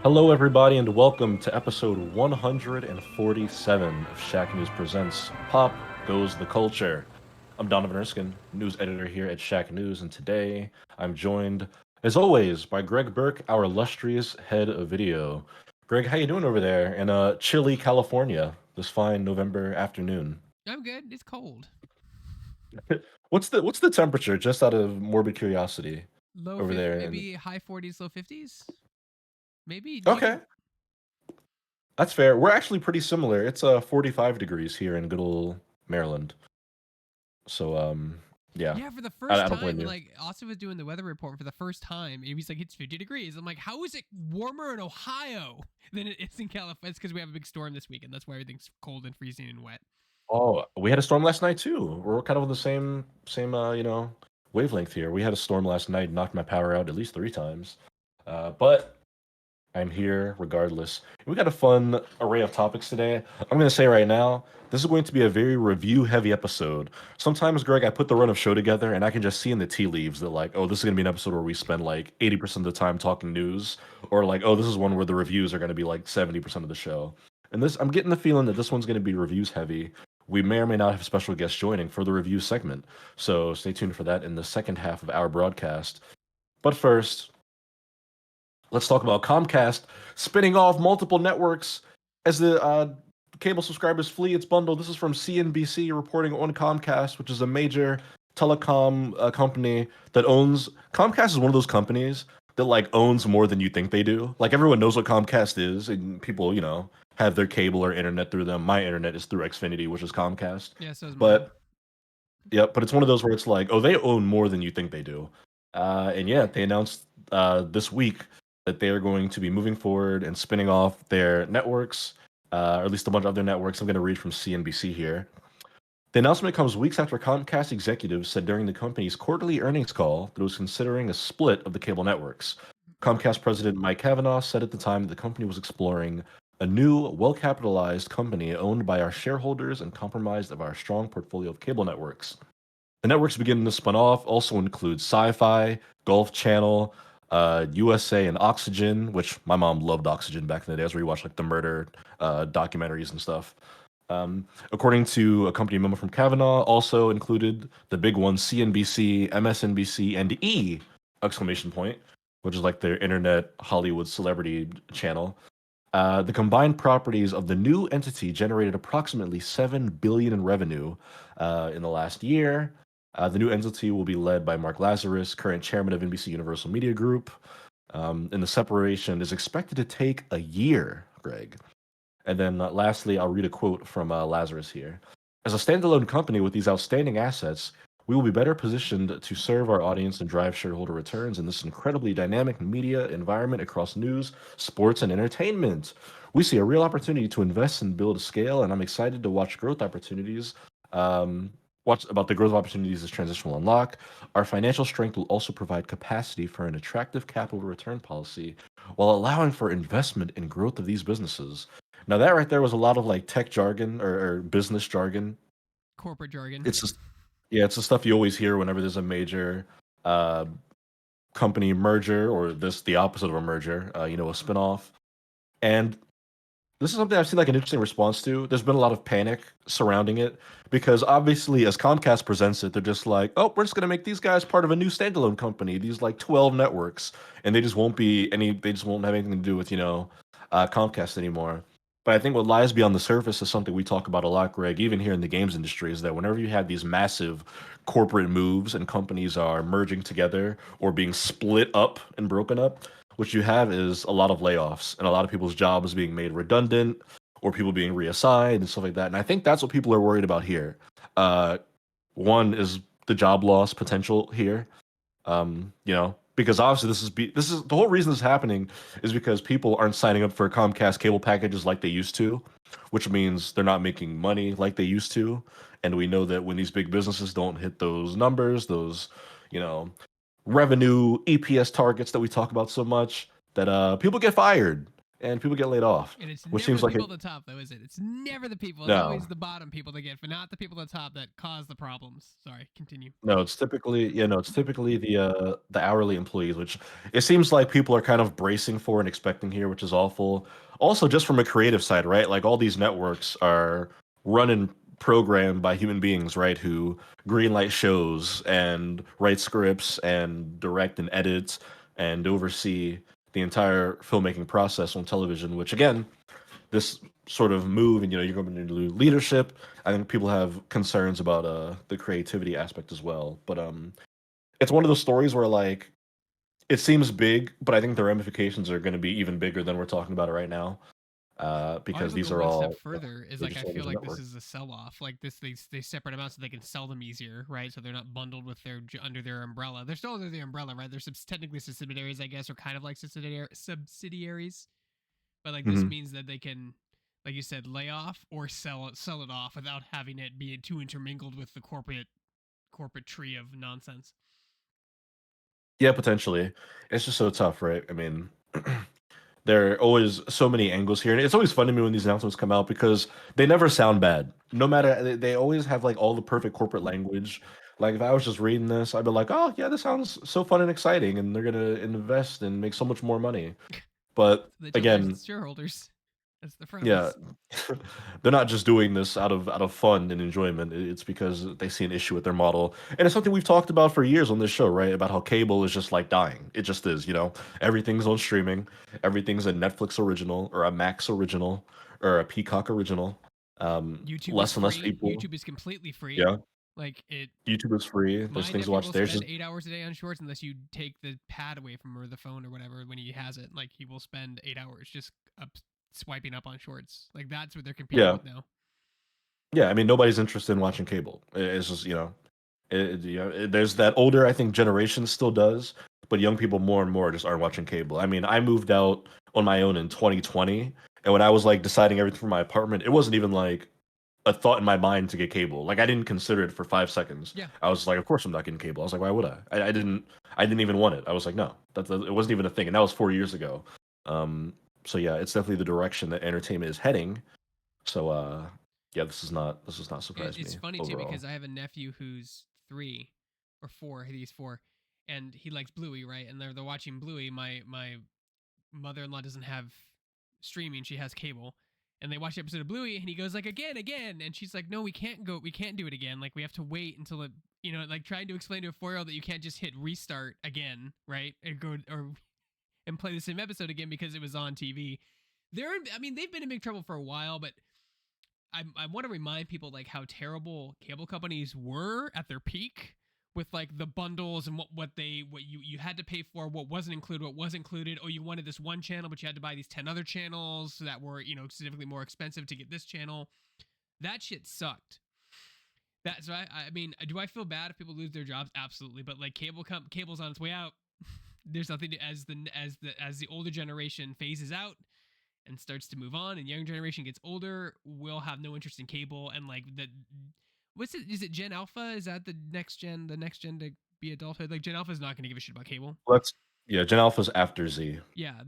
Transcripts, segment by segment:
Hello, everybody, and welcome to episode 147 of Shacknews Presents Pop Goes the Culture. I'm Donovan Erskine, news editor here at Shacknews, and today I'm joined, as always, by Greg Burke, our illustrious head of video. Greg, how you doing over there in chilly California this fine November afternoon? I'm good. It's cold. What's the temperature, just out of morbid curiosity, Low over 50, there? And maybe high 40s, low 50s. Maybe. Do you okay, think? that's fair. We're actually pretty similar. It's 45 degrees here in good old Maryland. So yeah, Yeah, for the I, first I don't time, blame and you. like Austin was doing the weather report for the first time, and he's like, it's 50 degrees. I'm like, how is it warmer in Ohio than it is in California? It's because we have a big storm this weekend. That's why everything's cold and freezing and wet. Oh, we had a storm last night too. We're kind of on the same wavelength here. We had a storm last night, knocked my power out at least 3 times. But I'm here regardless. We got a fun array of topics today. I'm going to say right now, this is going to be a very review heavy episode. Sometimes, Greg, I put the run of show together and I can just see in the tea leaves that, like, oh, this is going to be an episode where we spend like 80% of the time talking news, or like, oh, this is one where the reviews are going to be like 70% of the show. And this, I'm getting the feeling that this one's going to be reviews heavy. We may or may not have special guests joining for the review segment. So stay tuned for that in the second half of our broadcast. But first, let's talk about Comcast spinning off multiple networks as the cable subscribers flee its bundle. This is from CNBC reporting on Comcast, which is a major telecom company that owns. Comcast is one of those companies that like owns more than you think they do. Like everyone knows what Comcast is, and people, have their cable or internet through them. My internet is through Xfinity, which is Comcast. Yeah, so is mine. But yeah, but it's one of those where it's like, oh, they own more than you think they do. And yeah, they announced this week that they are going to be moving forward and spinning off their networks, or at least a bunch of other networks. I'm going to read from CNBC here. The announcement comes weeks after Comcast executives said during the company's quarterly earnings call that it was considering a split of the cable networks. Comcast president Mike Cavanaugh said at the time that the company was exploring a new, well capitalized company owned by our shareholders and compromised of our strong portfolio of cable networks. The networks beginning to spin off also include Sci-Fi, Golf Channel, USA, and Oxygen, which my mom loved Oxygen back in the days where you watch like the murder documentaries and stuff. According to a company memo from Kavanaugh, also included the big ones CNBC, MSNBC, and E! Exclamation point, which is like their internet Hollywood celebrity channel. The combined properties of the new entity generated approximately 7 billion in revenue in the last year. The new entity will be led by Mark Lazarus, current chairman of NBC Universal Media Group. And the separation is expected to take a year, Greg. And then lastly, I'll read a quote from Lazarus here. As a standalone company with these outstanding assets, we will be better positioned to serve our audience and drive shareholder returns in this incredibly dynamic media environment across news, sports, and entertainment. We see a real opportunity to invest and build a scale, and I'm excited to watch growth opportunities. Watch about the growth opportunities this transition will unlock. Our financial strength will also provide capacity for an attractive capital return policy while allowing for investment and growth of these businesses. Now that right there was a lot of like tech jargon or business jargon. Corporate jargon. It's just yeah, it's the stuff you always hear whenever there's a major uh, company merger or this the opposite of a merger, a spinoff. And this is something I've seen like an interesting response to. There's been a lot of panic surrounding it because obviously, as Comcast presents it, they're just like, "Oh, we're just gonna make these guys part of a new standalone company. These like 12 networks, and they just won't be any. They just won't have anything to do with Comcast anymore." But I think what lies beyond the surface is something we talk about a lot, Greg, even here in the games industry, is that whenever you have these massive corporate moves and companies are merging together or being split up and broken up, what you have is a lot of layoffs and a lot of people's jobs being made redundant or people being reassigned and stuff like that. And I think that's what people are worried about here. Uh, One is the job loss potential here. Because obviously this is the whole reason this is happening is because people aren't signing up for Comcast cable packages like they used to, which means they're not making money like they used to. And we know that when these big businesses don't hit those numbers, those, you know, revenue EPS targets that we talk about so much, that people get fired. and people get laid off, And it's which never seems the like people it. at the top, though, is it? It's never the people. It's No, always the bottom people that get, but not the people at the top that cause the problems. Sorry, continue. no, it's typically no, it's typically the hourly employees, which it seems like people are kind of bracing for and expecting here, which is awful. Also, just from a creative side, right? Like all these networks are run and programmed by human beings, right? Who greenlight shows and write scripts and direct and edit and oversee the entire filmmaking process on television, which again, this sort of move and you're going into leadership. I think people have concerns about the creativity aspect as well. But it's one of those stories where like it seems big, but I think the ramifications are going to be even bigger than we're talking about it right now. I'll Because even these go are one step all further. Is they're like just I owners feel of like this network. is a sell off. Like this, they separate them out so they can sell them easier, right? So they're not bundled with their under their umbrella. They're still under the umbrella, right? They're technically subsidiaries, I guess, or kind of like subsidiaries. But like this Hmm. means that they can, like you said, lay off or sell it off without having it be too intermingled with the corporate tree of nonsense. Yeah, potentially. It's just so tough, right? I mean, there are always so many angles here, and it's always fun to me when these announcements come out because they never sound bad. No matter they always have like all the perfect corporate language. Like if I was just reading this, I'd be like, "Oh yeah, this sounds so fun and exciting," and they're gonna invest and make so much more money. But So they told their again, shareholders that's the yeah, premise. they're not just doing this out of fun and enjoyment. It's because they see an issue with their model, and it's something we've talked about for years on this show, right? About how cable is just like dying. It just is. Everything's on streaming. Everything's a Netflix original or a Max original or a Peacock original. YouTube is Less and less free. people. YouTube is completely free. Yeah, Like it YouTube is free. There's My things to nephew watch will there. It's spend just 8 hours a day on shorts unless you take the pad away from or the phone or whatever when he has it. Like he will spend 8 hours just up swiping up on shorts. Like that's what they're competing yeah, with now. yeah. I mean, nobody's interested in watching cable. It's just there's that older, I think, generation still does, but young people more and more just aren't watching cable. I mean, I moved out on my own in 2020, and when I was like deciding everything for my apartment, it wasn't even like a thought in my mind to get cable. Like I didn't consider it for 5 seconds. Yeah, I was like, of course I'm not getting cable. I was like, why would I? I didn't even want it. I was like, no, it wasn't even a thing, and that was 4 years ago. Um, so yeah, it's definitely the direction that entertainment is heading. So yeah, this is not surprise it's me funny too overall. because I have a nephew who's 3 or 4. I think he's 4, and he likes Bluey, right? And they're watching Bluey. My mother-in-law doesn't have streaming; she has cable. And they watch the episode of Bluey, and he goes like again, and she's like, "No, we can't do it again. Like we have to wait until it, like trying to explain to a 4-year-old that you can't just hit restart again, right, and go or and play the same episode again because it was on TV." I mean, they've been in big trouble for a while, but I want to remind people like how terrible cable companies were at their peak with like the bundles and what you had to pay for, what wasn't included, what was included. Oh, you wanted this one channel, but you had to buy these 10 other channels that were significantly more expensive to get this channel. That shit sucked. I mean, do I feel bad if people lose their jobs? Absolutely, but like cable's on its way out. There's nothing to, as the older generation phases out and starts to move on and young generation gets older, we'll have no interest in cable. And like what's it, is it Gen Alpha, is that the next gen to be adulthood? Like Gen Alpha is not going to give a shit about cable. Let's Yeah, Gen Alpha's after Z. Yeah,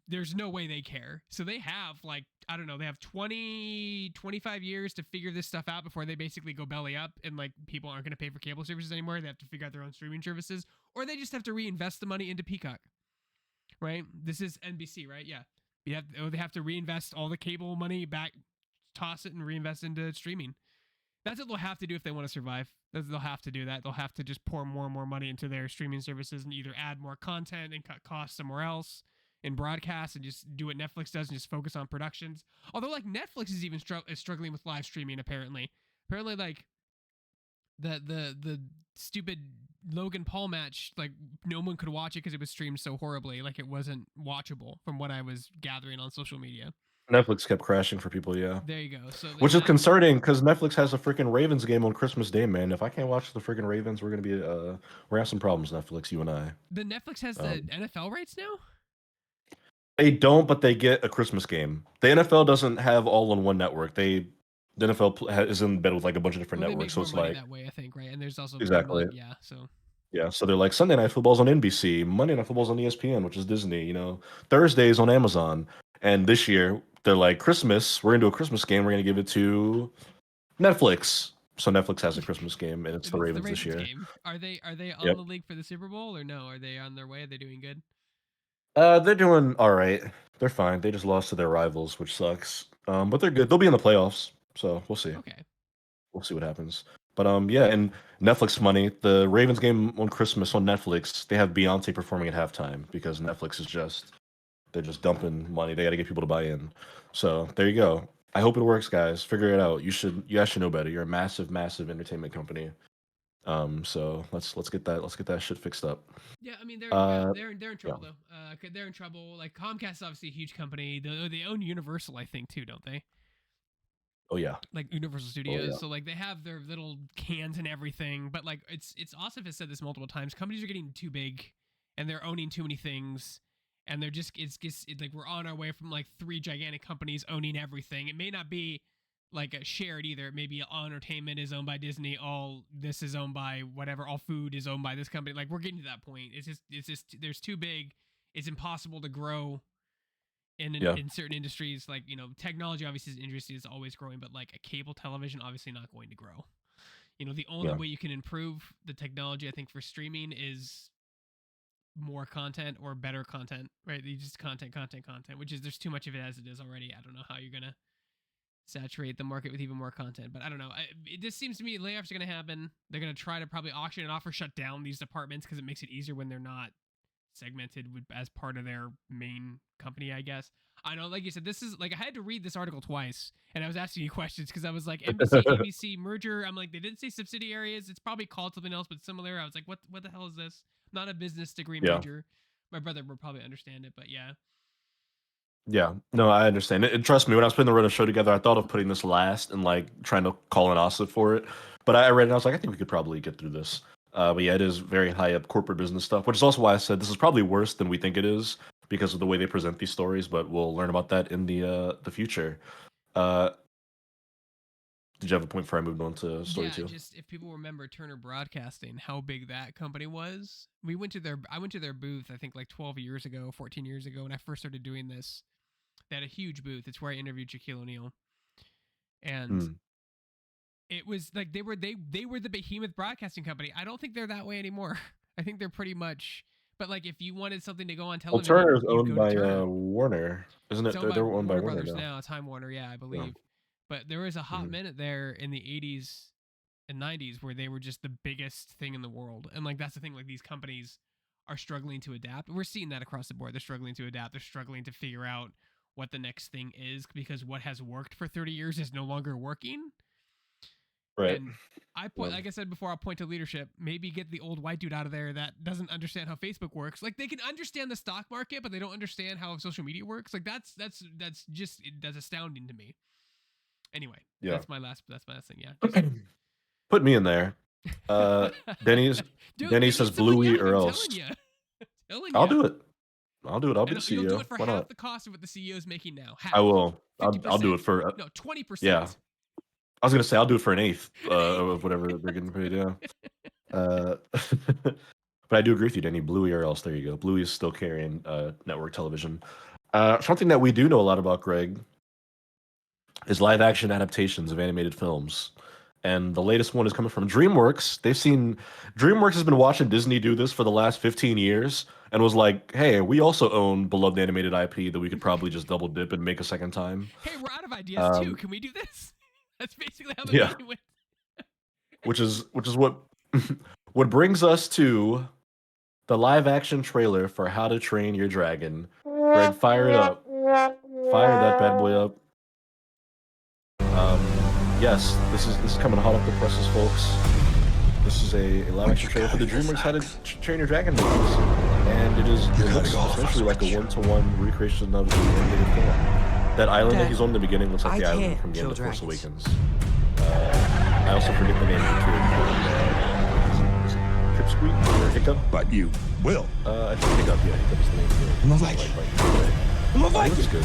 there's no way they care. So they have like, I don't know, they have 20-25 years to figure this stuff out before they basically go belly up and like people aren't going to pay for cable services anymore. They have to figure out their own streaming services, or they just have to reinvest the money into Peacock, right? This is NBC, right? Yeah. They have to reinvest all the cable money back, toss it and reinvest into streaming. That's what they'll have to do if they want to survive. They'll have to do that. They'll have to just pour more and more money into their streaming services and either add more content and cut costs somewhere else in broadcast and just do what Netflix does and just focus on productions. Although like Netflix is even struggling with live streaming apparently. Apparently like the stupid Logan Paul match, like no one could watch it because it was streamed so horribly, like it wasn't watchable from what I was gathering on social media. Netflix kept crashing for people, yeah. There you go. So like Which is that, concerning because Netflix has a freaking Ravens game on Christmas Day, man. If I can't watch the freaking Ravens, we're gonna have some problems, Netflix, you and I. the Netflix has the Um, NFL rights now. they don't, but they get a Christmas game. The NFL doesn't have all on one network. The NFL is in bed with like a bunch of different Well, they make networks, so more it's money like that way, I think, right? And there's also more exactly. like, yeah. So Yeah, so they're like Sunday Night Football's on NBC, Monday Night Football's on ESPN, which is Disney. Thursdays on Amazon, And this year, they're like, Christmas, we're gonna do a Christmas game. We're gonna give it to Netflix. So Netflix has a Christmas game, and it's the It's the Ravens this Ravens year. game. Are they on Yep. the league for the Super Bowl or no? Are they on their way? Are they doing good? They're doing all right. They're fine. They just lost to their rivals, which sucks. But they're good. They'll be in the playoffs, so we'll see. Okay. We'll see what happens. But yeah, and Netflix money. The Ravens game on Christmas on Netflix. They have Beyonce performing at halftime because Netflix is just they're just dumping money. They got to get people to buy in. So there you go. I hope it works, guys. Figure it out. You guys should know better. You're a massive, massive entertainment company. So let's get that shit fixed up. Yeah, I mean Uh, they're in yeah. trouble though. They're in trouble. Like Comcast is obviously a huge company. They own Universal, I think, too, don't they? Oh yeah. Like Universal Oh Studios. yeah. So like they have their little cans and everything. But like it's Asif has said this multiple times. Companies are getting too big, and they're owning too many things, and they're just it's like we're on our way from like three gigantic companies owning everything. It may not be like a shared either. Maybe all entertainment is owned by Disney. All this is owned by whatever. All food is owned by this company. Like we're getting to that point. It's just there's too big. It's impossible to grow Yeah. in certain industries. Like technology obviously is industry is always growing, but like a cable television obviously not going to grow. The only Yeah. way you can improve the technology, I think, for streaming is more content or better content, right? You just content, which is there's too much of it as it is already. I don't know how you're gonna saturate the market with even more content, but I don't know. It just seems to me layoffs are gonna happen. They're gonna try to probably auction it off or shut down these departments because it makes it easier when they're not segmented as part of their main company, I guess. I know, like you said, this is like I had to read this article twice, and I was asking you questions because I was like NBC ABC merger. I'm like they didn't say subsidiaries. It's probably called something else, but similar. I was like, what the hell is this? I'm not a business degree Yeah. major. My brother would probably understand it, but yeah. Yeah, no, I understand. Trust me, when I was putting the Run show together, I thought of putting this last and like trying to call an Osip for it. But I read it and I was like, I think we could probably get through this. But yeah, it is very high up corporate business stuff, which is also why I said this is probably worse than we think it is because of the way they present these stories. But we'll learn about that in the future. Uh, did you have a point before I moved on to story Yeah, two? just if people remember Turner Broadcasting, how big that company was. I went to their booth, I think like 12 years ago, 14 years ago, when I first started doing this. They had a huge booth. It's where I interviewed Shaquille O'Neal. And Hmm. it was like they were the behemoth broadcasting company. I don't think they're that way anymore. I think they're pretty much but like if you wanted something to go on Well, television, Turner is you'd owned go to by Turner. Warner, isn't It's it? owned by They're owned by Warner Warner Brothers now. now, Time Warner, yeah, I Yeah. believe. But there was a hot Mhm. minute there in the 80s and 90s where they were just the biggest thing in the world. And like that's the thing, like these companies are struggling to adapt. We're seeing that across the board. They're struggling to adapt. They're struggling to figure out what the next thing is because what has worked for 30 years is no longer working. Right. And Yeah. like I said before, I'll point to leadership. Maybe get the old white dude out of there that doesn't understand how Facebook works. Like they can understand the stock market, but they don't understand how social media works. Like that's astounding to me. Anyway, Yeah. that's my last thing. Yeah, just Put me in there. Uh, Denny's dude, Denny we says need someone Bluey young. or I'm else. telling you, telling I'll you. do it. I'll do it. I'll be And the you'll do CEO. it for Why half not? the cost of what the CEO is making now. I Half, will. fifty I'll do it percent. for No, yeah. 20%. I was gonna say I'll do it for an eighth An eighth. of whatever they're getting paid. Yeah. But I do agree with you, Denny. Bluey or else. There you go. Bluey is still carrying network television. Something that we do know a lot about, Greg, is live action adaptations of animated films. And the latest one is coming from DreamWorks. DreamWorks has been watching Disney do this for the last 15 years and was like, hey, we also own beloved animated IP that we could probably just double dip and make a second time. Hey, we're out of ideas too. Um, Can we do this? That's basically how the yeah, meeting went. which is what what brings us to the live action trailer for How to Train Your Dragon. Greg, fire it up. Fire that bad boy up. Um, yes, this is coming hot off the presses, folks. This is a live action trailer for the DreamWorks How to Train Your Dragon movies, and it looks essentially like a one-to-one recreation of the animated film. That island that Dad, he's on in the beginning looks like I the island can't from the end kill of Force dragons. Awakens. I also forget the name of the kid. Pipsqueak or Hiccup? But you will. I think Hiccup. Yeah, Hiccup is the name of the I'm a Viking. I'm a It looks Viking. good.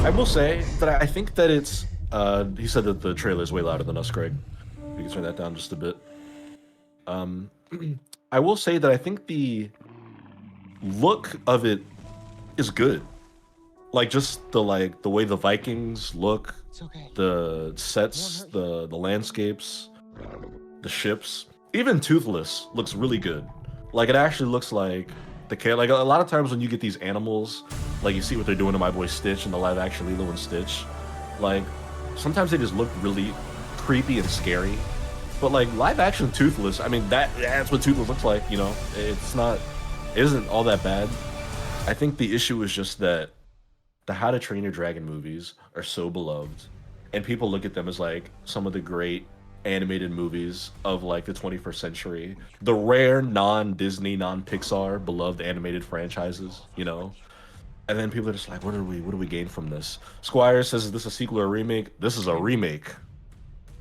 I will say that I think that it's. He said that the trailer is way louder than us, Greg. We can turn that down just a bit. I will say that I think the look of it is good. like just the way the Vikings look, It's okay. the sets, the landscapes, the ships, even Toothless looks really good. Like it actually looks like like a lot of times when you get these animals, like you see what they're doing to my boy Stitch in the live action Lilo and Stitch, like sometimes they just look really creepy and scary. But like live action Toothless, I mean that's what Toothless looks like, you know. It isn't all that bad. I think the issue is just that the How to Train Your Dragon movies are so beloved, and people look at them as like some of the great animated movies of like the 21st century, the rare non-Disney, non-Pixar beloved animated franchises, you know. And then people are just like, what do we gain from this? Squire says, is this a sequel or a remake? This is a remake.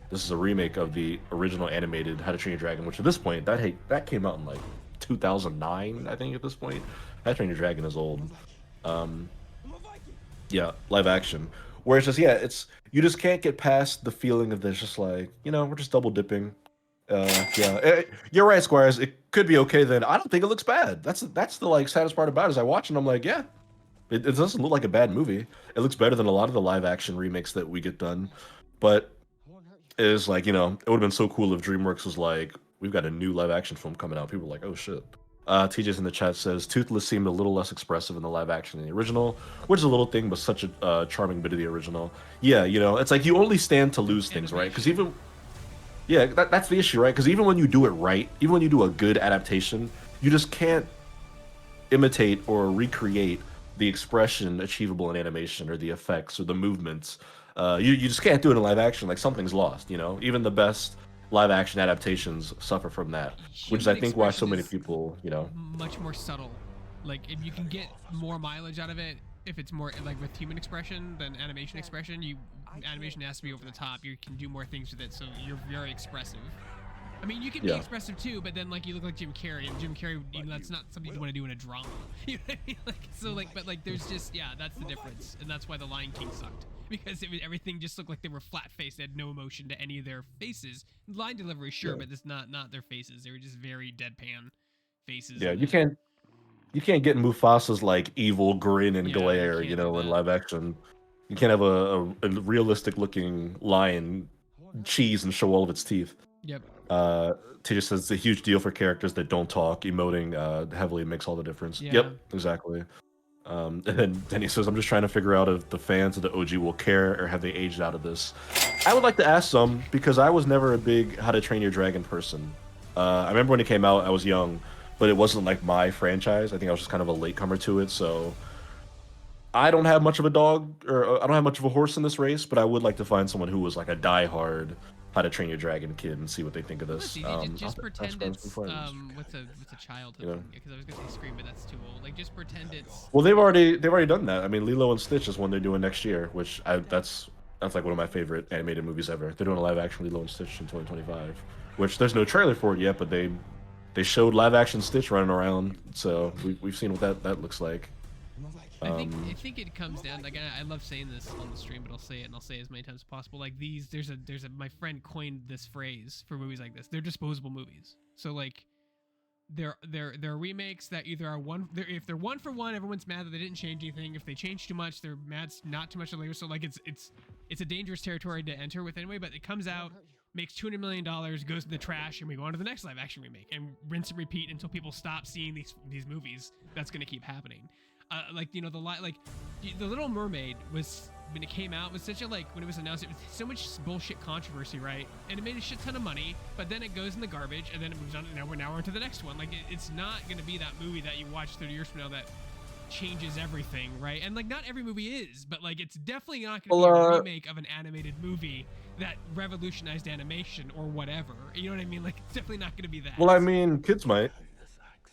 This is a remake of the original animated How to Train Your Dragon, which at this point that came out in like 2009, I think. At this point, How to Train Your Dragon is old. Yeah, live action. Where it's just you just can't get past the feeling of this. Just like, you know, we're just double dipping. You're right, Squires. It could be okay. Then I don't think it looks bad. That's the like saddest part about it. Is I watch and I'm like, yeah, it doesn't look like a bad movie. It looks better than a lot of the live action remakes that we get done. But it is like, you know, it would have been so cool if DreamWorks was like, we've got a new live action film coming out. People were like, oh shit. TJ's in the chat says Toothless seemed a little less expressive in the live action than the original, which is a little thing, but such a charming bit of the original. Yeah, you know, it's like you only stand to lose things, right? Because even that's the issue, right? Because even when you do it right, even when you do a good adaptation, you just can't imitate or recreate the expression achievable in animation or the effects or the movements. You just can't do it in live action. Like something's lost, you know. Even the best live action adaptations suffer from that, which is I think why so many people, you know, much more subtle. Like if you can get more mileage out of it if it's more like with human expression than animation expression. Animation has to be over the top. You can do more things with it, so you're very expressive. I mean, you can be expressive too, but then like you look like Jim Carrey, and Jim Carrey, you know, that's not something you want to do in a drama. You know what I mean? Like so, like, but like there's just that's the difference, and that's why The Lion King sucked. Because everything just looked like they were flat-faced. They had no emotion to any of their faces. Line delivery, sure, but it's not their faces. They were just very deadpan faces. Yeah, you can't get Mufasa's like evil grin and glare, you know, in live action. You can't have a realistic looking lion cheese and show all of its teeth. Yep. Teja says it's a huge deal for characters that don't talk. Emoting heavily makes all the difference. Yeah. Yep, exactly. And then he says, I'm just trying to figure out if the fans of the OG will care or have they aged out of this. I would like to ask some, because I was never a big How to Train Your Dragon person. I remember when it came out, I was young, but it wasn't like my franchise. I think I was just kind of a latecomer to it, so I don't have much of a dog, or I don't have much of a horse in this race, but I would like to find someone who was like a diehard How to Train Your Dragon kid and see what they think of this. Just pretend it's what's a childhood thing? Because I was gonna say Scream, but that's too old. Like just pretend it's. Well, they've already done that. I mean, Lilo and Stitch is one they're doing next year, which that's like one of my favorite animated movies ever. They're doing a live action Lilo and Stitch in 2025, which there's no trailer for it yet, but they showed live action Stitch running around, so we've seen what that looks like. I think it comes down, like I love saying this on the stream, but I'll say it as many times as possible. Like there's a my friend coined this phrase for movies like this. They're disposable movies. So like they're remakes that either are if they're one for one, everyone's mad that they didn't change anything. If they change too much, they're mad not too much later. So like it's a dangerous territory to enter with anyway. But it comes out, makes $200 million, goes to the trash, and we go on to the next live action remake and rinse and repeat until people stop seeing these movies. That's gonna keep happening. Like you know the Little Mermaid was, when it came out, was such a, like when it was announced, it was so much bullshit controversy, right? And it made a shit ton of money, but then it goes in the garbage, and then it moves on. And now we're into the next one. Like it's not gonna be that movie that you watch 30 years from now that changes everything, right? And like not every movie is, but like it's definitely not gonna be a remake of an animated movie that revolutionized animation or whatever. You know what I mean? Like it's definitely not gonna be that. Well, I mean, kids might.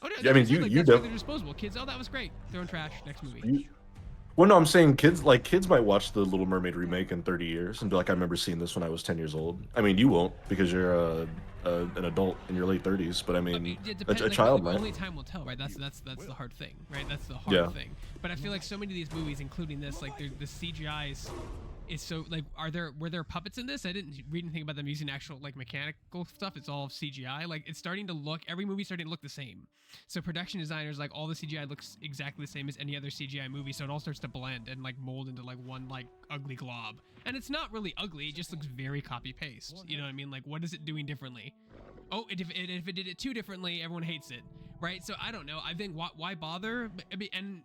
Oh, no, yeah, I mean, you they're disposable. Kids, oh, that was great. Throw in trash. Next movie. Well, no, I'm saying kids might watch the Little Mermaid remake in 30 years and be like, I remember seeing this when I was 10 years old. I mean, you won't, because you're an adult in your late 30s. But I mean, a child might. Only time will tell, right? That's the hard thing, right? That's the hard thing. But I feel like so many of these movies, including this, like the CGI it's so like, were there puppets in this? I didn't read anything about them using actual like mechanical stuff. It's all CGI. Like it's starting to look, every movie's starting to look the same. So production designers, like all the CGI looks exactly the same as any other CGI movie. So it all starts to blend and like mold into like one like ugly glob. And it's not really ugly. It just looks very copy paste. You know what I mean? Like what is it doing differently? Oh, if it did it too differently, everyone hates it, right? So I don't know. I think why bother? I mean, and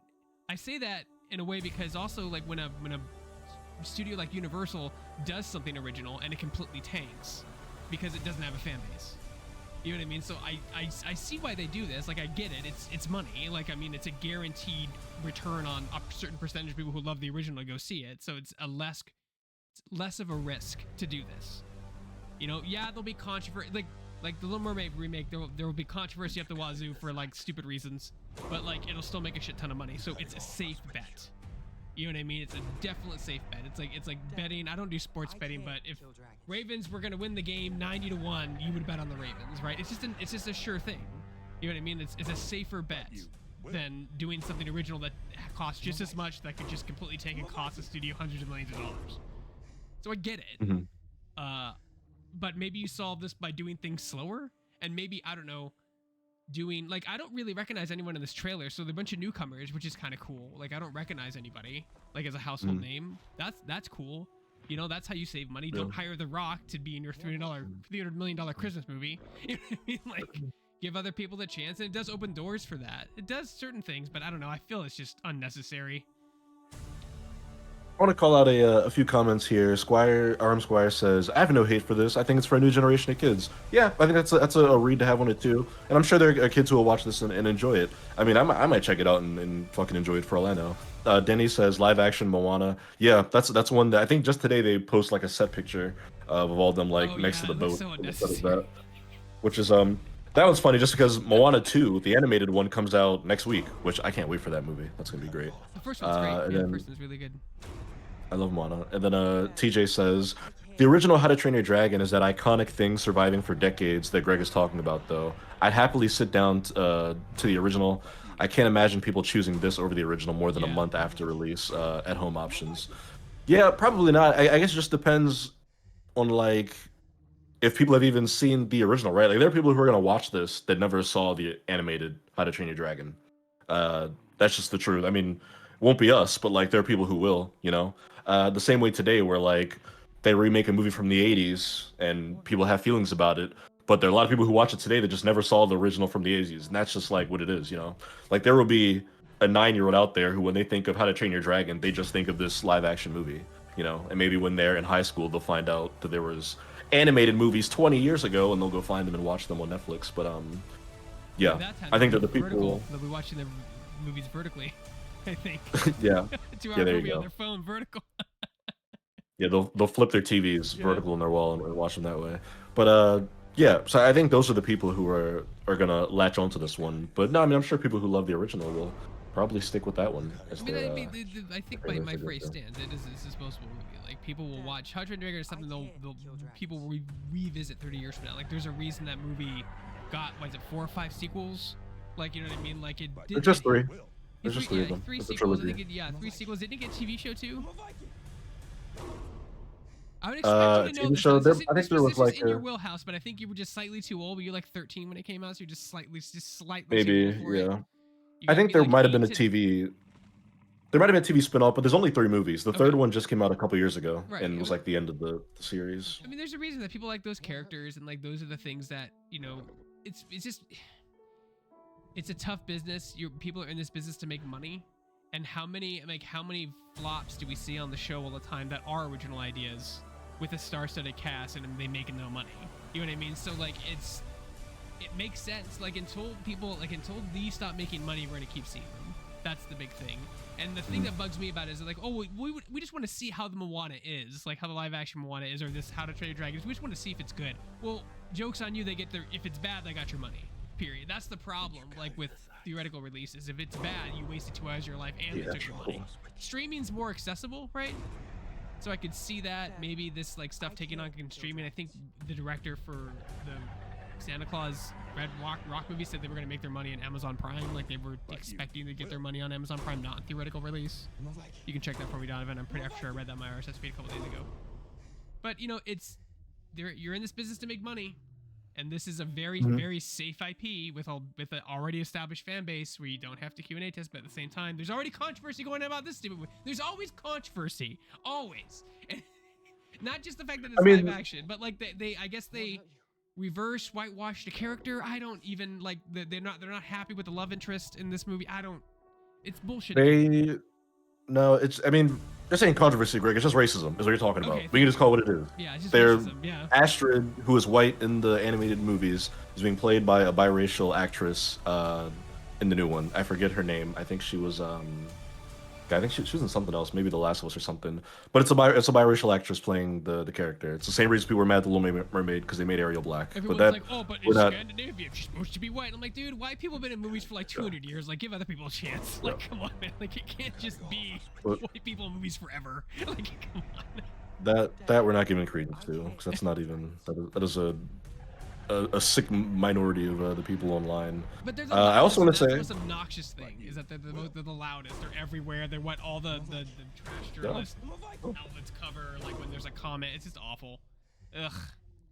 I say that in a way because also like when a studio like Universal does something original and it completely tanks because it doesn't have a fan base. You know what I mean? So I see why they do this. Like I get it. It's money. Like I mean, it's a guaranteed return on a certain percentage of people who love the original to go see it. So it's less of a risk to do this. You know, yeah, there'll be controversy. Like the Little Mermaid remake, there will be controversy up the wazoo for like stupid reasons, but like it'll still make a shit ton of money. So it's a safe bet. You know what I mean? It's a definite safe bet. It's like betting. I don't do sports betting, but if Ravens were gonna win the game 90-1, you would bet on the Ravens, right? It's just a sure thing. You know what I mean? It's a safer bet than doing something original that costs just as much that could just completely tank and cost the studio hundreds of millions of dollars. So I get it. Mm-hmm. But maybe you solve this by doing things slower, and maybe, I don't know, doing like, I don't really recognize anyone in this trailer, so there are a bunch of newcomers, which is kind of cool. Like I don't recognize anybody like as a household name. That's cool. You know, that's how you save money. Don't hire The Rock to be in your $300 million Christmas movie. You know what I mean? Like give other people the chance, and it does open doors for that. It does certain things, but I don't know, I feel it's just unnecessary. I want to call out a few comments here. Squire says, "I have no hate for this. I think it's for a new generation of kids." Yeah, I think that's a read to have on it too. And I'm sure there are kids who will watch this and enjoy it. I mean, I might check it out and fucking enjoy it for all I know. Denny says, "Live action Moana." Yeah, that's one that I think just today they post like a set picture of all of them like next to the boat. So unnecessary. Which is that one's funny just because Moana 2, the animated one, comes out next week, which I can't wait for that movie. That's gonna be great. The first one's great. Yeah, the first one's really good. I love Moana. And then TJ says, "The original How to Train Your Dragon is that iconic thing surviving for decades that Greg is talking about, though. I'd happily sit down to the original. I can't imagine people choosing this over the original more than a month after release, at-home options." Yeah, probably not. I guess it just depends on, like, if people have even seen the original, right? Like, there are people who are going to watch this that never saw the animated How to Train Your Dragon. That's just the truth. I mean, it won't be us, but, like, there are people who will, you know? The same way today where, like, they remake a movie from the 80s and people have feelings about it, but there are a lot of people who watch it today that just never saw the original from the 80s, and that's just, like, what it is, you know? Like, there will be a 9-year-old out there who, when they think of How to Train Your Dragon, they just think of this live-action movie, you know? And maybe when they're in high school, they'll find out that there was animated movies 20 years ago, and they'll go find them and watch them on Netflix, but, yeah, I think that the people... They'll be watching their movies vertically. I think. Yeah. 2-hour movie on their phone, vertical. Yeah, they'll flip their TVs vertical on their wall and watch them that way. But yeah, so I think those are the people who are gonna latch onto this one. But no, I mean, I'm sure people who love the original will probably stick with that one. As I think my phrase stands. It is a disposable movie. Like people will watch How to Train Your Dragon or something. People will revisit 30 years from now. Like there's a reason that movie got 4 or 5 sequels. Like you know what I mean? Like it did. Just 3. There's just 3 of them. 3 sequels. I think 3 sequels. Didn't it get a TV show too? I would expect you to know this. Show, I think there was like in your wheelhouse, but I think you were just slightly too old. Were you like 13 when it came out? So you're just slightly maybe, too old for yeah. I think there might have been a TV. There might have been a TV spin-off, but there's only 3 movies. The third one just came out a couple years ago, and was like the end of the series. I mean, there's a reason that people like those characters, and like those are the things that it's just. It's a tough business. People are in this business to make money, and how many flops do we see on the show all the time that are original ideas with a star-studded cast and they make no money? You know what I mean? So like it makes sense. Like until these stop making money, we're gonna keep seeing them. That's the big thing. And the thing that bugs me about it is like, oh, we just want to see how the Moana is, like how the live-action Moana is, or this How to Train Your Dragon. We just want to see if it's good. Well, joke's on you. If it's bad, they got your money. Period. That's the problem, like with theoretical releases. If it's bad, you wasted 2 hours of your life and they took your money. Streaming's more accessible, right? So I could see that maybe this like stuff taking on streaming. I think the director for the Santa Claus Red Rock movie said they were going to make their money on Amazon Prime. Like they were expecting to get their money on Amazon Prime, not theoretical release. You can check that for me, Donovan. I'm pretty sure I read that in my RSS feed a couple days ago. But you know, you're in this business to make money, and this is a very very safe IP with an already established fan base where you don't have to Q&A test. But at the same time, there's already controversy going on about this stupid movie. There's always controversy, always, and not just the fact that it's live action, but like I guess they reverse whitewash the character. I don't even like they're not happy with the love interest in this movie. It's bullshit. No, it's. I mean, they're saying controversy, Greg. It's just racism, is what you're talking about. We can just call it what it is. Yeah, it's just racism. Yeah. Astrid, who is white in the animated movies, is being played by a biracial actress in the new one. I forget her name. I think she was. I think she was in something else, maybe The Last of Us or something. But it's a biracial actress playing the character. It's the same reason people were mad at The Little Mermaid because they made Ariel black. Everyone's like, oh, but it's Scandinavian. She's supposed to be white. I'm like, dude, white people have been in movies for like 200 years. Like, give other people a chance. Like, come on, man. Like, it can't just be white people in movies forever. Like, come on. That we're not giving credence to, because that's not even that is a sick minority of the people online. But there's I also want to say the most obnoxious thing is that they're the loudest. They're everywhere. They're what all the trash journalist outlets cover. Like when there's a comment, it's just awful. Ugh.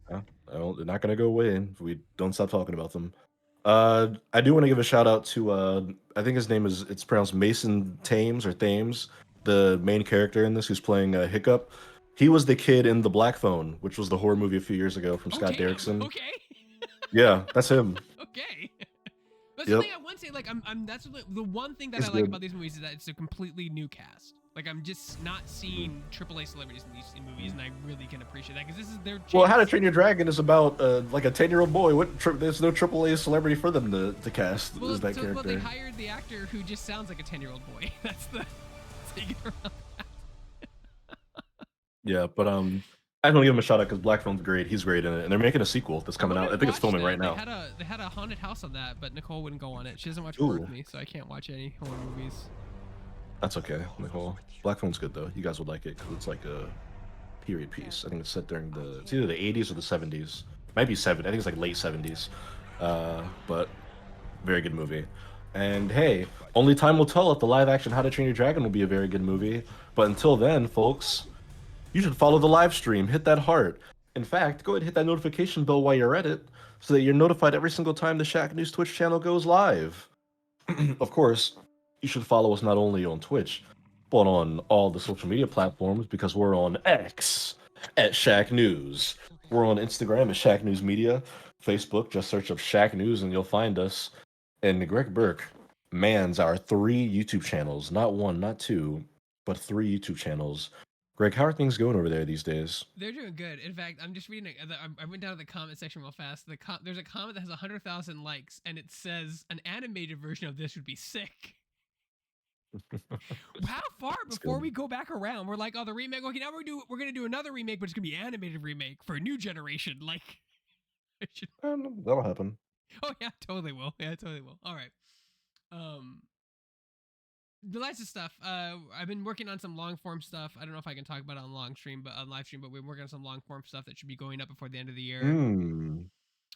Yeah, they're not gonna go away if we don't stop talking about them. I do want to give a shout out to I think his name it's pronounced Mason Thames or Thames, the main character in this who's playing Hiccup. He was the kid in The Black Phone, which was the horror movie a few years ago from Scott Derrickson. Okay. Yeah, that's him. Okay. That's the thing I want to say. Like, that's the one thing that I like about these movies is that it's a completely new cast. Like, I'm just not seeing AAA celebrities in these movies, and I really can appreciate that because this is their chance. Well, How to Train Your Dragon is about like a 10-year-old boy. There's no AAA celebrity for them to cast as that character. Well, they hired the actor who just sounds like a 10-year-old boy. That's the take around that. Yeah, but I just want to give him a shout out because Black Phone's great. He's great in it, and they're making a sequel that's coming out. I think it's filming right now. They had a haunted house on that, but Nicole wouldn't go on it. She doesn't watch horror with me, so I can't watch any horror movies. That's okay, Nicole. Black Phone's good though. You guys would like it because it's like a period piece. I think it's set during it's either the 80s or the 70s. Might be 70. I think it's like late 70s. But very good movie. And hey, only time will tell if the live action How to Train Your Dragon will be a very good movie. But until then, folks, you should follow the live stream, hit that heart. In fact, go ahead and hit that notification bell while you're at it so that you're notified every single time the Shacknews Twitch channel goes live. Of course, you should follow us not only on Twitch, but on all the social media platforms because we're on X at Shacknews. We're on Instagram at Shacknews Media. Facebook, just search up Shacknews and you'll find us. And Greg Burke mans our 3 YouTube channels, not 1, not 2, but 3 YouTube channels. Greg, how are things going over there these days? They're doing good. In fact, I'm just reading. I went down to the comment section real fast. There's a comment that has 100,000 likes, and it says an animated version of this would be sick. How far before we go back around? We're like, oh, the remake. Okay, now we're gonna do another remake, but it's gonna be an animated remake for a new generation. Like, that'll happen. Oh yeah, totally will. Yeah, totally will. All right. The lots of stuff. I've been working on some long form stuff. I don't know if I can talk about it on live stream, but we're working on some long form stuff that should be going up before the end of the year.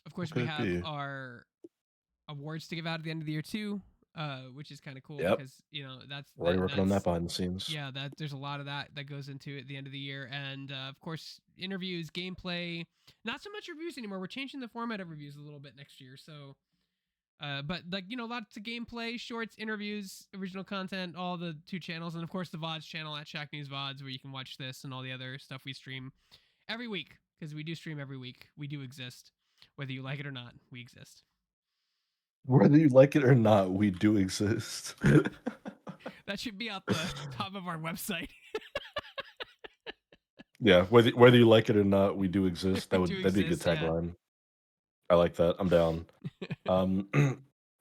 Of course, we have our awards to give out at the end of the year too, which is kind of cool because we're already working on that behind the scenes. Yeah, there's a lot of that goes into it at the end of the year, and of course, interviews, gameplay. Not so much reviews anymore. We're changing the format of reviews a little bit next year, so. But like lots of gameplay, shorts, interviews, original content, all the 2 channels, and of course the VODs channel at Shacknews VODs, where you can watch this and all the other stuff we stream every week because we do stream every week. We do exist, whether you like it or not. We exist. Whether you like it or not, we do exist. That should be at the top of our website. Yeah, whether you like it or not, we do exist. That'd be a good tagline. Yeah. I like that. I'm down.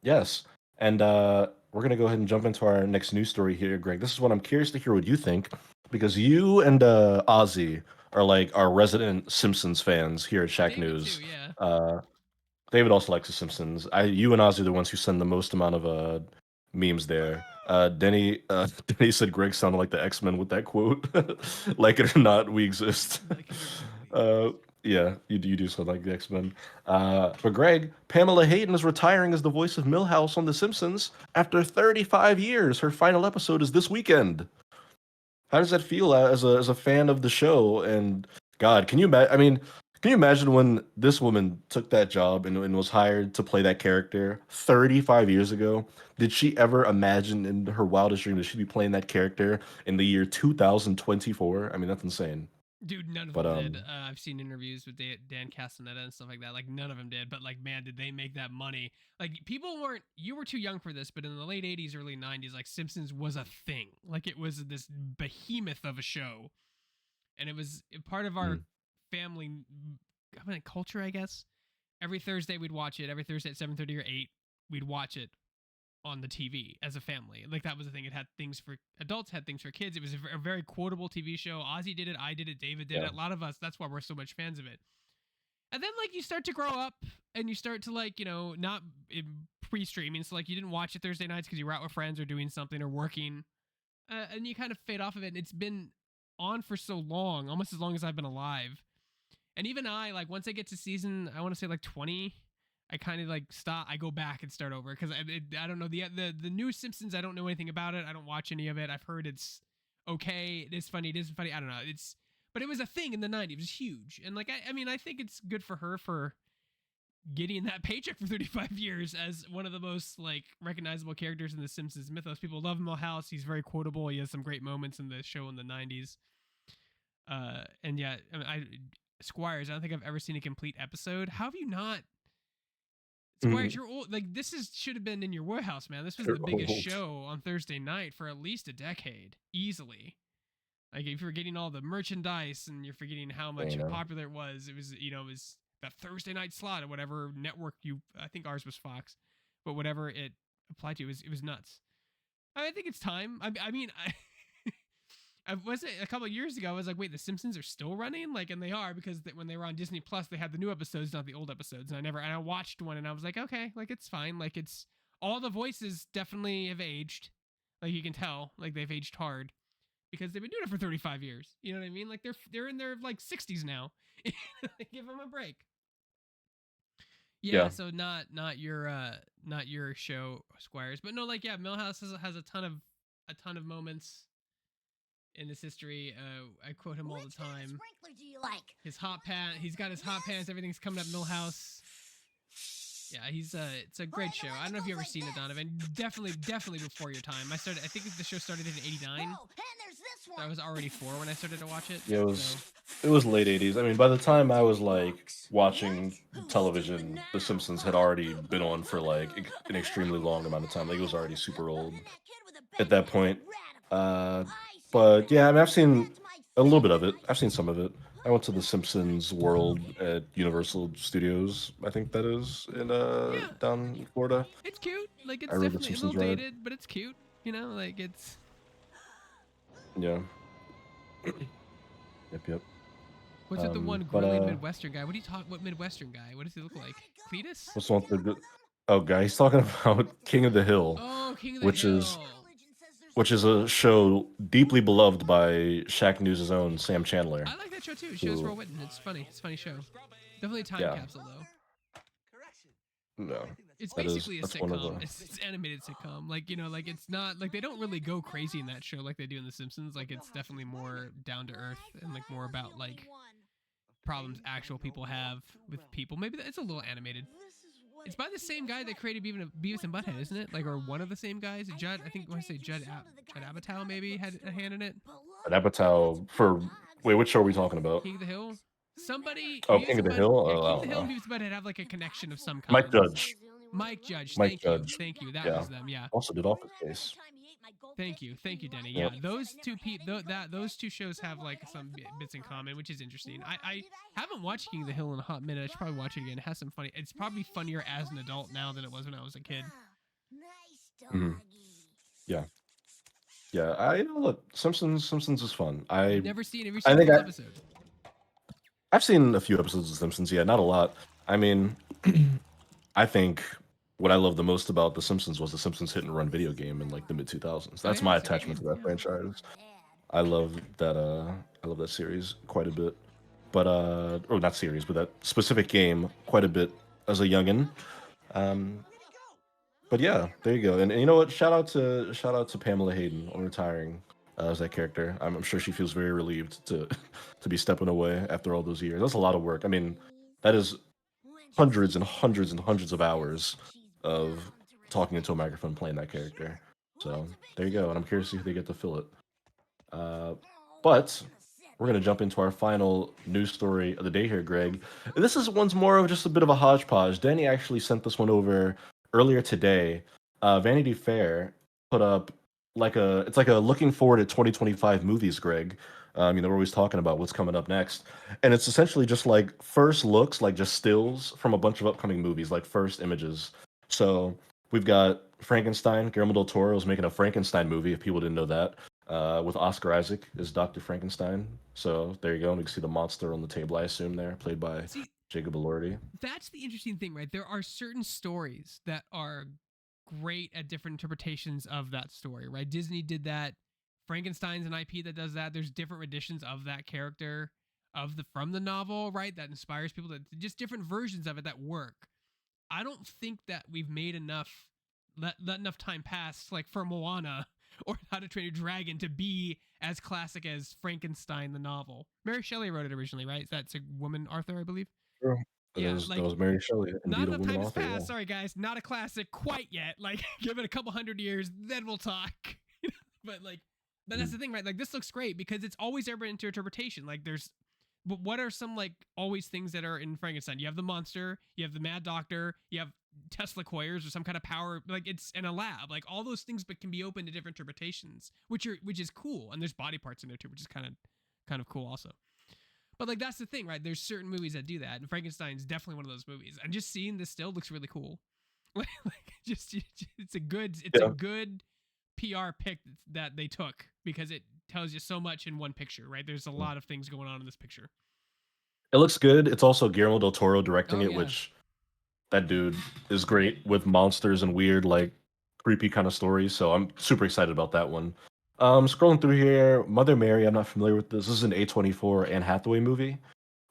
Yes. And we're going to go ahead and jump into our next news story here, Greg. This is what I'm curious to hear what you think, because you and Ozzy are like our resident Simpsons fans here at Shacknews. Yeah. David also likes The Simpsons. You and Ozzy are the ones who send the most amount of memes there. Denny said Greg sounded like the X-Men with that quote. Like it or not, we exist. Yeah, you do sound like the X-Men. For Greg, Pamela Hayden is retiring as the voice of Milhouse on The Simpsons after 35 years. Her final episode is this weekend. How does that feel as a fan of the show? And God, can you imagine? I mean, can you imagine when this woman took that job and was hired to play that character 35 years ago? Did she ever imagine in her wildest dream that she'd be playing that character in the year 2024? I mean, that's insane. Dude, none of But them did. I've seen interviews with Dan Castaneda and stuff like that. Like, none of them did. But, like, man, did they make that money. Like, people weren't, you were too young for this, but in the late 80s, early 90s, like, Simpsons was a thing. Like, it was this behemoth of a show. And it was part of our mm, family culture, I guess. Every Thursday, we'd watch it. Every Thursday at 7:30 or 8, we'd watch it on the TV as a family. Like, that was the thing. It had things for adults, had things for kids. It was a very quotable TV show. Ozzy did it, I did it, David did yeah, it. A lot of us, that's why we're so much fans of it. And then, like, you start to grow up and you start to, like, not pre-streaming. So, like, you didn't watch it Thursday nights because you were out with friends or doing something or working. And you kind of fade off of it. And it's been on for so long, almost as long as I've been alive. And even I, like, once I get to season, I want to say like 20, I kind of like stop. I go back and start over because I don't know the new Simpsons. I don't know anything about it. I don't watch any of it. I've heard it's okay. It is funny. It isn't funny. I don't know. But it was a thing in the '90s. It was huge. And like I mean, I think it's good for her for getting that paycheck for 35 years as one of the most like recognizable characters in the Simpsons mythos. People love Milhouse. He's very quotable. He has some great moments in the show in the '90s. And yeah, I mean, Squires. I don't think I've ever seen a complete episode. How have you not? Squires, mhm. you're old. Like this should have been in your warehouse, man. This was They're the biggest old. show on Thursday night for at least a decade, easily. Like if you're getting all the merchandise and you're forgetting how I much know. popular it was it was that Thursday night slot or whatever network you. I think ours was Fox, but whatever it applied to, it was nuts. I think it's time. I mean, I was it a couple of years ago. I was like, wait, the Simpsons are still running, like, and they are because when they were on Disney Plus, they had the new episodes, not the old episodes. And I watched one, and I was like, okay, like it's fine, like it's all the voices definitely have aged, like you can tell, like they've aged hard because they've been doing it for 35 years. You know what I mean? Like they're in their like 60s now. Give them a break. Yeah, Yeah. so not your show, Squires, but no, like yeah, Millhouse has a ton of moments in this history. I quote him all the time. Do you like? His hot pants. He's got his hot pants. Everything's coming up Millhouse. Yeah, it's a great show. I don't know if you ever seen it, Donovan. Definitely before your time. I think the show started in '89. Oh, and there's this one. I was already 4 when I started to watch it. Yeah, So it was late 80s. I mean, by the time I was like watching television, The Simpsons had already been on for like an extremely long amount of time. Like it was already super old at that point. Uh, but yeah, I mean, I've seen a little bit of it. I've seen some of it. I went to the Simpsons World at Universal Studios. I think that is in yeah, down in Florida. it's cute. Like I it's rode the definitely a Simpsons little ride. dated, but it's cute. You know, like it's. Yeah. Yep, yep. Was it the one But grilling Midwestern guy? What do you talk? What Midwestern guy? What does he look like? Cletus? what's the one with the oh guy? He's talking about King of the Hill, Oh, King of the which is Hill. which is a show deeply beloved by Shacknews' own Sam Chandler. I like that show too. Shows Who, Roll Witten. It's funny. It's a funny show. Definitely a time yeah, capsule though. no, It's that is basically a that's one of sitcom. the It's animated sitcom. Like like it's not like they don't really go crazy in that show like they do in The Simpsons. Like it's definitely more down to earth and like more about like problems actual people have with people. Maybe it's a little animated. It's by the same guy that created Beavis and Butthead, isn't it? Like, or one of the same guys. Judd, I think I want to say Judd Apatow maybe had a hand in it. an Apatow for wait, which show are we talking about? King of the Hill. Somebody, Oh, King of the Hill. yeah, Oh, King I of the don't Hill and know. Beavis and Butthead have like a connection of some Mike kind. Judge. Mike Judge. Mike Judge. Thank you. That Yeah. was them. Yeah. Also did Office Space. Thank you, Denny. Yep. Yeah, those those two shows have like some bits in common, which is interesting. I haven't watched King of the Hill in a hot minute. I should probably watch it again. It has some funny. It's probably funnier as an adult now than it was when I was a kid. Mhm. Yeah, yeah. Look, Simpsons is fun. Never seen. Have you I seen think the I, full episode? I've seen a few episodes of Simpsons. Yeah, not a lot. I mean, I think what I love the most about The Simpsons was the Simpsons hit and run video game in like the mid 2000s. Oh That's yeah, my it's a great attachment game. to that Yeah. franchise. I love that. I love that series quite a bit. but or not series, but that specific game quite a bit as a youngin. Um, but yeah, there you go. And you know what? Shout out to Pamela Hayden on retiring as that character. I'm sure she feels very relieved to to be stepping away after all those years. That's a lot of work. I mean, that is hundreds and hundreds and hundreds of hours of talking into a microphone playing that character. So there you go. And I'm curious to see who they get to fill it. Uh, but we're going to jump into our final news story of the day here, Greg. This is one's more of just a bit of a hodgepodge. Danny actually sent this one over earlier today. Vanity Fair put up it's like a looking forward to 2025 movies, Greg. We're always talking about what's coming up next, and it's essentially just like first looks, like just stills from a bunch of upcoming movies, like first images. So we've got Frankenstein. Guillermo del Toro is making a Frankenstein movie. If people didn't know that, with Oscar Isaac as Dr. Frankenstein. So there you go. And we can see the monster on the table, I assume, there, played by Jacob Elordi. That's the interesting thing, right? There are certain stories that are great at different interpretations of that story, right? Disney did that. Frankenstein's an IP that does that. There's different renditions of that character from the novel, right? That inspires people to just different versions of it that work. I don't think that we've made let enough time pass, like for Moana or How to Train Your Dragon, to be as classic as Frankenstein the novel. Mary Shelley wrote it originally, right? That's a woman author, I believe. Sure. Yeah, That was Mary Shelley. Not Indeed, a enough woman time has author. passed. Yeah. Sorry, guys, not a classic quite yet. Like, give it a couple hundred years, then we'll talk. But that's the thing, right? Like, this looks great because it's always ever into interpretation. Like, but what are some like always things that are in Frankenstein? You have the monster, you have the mad doctor, you have Tesla coils or some kind of power, like it's in a lab, like all those things, but can be open to different interpretations, which is cool. And there's body parts in there too, which is kind of cool also. But like that's the thing, right? There's certain movies that do that, and Frankenstein's definitely one of those movies. And just seeing this still looks really cool. It's a good PR pick that they took because it tells you so much in one picture, right? There's a lot of things going on in this picture. It looks good. It's also Guillermo del Toro directing it, yeah. which that dude is great with monsters and weird, like creepy kind of stories. So I'm super excited about that one. Scrolling through here, Mother Mary. I'm not familiar with this. This is an A24 Anne Hathaway movie,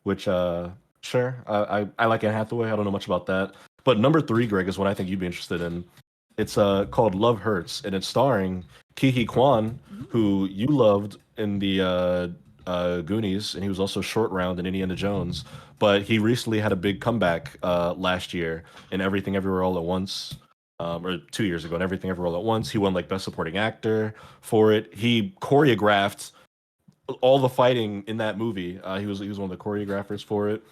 which sure, I like Anne Hathaway. I don't know much about that, but number 3, Greg, is what I think you'd be interested in. It's called Love Hurts, and it's starring Ke Kwan, who you loved in the Goonies, and he was also Short Round in Indiana Jones. But he recently had a big comeback last year in Everything Everywhere All at Once, or 2 years ago in Everything Everywhere All at Once. He won like Best Supporting Actor for it. He choreographed all the fighting in that movie. He was one of the choreographers for it.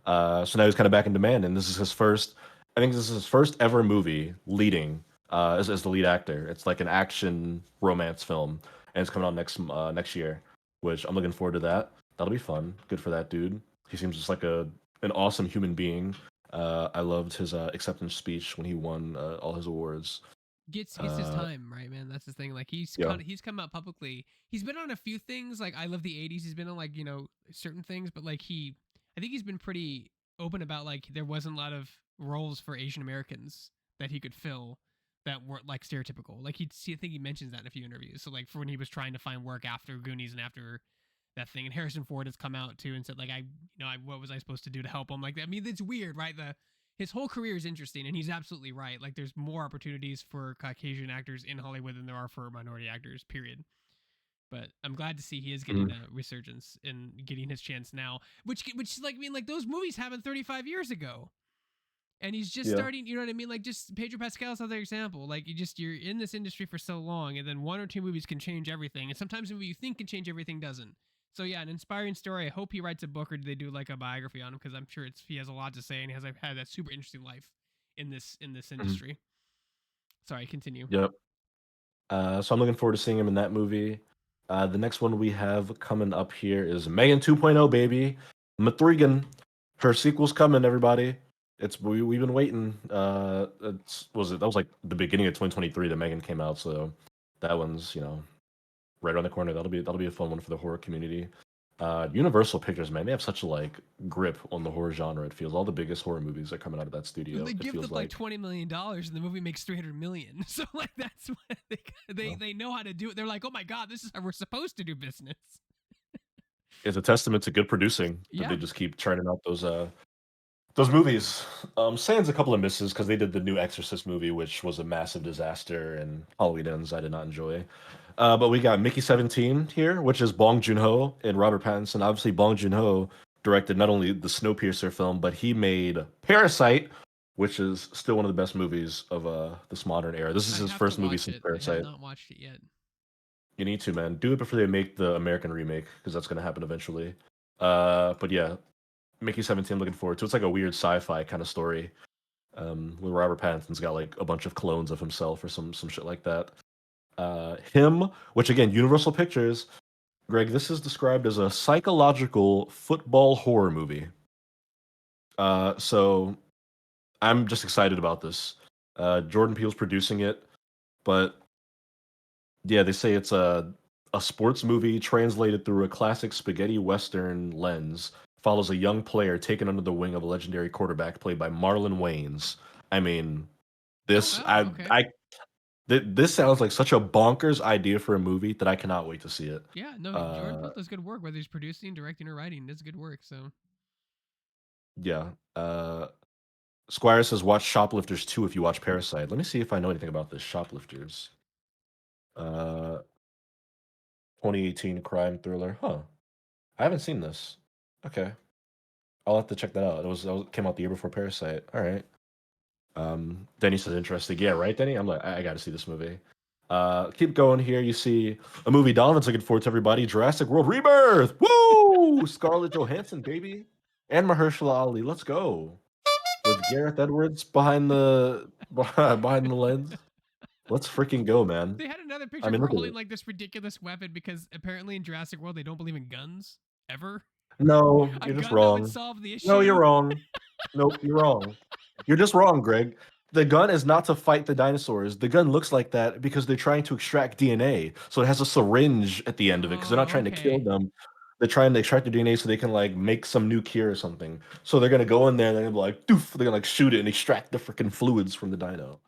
So now he's kind of back in demand, and this is his first. I think this is his first ever movie leading as the lead actor. It's like an action romance film, and it's coming out next year, which I'm looking forward to that. That'll be fun. Good for that dude. He seems just like an awesome human being. I loved his acceptance speech when he won all his awards. Gets his time, right, man? That's the thing. Like he's come out publicly. He's been on a few things. Like I love the '80s. He's been on like certain things, but like I think he's been pretty open about like there wasn't a lot of roles for Asian Americans that he could fill that weren't like stereotypical. Like I think he mentions that in a few interviews. So like for when he was trying to find work after Goonies and after that thing, and Harrison Ford has come out too and said like what was I supposed to do to help him? Like I mean, it's weird, right? His whole career is interesting, and he's absolutely right. Like, there's more opportunities for Caucasian actors in Hollywood than there are for minority actors, period. But I'm glad to see he is getting a resurgence and getting his chance now, which like, I mean, like, those movies happened 35 years ago. And he's just starting, you know what I mean? Like, just Pedro Pascal's another example. Like, you're in this industry for so long, and then 1 or 2 movies can change everything. And sometimes a movie you think can change everything doesn't. So yeah, an inspiring story. I hope he writes a book or do they do like a biography on him because I'm sure he has a lot to say and he has had that super interesting life in this industry. Sorry, continue. Yep. So I'm looking forward to seeing him in that movie. The next one we have coming up here is Megan 2.0, baby. Mathregan. Her sequel's coming, everybody. We've been waiting. That was like the beginning of 2023 that Megan came out, so that one's right around the corner. That'll be a fun one for the horror community. Universal Pictures, man, they have such a like grip on the horror genre. It feels all the biggest horror movies are coming out of that studio. They give them like $20 million, and the movie makes $300 million. So like that's what they know how to do it. They're like, oh my god, this is how we're supposed to do business. It's a testament to good producing that they Yeah. just keep churning out those movies. Sans a couple of misses because they did the new Exorcist movie, which was a massive disaster, and Halloween Ends I did not enjoy. But we got Mickey 17 here, which is Bong Joon-ho and Robert Pattinson. Obviously, Bong Joon-ho directed not only the Snowpiercer film, but he made Parasite, which is still one of the best movies of this modern era. This is I his have to first movie watch since it. I have Parasite. not watched it yet. You need to, man. Do it before they make the American remake, because that's going to happen eventually. But yeah, Mickey 17, looking forward to. It's like a weird sci-fi kind of story. Where Robert Pattinson's got like a bunch of clones of himself or some shit like that. Him, which again, Universal Pictures. Greg, this is described as a psychological football horror movie. So I'm just excited about this. Jordan Peele's producing it, but yeah, they say it's a sports movie translated through a classic spaghetti western lens. Follows a young player taken under the wing of a legendary quarterback played by Marlon Wayans. I mean, Oh this wow. Okay. this sounds like such a bonkers idea for a movie that I cannot wait to see it. Yeah. No, Jordan Uh, Peele does good work, whether he's producing, directing, or writing. Does good work. So yeah. Squire says watch Shoplifters 2 if you watch Parasite. Let me see if I know anything about this. Shoplifters. Uh 2018 crime thriller. Huh. I haven't seen this. Okay. I'll have to check that out. It came out the year before Parasite. All right. Denny says interesting. Yeah, right, Denny? I'm like, I gotta see this movie. Keep going here. You see a movie Donovan's looking forward to, everybody. Jurassic World Rebirth. Woo! Scarlett Johansson, baby. And Mahershala Ali. Let's go. With Gareth Edwards behind the lens. Let's freaking go, man. they had another I picture mean, look at holding it. like this ridiculous weapon because apparently in Jurassic World they don't believe in guns ever. No, A you're just gun that would wrong. solve the No, you're issue. wrong. Nope, you're wrong. You're just wrong, Greg. The gun is not to fight the dinosaurs. The gun looks like that because they're trying to extract DNA. So it has a syringe at the end of it because they're not Oh, trying to kill okay. them. They're trying to extract the DNA so they can like make some new cure or something. So they're gonna go in there and they're gonna be like, doof, they're gonna like shoot it and extract the freaking fluids from the dino.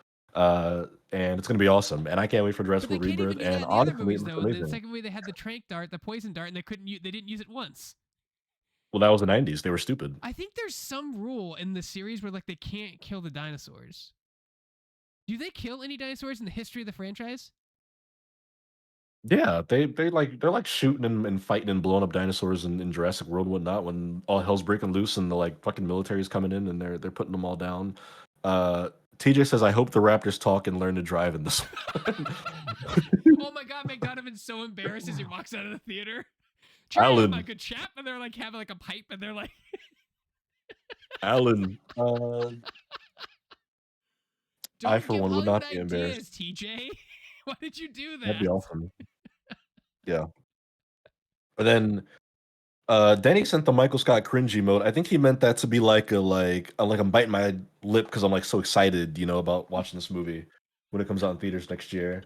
And it's gonna be awesome. And I can't wait for But Jurassic they World can't even Rebirth. do that And in the other honestly, it movies, looks though. In the amazing. second movie, they had the trank dart, the poison dart, and they couldn't. They didn't use it once. Well, that was the 90s. They were stupid. I think there's some rule in the series where like they can't kill the dinosaurs. Do they kill any dinosaurs in the history of the franchise? Yeah, they're like shooting and fighting and blowing up dinosaurs in Jurassic World and whatnot when all hell's breaking loose and the like fucking military's coming in and they're putting them all down. TJ says, I hope the Raptors talk and learn to drive in this one. Oh my god, McDonovan's so embarrassed as he walks out of the theater. Cheerio, my Alan, good chap. And they're like having like a pipe and they're like, Alan, I don't for give one would Hollywood not be ideas, embarrassed. TJ. Why did you do That'd be that? awesome. Yeah. But then Danny sent the Michael Scott cringy mode. I think he meant that to be like I'm biting my lip because I'm like so excited, about watching this movie when it comes out in theaters next year.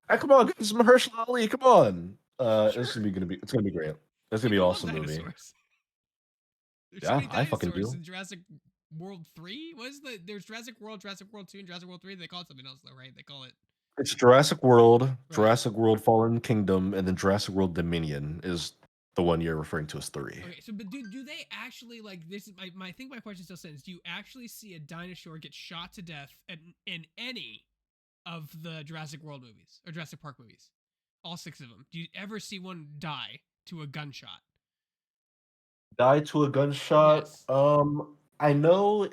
Hey, come on, this is Mahershala Ali. Come on. This Sure. is it's gonna be great. It's gonna be an People love awesome movie. dinosaurs. There's so Yeah, many I fucking dinosaurs do. in Jurassic World 3. There's Jurassic World 2, and Jurassic World 3. They call it something else though, right? They call it It's Jurassic World, right. Jurassic World Fallen Kingdom, and then Jurassic World Dominion is the one you're referring to as 3. Okay, so but do they actually like this is my I think my question still stands. Do you actually see a dinosaur get shot to death in any of the Jurassic World movies or Jurassic Park movies? All 6 of them. Do you ever see one die to a gunshot? Die to a gunshot. Yes. I know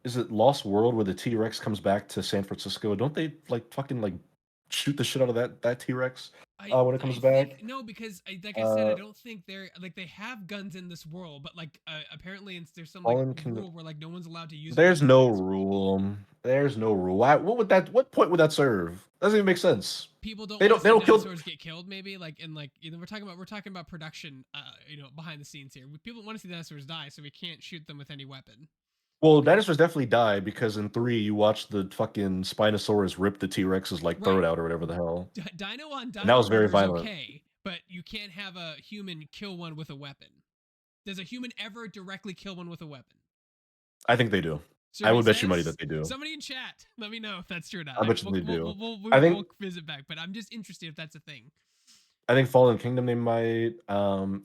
is it Lost World where the T-Rex comes back to San Francisco? Don't they like fucking like shoot the shit out of that T-Rex when it I comes back? think no because like I said I Uh, don't think they're like they have guns in this world but like apparently there's some like Fallen Kingdom. rule where like no one's allowed to use it There's against no dinosaurs. rule. There's no rule. Why, what point would that serve? Doesn't even make sense. People don't They want to don't they see don't kill dinosaurs get killed maybe like and like we're talking about production behind the scenes here. People want to see dinosaurs die so we can't shoot them with any weapon. well, dinosaurs definitely die because in 3 you watch the fucking Spinosaurus rip the T-Rex's like Right. throat out or whatever the hell. Dino on And that dino was very murder is violent. okay, but you can't have a human kill one with a weapon. Does a human ever directly kill one with a weapon? I think they do. I Survey would bet you money says? that they do. Somebody in chat, let me know if that's true or not. I bet you they do. I We'll think visit back, but I'm just interested if that's a thing. I think Fallen Kingdom they might.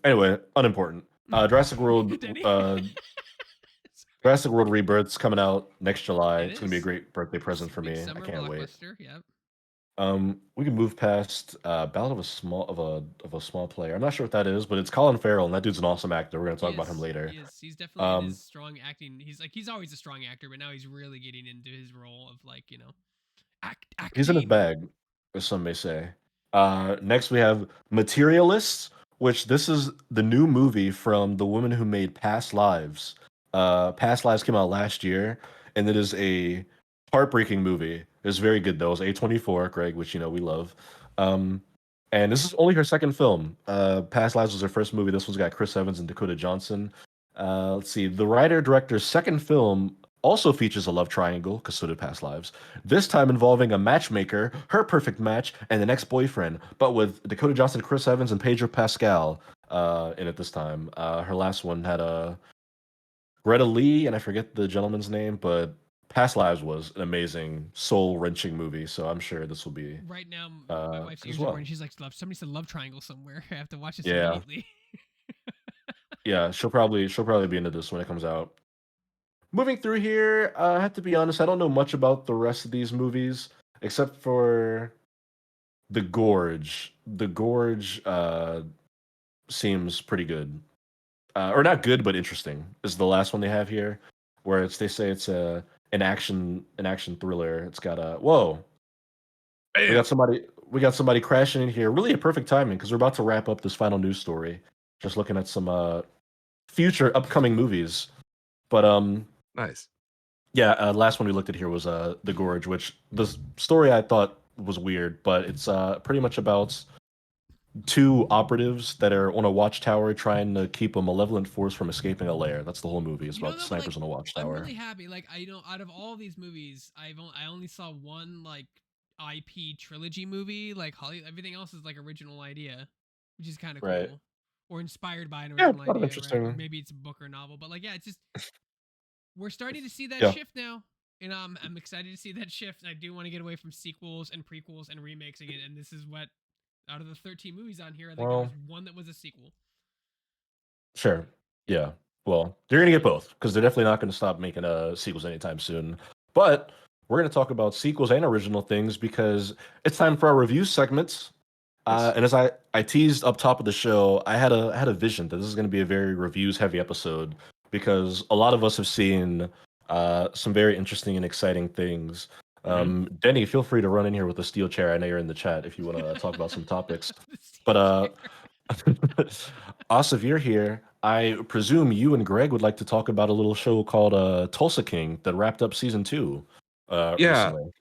Anyway, unimportant. Jurassic World. Denny. Jurassic World Rebirth's coming out next July. It It's gonna be a is. great birthday present for Big me. I summer can't wait. blockbuster. Yep. We can move past Ballad of a Small Player. I'm not sure what that is, but it's Colin Farrell, and that dude's an awesome actor. We're gonna talk about him later. He is. He's definitely in Um, his strong acting. He's always a strong actor, but now he's really getting into his role of like he's in his acting. bag, as some may say. Next we have Materialists, which this is the new movie from the woman who made Past Lives. Past Lives came out last year, and it is a heartbreaking movie. It's very good though. It's A24, Greg, which we love. Um, and this is only her second film. Past Lives was her first movie. This one's got Chris Evans and Dakota Johnson. Let's see. The writer director's second film also features a love triangle, because so did Past Lives. This time involving a matchmaker, her perfect match, and an ex-boyfriend, but with Dakota Johnson, Chris Evans, and Pedro Pascal in it this time. Her last one had Greta Lee, and I forget the gentleman's name, but Past Lives was an amazing, soul-wrenching movie, so I'm sure this will be Right now, my wife's as ears well. are burning. She's like, somebody said love triangle somewhere. I have to watch this Yeah, immediately. yeah, she'll probably be into this when it comes out. Moving through here, I have to be honest, I don't know much about the rest of these movies except for The Gorge. The Gorge seems pretty good. Or not good, but interesting. Is the last one they have here, where they say it's an action thriller. It's got a whoa. We got somebody crashing in here. Really a perfect timing because we're about to wrap up this final news story. Just looking at some future upcoming movies. But Nice. yeah, last one we looked at here was The Gorge, which the story I thought was weird, but it's pretty much about two operatives that are on a watchtower trying to keep a malevolent force from escaping a lair. That's the whole movie. It's about snipers on a I'm watchtower. really happy. Like out of all these movies, I only saw one like IP trilogy movie. Like Hollywood, everything else is like original idea, which is kind of Right. cool, or inspired by an Yeah, original a lot of idea, right? Or interesting. maybe it's a book or novel. But like, yeah, it's just we're starting to see that Yeah. shift now. And I'm excited to see that shift. I do want to get away from sequels and prequels and remakes again. And this is what, out of the 13 movies on here, I think there was one that was a sequel. Sure. Yeah. Well, you're gonna get both because they're definitely not going to stop making sequels anytime soon. But we're going to talk about sequels and original things because it's time for our review segments. And as I teased up top of the show, I had a vision that this is going to be a very reviews heavy episode because a lot of us have seen some very interesting and exciting things. Denny, feel free to run in here with a steel chair. I know you're in the chat if you want to talk about some topics. But Asif, you're here. I presume you and Greg would like to talk about a little show called Tulsa King that wrapped up season 2 Yeah. recently.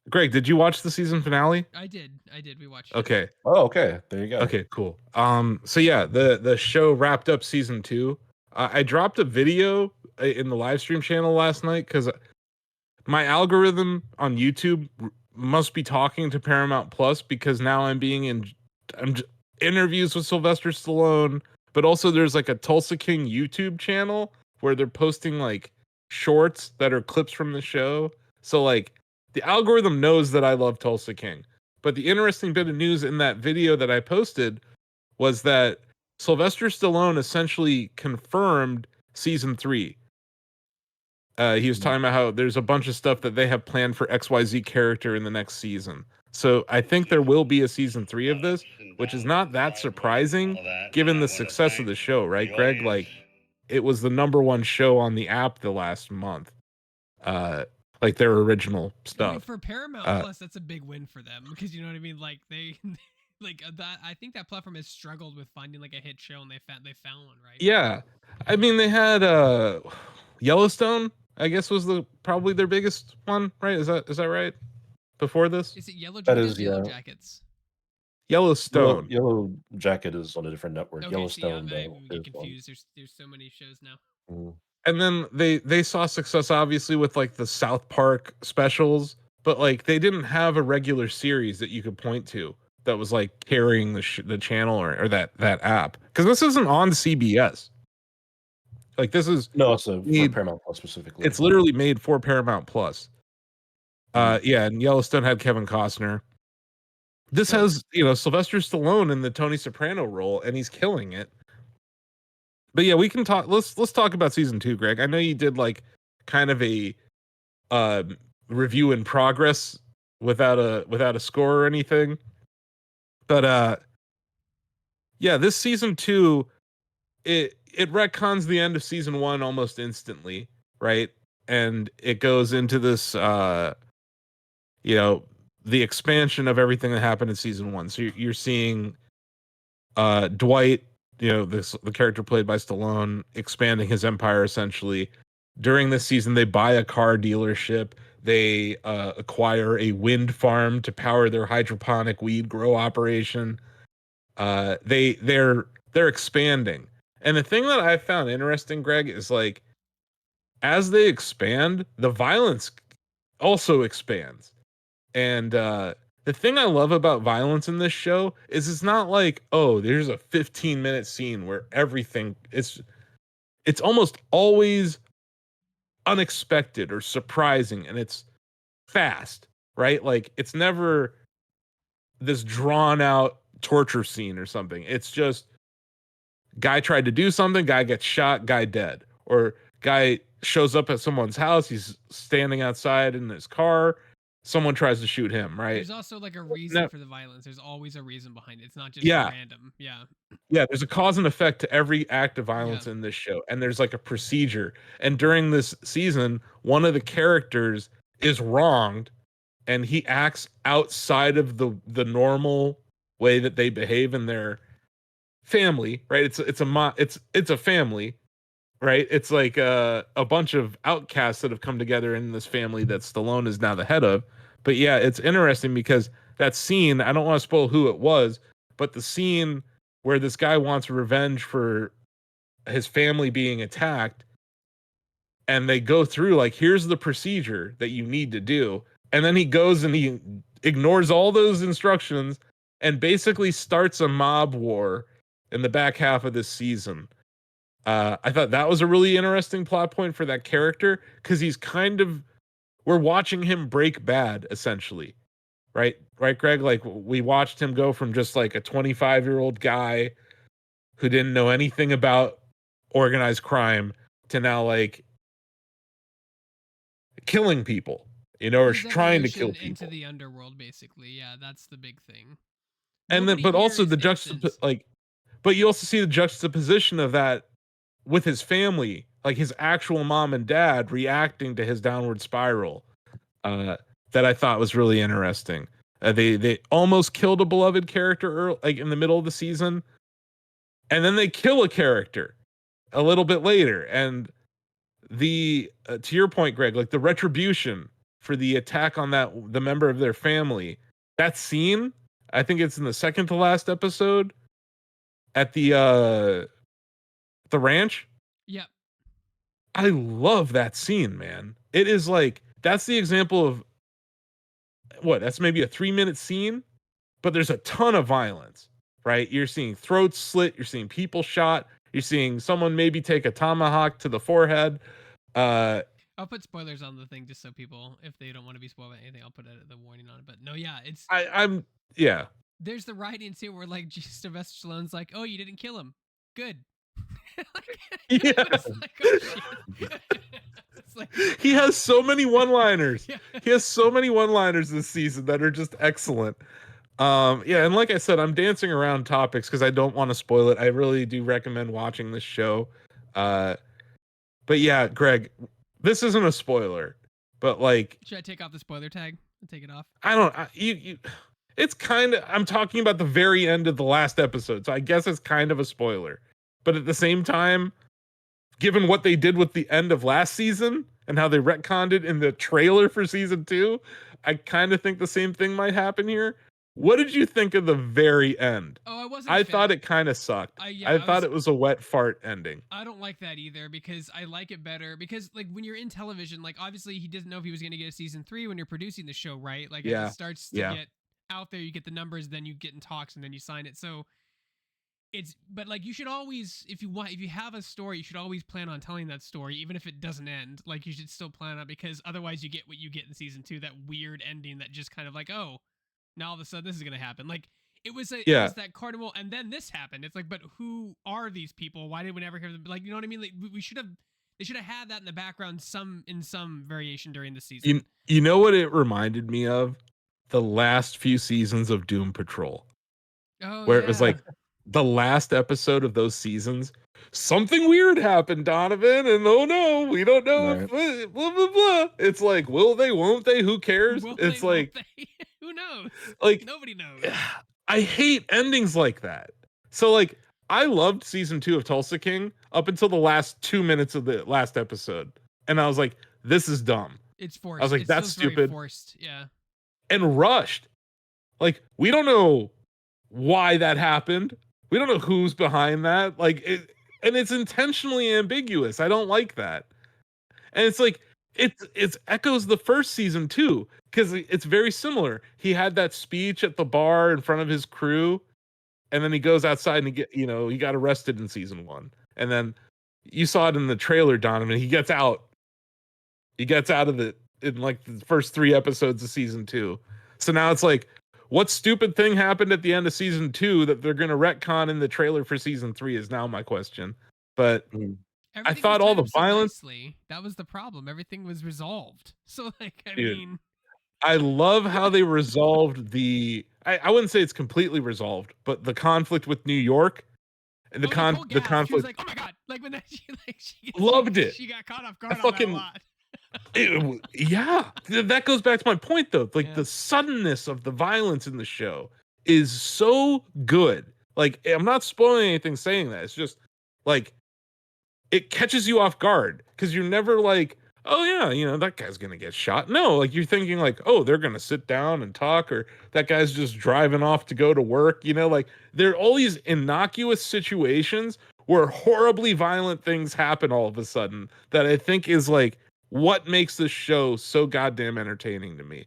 Greg, did you watch the season finale? I did. We watched it. Okay. Oh, okay. There you go. Okay, cool. So yeah, the show wrapped up season 2. I dropped a video in the live stream channel last night because my algorithm on YouTube must be talking to Paramount Plus because now I'm interviews with Sylvester Stallone, but also there's like a Tulsa King YouTube channel where they're posting like shorts that are clips from the show. So like the algorithm knows that I love Tulsa King. But the interesting bit of news in that video that I posted was that Sylvester Stallone essentially confirmed season 3. He was talking about how there's a bunch of stuff that they have planned for XYZ character in the next season. So I think there will be a season 3 of this, which is not that surprising given the success of the show, right, Greg? Like, it was the #1 show on the app the last month. Like their original stuff. I mean, for Paramount Plus, that's a big win for them because you know what I mean. Like they, like that. I think that platform has struggled with finding like a hit show, and they found one, right? Yeah, I mean they had Yellowstone. I guess was probably their biggest one, right? Is that right? Before this, is it Yellow That Jackets? is, Yellow yeah. Jackets. Yellowstone. Yellow Jacket is on a different network. Okay, Yellowstone, so yeah, though, I get is one. confused. There's so many shows now. Mhm. And then they saw success obviously with like the South Park specials, but like they didn't have a regular series that you could point to that was like carrying the channel or that app, because this isn't on CBS. Like this is No, it's for Paramount Plus specifically. It's literally made for Paramount Plus. Yeah, and Yellowstone had Kevin Costner. this Sure. has, Sylvester Stallone in the Tony Soprano role, and he's killing it. But yeah, we can talk. Let's talk about season 2, Greg. I know you did like kind of a uh, review in progress without a score or anything. But yeah, this season 2, it retcons the end of season 1 almost instantly, right? And it goes into this you know, the expansion of everything that happened in season 1. So you're seeing Dwight, the character played by Stallone, expanding his empire essentially. During this season, they buy a car dealership. They acquire a wind farm to power their hydroponic weed grow operation. They're expanding. And the thing that I found interesting, Greg, is like as they expand, the violence also expands. And the thing I love about violence in this show is it's not like, oh, there's a 15-minute scene where everything it's almost always unexpected or surprising, and it's fast, right? Like it's never this drawn out torture scene or something. It's just guy tried to do something, guy gets shot, guy dead. Or guy shows up at someone's house, he's standing outside in his car, someone tries to shoot him, right? There's also like a reason for the violence. There's always a reason behind it. It's not just Yeah. random. Yeah. Yeah, there's a cause and effect to every act of violence Yeah. in this show, and there's like a procedure. And during this season, one of the characters is wronged, and he acts outside of the normal way that they behave in their family, right? It's a family, right? It's like a bunch of outcasts that have come together in this family that Stallone is now the head of. But yeah, it's interesting because that scene, I don't want to spoil who it was, but the scene where this guy wants revenge for his family being attacked, and they go through like, here's the procedure that you need to do, and then he goes and he ignores all those instructions and basically starts a mob war in the back half of this season. I thought that was a really interesting plot point for that character because he's we're watching him break bad essentially, right, Greg? Like we watched him go from just like a 25-year-old guy who didn't know anything about organized crime to now like killing people, or His trying to kill evolution into people. the underworld, basically. Yeah, that's the big thing. And then, Nobody but here also is the innocent. but you also see the juxtaposition of that with his family, like his actual mom and dad reacting to his downward spiral. That I thought was really interesting. They almost killed a beloved character like in the middle of the season, and then they kill a character a little bit later. And the to your point, Greg, like the retribution for the attack on the member of their family, that scene, I think it's in the second to last episode at the ranch. Yep. I love that scene, man. It is like that's the example of that's maybe a 3-minute scene, but there's a ton of violence, right? You're seeing throats slit, you're seeing people shot, you're seeing someone maybe take a tomahawk to the forehead. I'll put spoilers on the thing just so people, if they don't want to be spoiled by anything, I'll put the warning on it. But no, yeah, it's I'm yeah. There's the writing too, where like Sylvester Stallone's like, "Oh, you didn't kill him. Good." Like, Yeah. it's like, oh, shit. It's like, He has so many one-liners. yeah. He has so many one-liners this season that are just excellent. Yeah, and like I said, I'm dancing around topics because I don't want to spoil it. I really do recommend watching this show. But yeah, Greg, this isn't a spoiler, but like, Should I take off the spoiler tag and take it off? I don't. You it's kind of. I'm talking about the very end of the last episode, so I guess it's kind of a spoiler. But at the same time, given what they did with the end of last season and how they retconned it in the trailer for season 2, I kind of think the same thing might happen here. What did you think of the very end? Oh, I wasn't. I thought it kind of sucked. I thought it was a wet fart ending. I don't like that either because I like it better because like when you're in television, like obviously he didn't know if he was going to get a season 3 when you're producing the show, right? Like as it starts to get out there, you get the numbers, then you get in talks, and then you sign it. So but like you should always, if you have a story, you should always plan on telling that story, even if it doesn't end. Like you should still plan on, because otherwise you get what you get in season 2, that weird ending that just kind of like, oh, now all of a sudden this is gonna happen. Like it was it Yeah. was that carnival, and then this happened. It's like, but who are these people? Why did we never hear them? Like, you know what I mean? Like we should have. They should have had that in the background, in some variation during the season. You know what it reminded me of? The last few seasons of Doom Patrol, Oh, where yeah. it was like the last episode of those seasons. Something weird happened, Donovan, and oh no, we don't know if blah blah blah. It's like, will they? Won't they? Who cares? Will It's they, like, won't they? Who knows? like Nobody knows. I hate endings like that. So like, I loved season 2 of Tulsa King up until the last 2 minutes of the last episode, and I was like, this is dumb. It's forced. I was like, It that's feels very stupid. forced. Yeah. And rushed. Like, we don't know why that happened. We don't know who's behind that. Like, and it's intentionally ambiguous. I don't like that. And it's like, it's echoes the first season too, because it's very similar. He had that speech at the bar in front of his crew, and then he goes outside and he got arrested in season 1. And then you saw it in the trailer, Donovan. He gets out. He gets out of it in like the first 3 episodes of season 2. So now it's like, what stupid thing happened at the end of season 2 that they're going to retcon in the trailer for season 3 is now my question. But I thought all the violence. Nicely. That was the problem. Everything was resolved. So like, I Dude, mean, I love how they resolved the. I wouldn't say it's completely resolved, but the conflict with New York and the Nicole gasped. conflict. She was like, "Oh my god!" Like when that she Loved it. She got caught off guard on fucking- that a lot. Yeah, that goes back to my point though. Like Yeah. the suddenness of the violence in the show is so good. Like, I'm not spoiling anything saying that. It's just like it catches you off guard because you're never like, oh yeah, that guy's gonna get shot. No, like you're thinking like, oh, they're gonna sit down and talk, or that guy's just driving off to go to work. Like there are all these innocuous situations where horribly violent things happen all of a sudden that I think is like what makes this show so goddamn entertaining to me.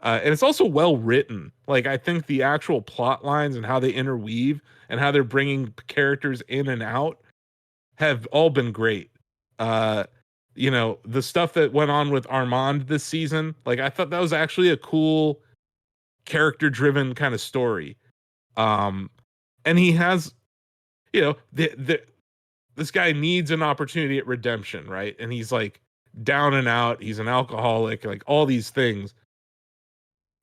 And it's also well written. Like, I think the actual plot lines and how they interweave and how they're bringing characters in and out have all been great. The stuff that went on with Armand this season, like, I thought that was actually a cool character driven kind of story. And he has, this guy needs an opportunity at redemption, right? And he's like down and out. He's an alcoholic, like all these things.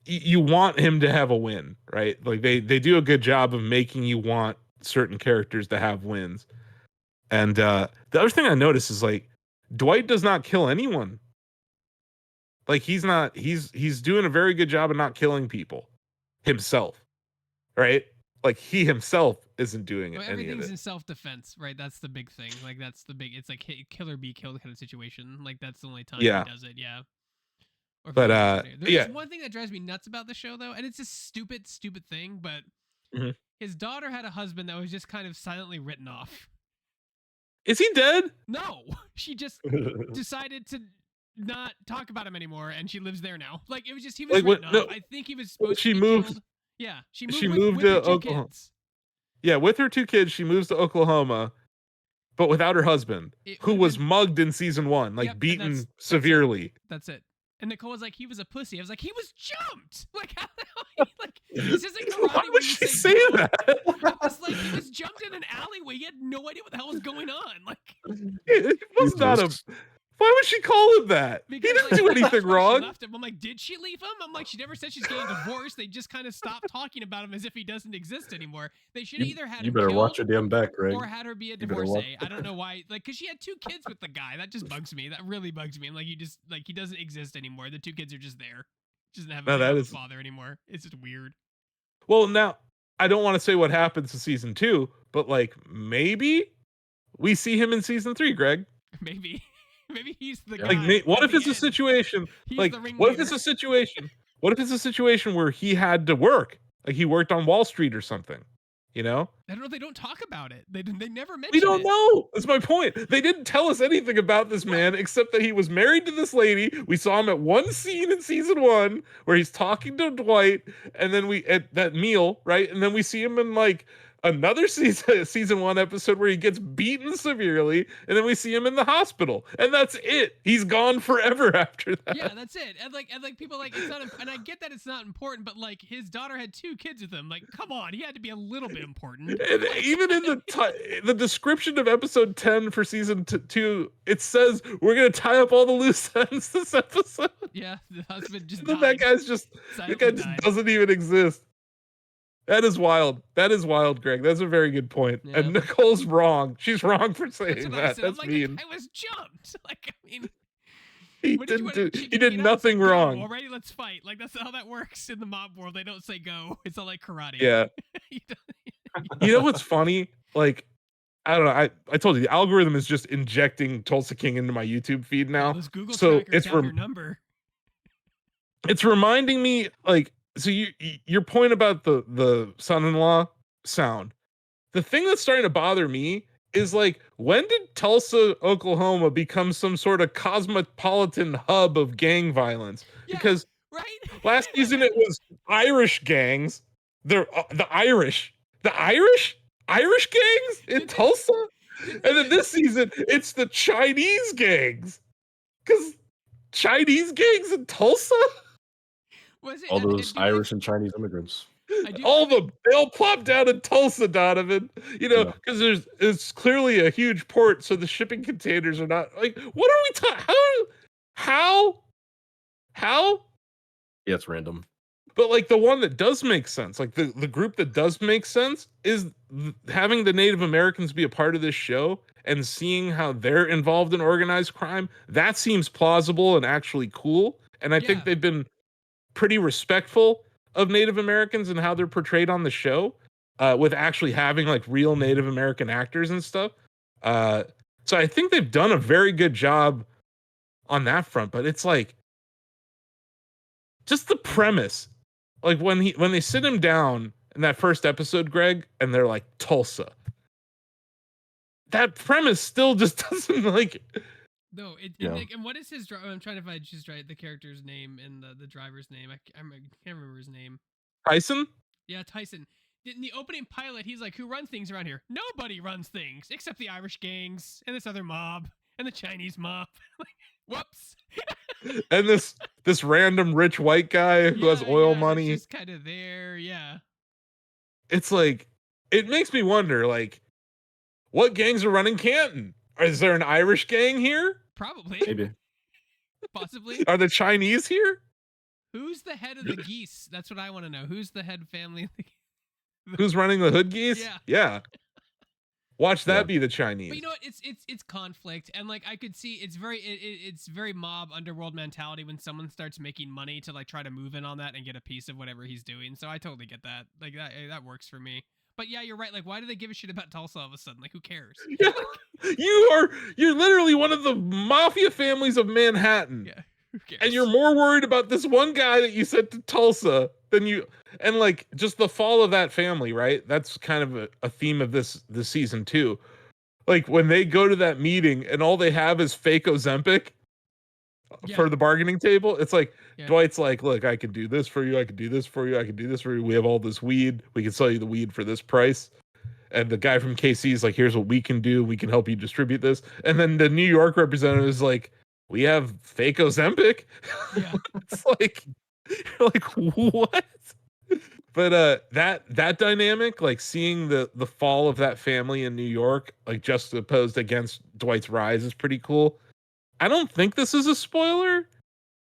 You want him to have a win, right? Like they do a good job of making you want certain characters to have wins. And the other thing I noticed is like Dwight does not kill anyone. Like he's doing a very good job of not killing people himself, right? Like he himself isn't doing Well, any of everything's it. in self-defense, right? That's the big thing. Like that's the big. It's like kill or be killed kind of situation. Like that's the only time Yeah. he does it. Yeah. Or if But, he doesn't do it. There's yeah. one thing that drives me nuts about the show though, and it's a stupid thing, but Mhm. his daughter had a husband that was just kind of silently written off. Is he dead? No, she just decided to not talk about him anymore, and she lives there now. Like it was just he was Like, what- written off. no, I think he was supposed she to be moved- killed. Yeah, she she moved moved with her to 2 Oklahoma. kids. Yeah, with her 2 kids, she moves to Oklahoma, but without her husband, It who would've was been- mugged in season 1, like Yep, and beaten that's it. severely. That's it. And Nicole was like, he was a pussy. I was like, he was jumped. Like, how the hell? Like, this isn't karate. Why when would you she say say jump. that? It was like he was jumped in an alleyway. He had no idea what the hell was going on. Like, It was not a. Why would she call him that? He because didn't like, do that's anything why wrong. She left him. I'm like, did she leave him? I'm like, she never said she's getting divorced. They just kind of stopped talking about him as if he doesn't exist anymore. They should have either had You him better killed watch your damn back, Greg. or had her be a You better watch- divorcee. I don't know why. Like, cause she had 2 kids with the guy. That just bugs me. That really bugs me. I'm like, he doesn't exist anymore. The 2 kids are just there. She doesn't have, No, they don't that have is- a father anymore. It's just weird. Well, now I don't want to say what happens in season 2, but like maybe we see him in season 3, Greg. Maybe he's the guy. Like, what at if the it's a end. situation? He's Like, the what if it's ringleader. a situation? What if it's a situation where he had to work? Like he worked on Wall Street or something. I don't know. They don't talk about it. They never mention We don't it. know. That's my point. They didn't tell us anything about this man except that he was married to this lady. We saw him at one scene in season 1 where he's talking to Dwight, and then we at that meal, right? And then we see him in like another season 1 episode where he gets beaten severely, and then we see him in the hospital, and that's it. He's gone forever after that. Yeah, that's it. And like people like it's not. And I get that it's not important, but like his daughter had 2 kids with him. Like, come on, he had to be a little bit important. And even in the description of episode 10 for season 2, it says we're gonna tie up all the loose ends this episode. Yeah, the husband just That died. guy's just that guy just doesn't even exist. That is wild. That is wild, Greg. That's a very good point. Yeah. And Nicole's wrong. She's wrong for That's saying what I that. said. I'm That's like, mean. I was jumped. Like, I mean, He what did you didn't want do. to He chicken did eat out? It's nothing like, go, wrong. already, let's fight. Like that's how that works in the mob world. They don't say go. It's not like karate. Yeah. You don't- You know what's funny? Like, I don't know. I told you the algorithm is just injecting Tulsa King into my YouTube feed now. Those Google So trackers it's have your number. it's reminding me, like, so your point about the son-in-law sound. The thing that's starting to bother me is, like, when did Tulsa, Oklahoma become some sort of cosmopolitan hub of gang violence? Yeah, Because right? last season it was Irish gangs. The Irish gangs in Tulsa. And then this season it's the Chinese gangs. Cuz Chinese gangs in Tulsa? Was it All and those do Irish and Chinese immigrants. I do All of them, they all plop down in Tulsa, Donovan. You know, Yeah. because it's clearly a huge port, so the shipping containers are not like. What are we talking? How? Yeah, it's random. But like the one that does make sense, like the group that does make sense, is having the Native Americans be a part of this show and seeing how they're involved in organized crime. That seems plausible and actually cool. And I Yeah. think they've been pretty respectful of Native Americans and how they're portrayed on the show, with actually having like real Native American actors and stuff. So I think they've done a very good job on that front. But it's like just the premise, like when they sit him down in that first episode, Greg, and they're like Tulsa. That premise still just doesn't like. No, Yeah. and what is his I'm trying to find just the character's name and the driver's name. I can't remember his name. Tyson? Yeah, Tyson. In the opening pilot, he's like, "Who runs things around here? Nobody runs things except the Irish gangs and this other mob and the Chinese mob." Like, whoops. And this random rich white guy who has oil money. It's just kind of there, yeah. It's like, it makes me wonder, like, what gangs are running Canton? Is there an Irish gang here? Probably, Maybe. possibly. Are the Chinese here? Who's the head of the geese? That's what I want to know. Who's the head family? Of the Who's running the hood geese? Yeah. Watch that Yeah. be the Chinese. But you know what? It's conflict, and like I could see, it's very mob underworld mentality when someone starts making money to like try to move in on that and get a piece of whatever he's doing. So I totally get that. Like that works for me. But yeah, you're right. Like, why do they give a shit about Tulsa all of a sudden? Like, who cares? Yeah. You're literally one of the mafia families of Manhattan. Yeah, who cares? And you're more worried about this one guy that you sent to Tulsa than you, and like just the fall of that family, right? That's kind of a theme of this season too. Like when they go to that meeting and all they have is fake Ozempic for the bargaining table. It's like Dwight's like, "Look, I can do this for you. I can do this for you. I can do this for you. We have all this weed. We can sell you the weed for this price." And the guy from KC is like, "Here's what we can do. We can help you distribute this." And then the New York representative is like, "We have fake Ozempic." Yeah. It's like, you're like, what? But that dynamic, like seeing the fall of that family in New York, like juxtaposed against Dwight's rise, is pretty cool. I don't think this is a spoiler,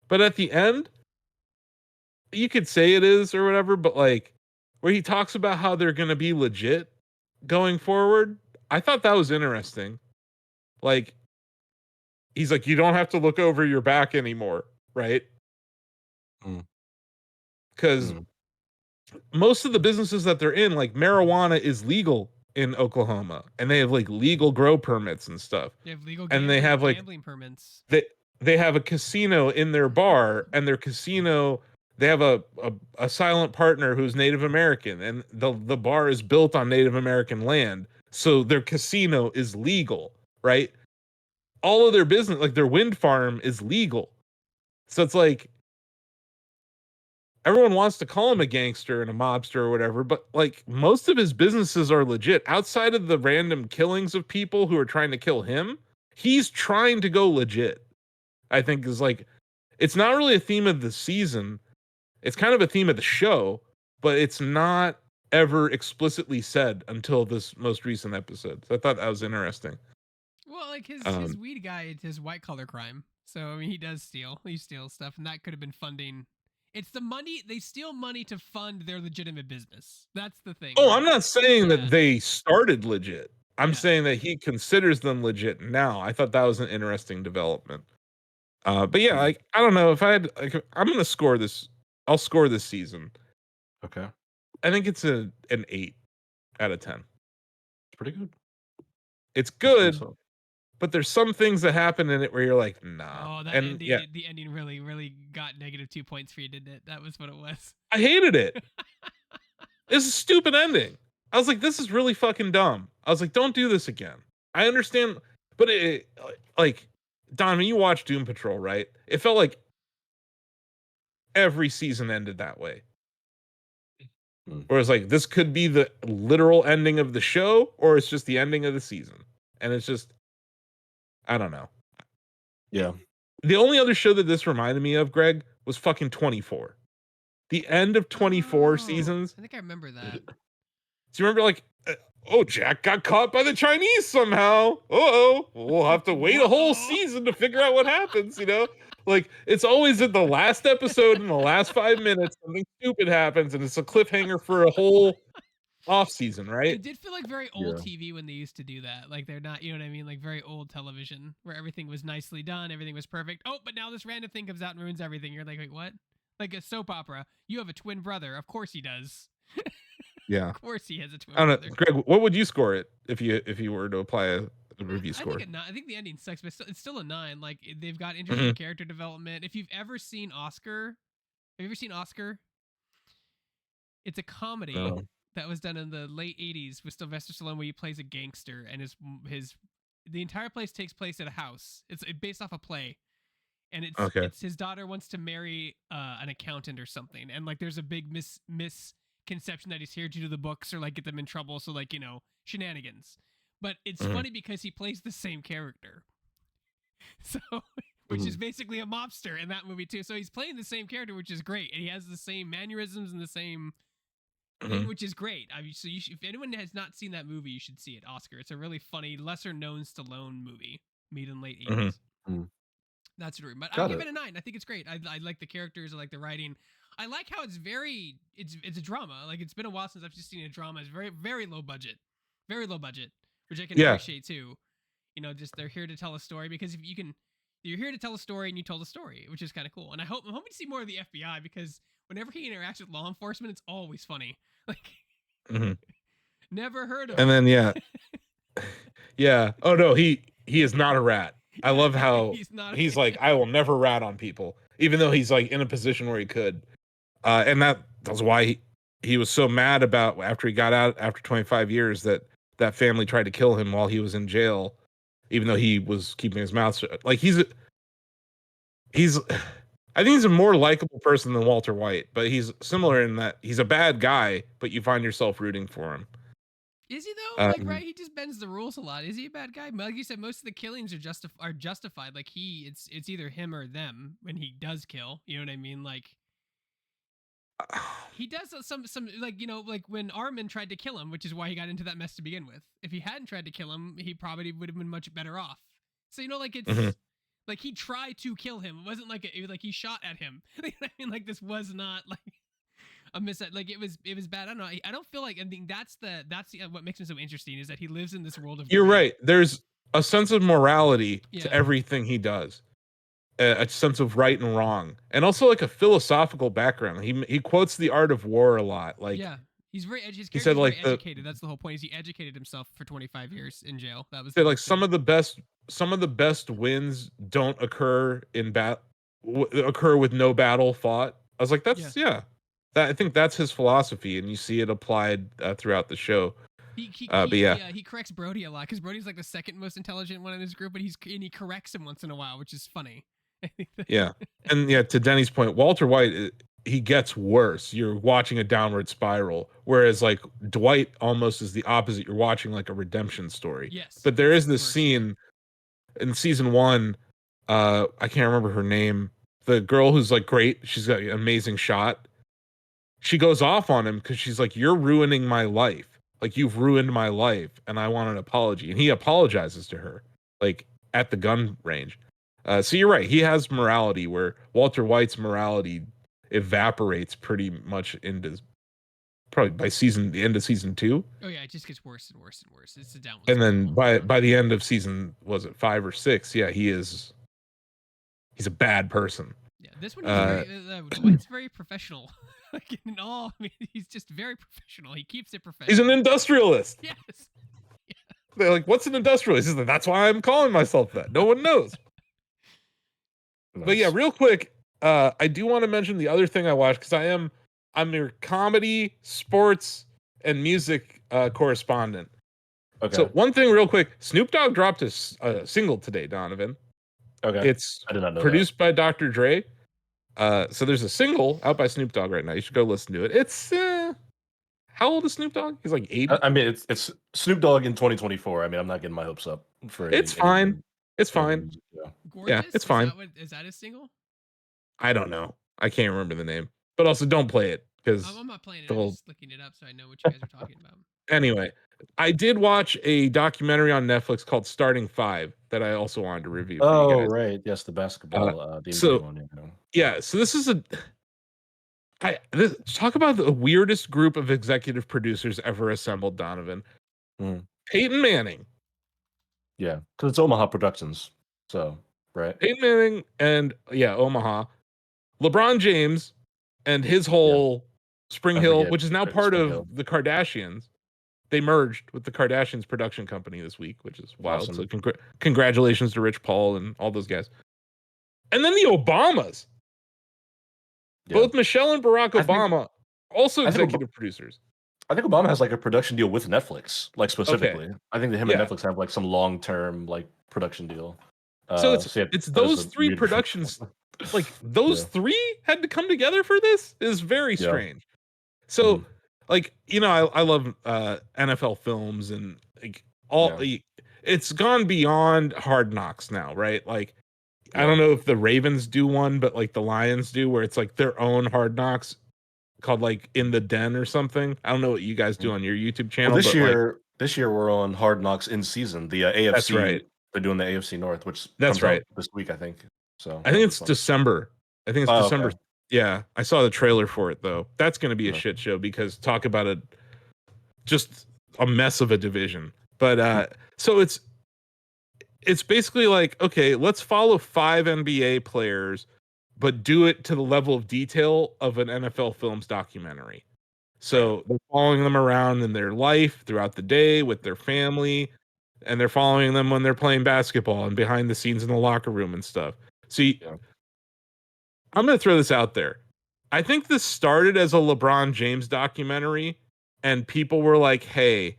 but at the end, you could say it is or whatever, but like where he talks about how they're gonna be legit going forward, I thought that was interesting. Like, he's like, you don't have to look over your back anymore, right? Because most of the businesses that they're in, like marijuana is legal in Oklahoma, and they have like legal grow permits and stuff. They have legal and they have like gambling permits. They have a casino in their bar, and their casino, they have a silent partner who's Native American, and the bar is built on Native American land, so their casino is legal, right? All of their business, like their wind farm, is legal. So it's like, everyone wants to call him a gangster and a mobster or whatever, but like most of his businesses are legit. Outside of the random killings of people who are trying to kill him, he's trying to go legit. I think is like, it's not really a theme of the season. It's kind of a theme of the show, but it's not ever explicitly said until this most recent episode. So I thought that was interesting. Well, like his Um, weed guy, it's his white collar crime. So I mean, he does steal. He steals stuff, and that could have been funding. It's the money they steal money to fund their legitimate business. That's the thing. Oh, I'm not saying Yeah. that they started legit. I'm Yeah. saying that he considers them legit now. I thought that was an interesting development. But yeah, like I don't know if I had. Like, I'm gonna score this. I'll score this season. Okay. I think it's an 8 out of 10. It's pretty good. It's That's pretty good, solid. but there's some things that happen in it where you're like, nah. Oh, that and ending! yeah, The ending really got -2 points for you, didn't it? That was what it was. I hated it. It's a stupid ending. I was like, this is really fucking dumb. I was like, don't do this again. I understand, but it like Don, when you watch Doom Patrol, right? It felt like every season ended that way. Whereas like this could be the literal ending of the show, or it's just the ending of the season. And it's just, I don't know. Yeah. The only other show that this reminded me of, Greg, was fucking 24. The end of 24 Oh, seasons. I think I remember that. Do you remember like, oh, Jack got caught by the Chinese somehow. Oh, we'll have to wait a whole season to figure out what happens, you know? Like, it's always at the last episode in the last 5 minutes, something stupid happens, and it's a cliffhanger for a whole off season, It right? did feel like very old Yeah. TV when they used to do that. Like they're not, you know what I mean? Like very old television where everything was nicely done, everything was perfect. Oh, but now this random thing comes out and ruins everything. You're like, wait, what? Like a soap opera. You have a twin brother. Of course he does. Yeah. Of course he has a twin I don't brother. know. Greg, what would you score it if you were to apply a review score? I think the ending sucks, but it's still a 9. Like they've got interesting character development. If you've ever seen Oscar, have you ever seen Oscar? It's a comedy No. that was done in the late 80s with Sylvester Stallone where he plays a gangster and the entire place takes place at a house. It's based off a play. And it's his daughter wants to marry an accountant or something. And like there's a big misconception that he's here to do the books or like get them in trouble, so like, you know, shenanigans. But it's funny because he plays the same character. So which is basically a mobster in that movie too. So he's playing the same character, which is great. And he has the same mannerisms and the same thing, which is great. I mean, so if anyone has not seen that movie, you should see it. Oscar. It's a really funny, lesser known Stallone movie made in late 80s. That's true. But I give it a 9. I think it's great. I like the characters. I like the writing. I like how it's a drama. Like it's been a while since I've just seen a drama. It's very low budget, which I can appreciate too. You know, just they're here to tell a story because you're here to tell a story and you told a story, which is kind of cool. And I'm hoping to see more of the FBI because whenever he interacts with law enforcement, it's always funny. Like, never heard of. And then yeah. Oh no, he is not a rat. I love how he's like, I will never rat on people, even though he's like in a position where he could. And that's why he was so mad about after he got out after 25 years that family tried to kill him while he was in jail, even though he was keeping his mouth shut. Like I think he's a more likable person than Walter White, but he's similar in that he's a bad guy, but you find yourself rooting for him. Is he though? Like, right? He just bends the rules a lot. Is he a bad guy? Like you said, most of the killings are justified. Like it's either him or them when he does kill. You know what I mean? Like he does some like, you know, like when Armin tried to kill him, which is why he got into that mess to begin with. If he hadn't tried to kill him, he probably would have been much better off. So you know, like it's like he tried to kill him. It wasn't like it was like he shot at him. You know what I mean? Like this was not like a miss. Like it was bad. I don't know. I don't feel like. I think that's what makes him so interesting is that he lives in this world of. You're right. There's a sense of morality to everything he does, a sense of right and wrong, and also like a philosophical background. He quotes The Art of War a lot. Like he's very his he said, like very educated. That's the whole point. Is he educated himself for 25 years in jail? That was like some of the best wins don't occur in occur with no battle fought. I was like, that's I think that's his philosophy, and you see it applied throughout the show. He corrects Brody a lot because Brody's like the second most intelligent one in his group, but he corrects him once in a while, which is funny. And to Denny's point, Walter White he gets worse. You're watching a downward spiral. Whereas like Dwight almost is the opposite. You're watching like a redemption story. Yes. But there that's is this worse, scene in season 1. I can't remember her name. The girl who's like great. She's got an amazing shot. She goes off on him because she's like, "You're ruining my life. Like you've ruined my life, and I want an apology." And he apologizes to her, like at the gun range. So you're right. He has morality where Walter White's morality evaporates pretty much into probably by the end of season 2. Oh yeah, it just gets worse and worse and worse. It's a downward And then spiral. by the end of season, was it 5 or 6? Yeah, he's a bad person. Yeah, this one is Dwight's very professional. Like in all, I mean, he's just very professional. He keeps it professional. He's an industrialist. Yes. They're like, "What's an industrialist?" He's like, "That's why I'm calling myself that. No one knows." But yeah, real quick, I do want to mention the other thing I watched because I'm your comedy, sports, and music correspondent. Okay. So one thing, real quick, Snoop Dogg dropped a single today, Donovan. Okay. It's I did not know produced by Dr. Dre. So there's a single out by Snoop Dogg right now. You should go listen to it. It's how old is Snoop Dogg? He's like 80. that. I mean, it's Snoop Dogg in 2024. I mean, I'm not getting my hopes up for It's fine. It's fine. music, yeah. Gorgeous? it's fine. Is that his single? I don't know. I can't remember the name. But also, don't play it because I'm not playing it. the I'm whole- just looking it up so I know what you guys are talking about. Anyway, I did watch a documentary on Netflix called Starting 5 that I also wanted to review for you Oh guys. right, yes, the basketball, the so- NBA one. Yeah. Yeah, so this is talk about the weirdest group of executive producers ever assembled, Donovan. Mm. Peyton Manning. Yeah, because it's Omaha Productions. So right. Peyton Manning and Omaha. LeBron James and his whole Spring I Hill, forget. which is now Spring part of Hill. the Kardashians. They merged with the Kardashians production company this week, which is wild. Awesome. So congratulations to Rich Paul and all those guys. And then the Obamas. Yeah. Both Michelle and Barack I think- Obama, also I think executive producers. I think Obama has like a production deal with Netflix, like specifically. I think that him and Yeah. Netflix have like some long-term like production deal. So yeah, it's that is those a three weird- productions. Like those Yeah. three had to come together for this is very Yeah. strange. So Mhm. like, I love NFL films and like it's gone beyond Hard Knocks now, right? Like I don't know if the Ravens do one, but like the Lions do, where it's like their own Hard Knocks called like In the Den or something. I don't know what you guys do on your YouTube channel. Well, this but like, this year we're on Hard Knocks in season. The AFC. That's right. They're doing the AFC North, which That's comes out right. this week, I think. So I think it's December. I think it's Oh, December. okay. Yeah, I saw the trailer for it though. That's going to be a Yeah. shit show because talk about just a mess of a division. But so it's basically like, okay, let's follow 5 NBA players, but do it to the level of detail of an NFL films documentary. So they're following them around in their life throughout the day with their family, and they're following them when they're playing basketball and behind the scenes in the locker room and stuff. See, I'm going to throw this out there. I think this started as a LeBron James documentary, and people were like, hey,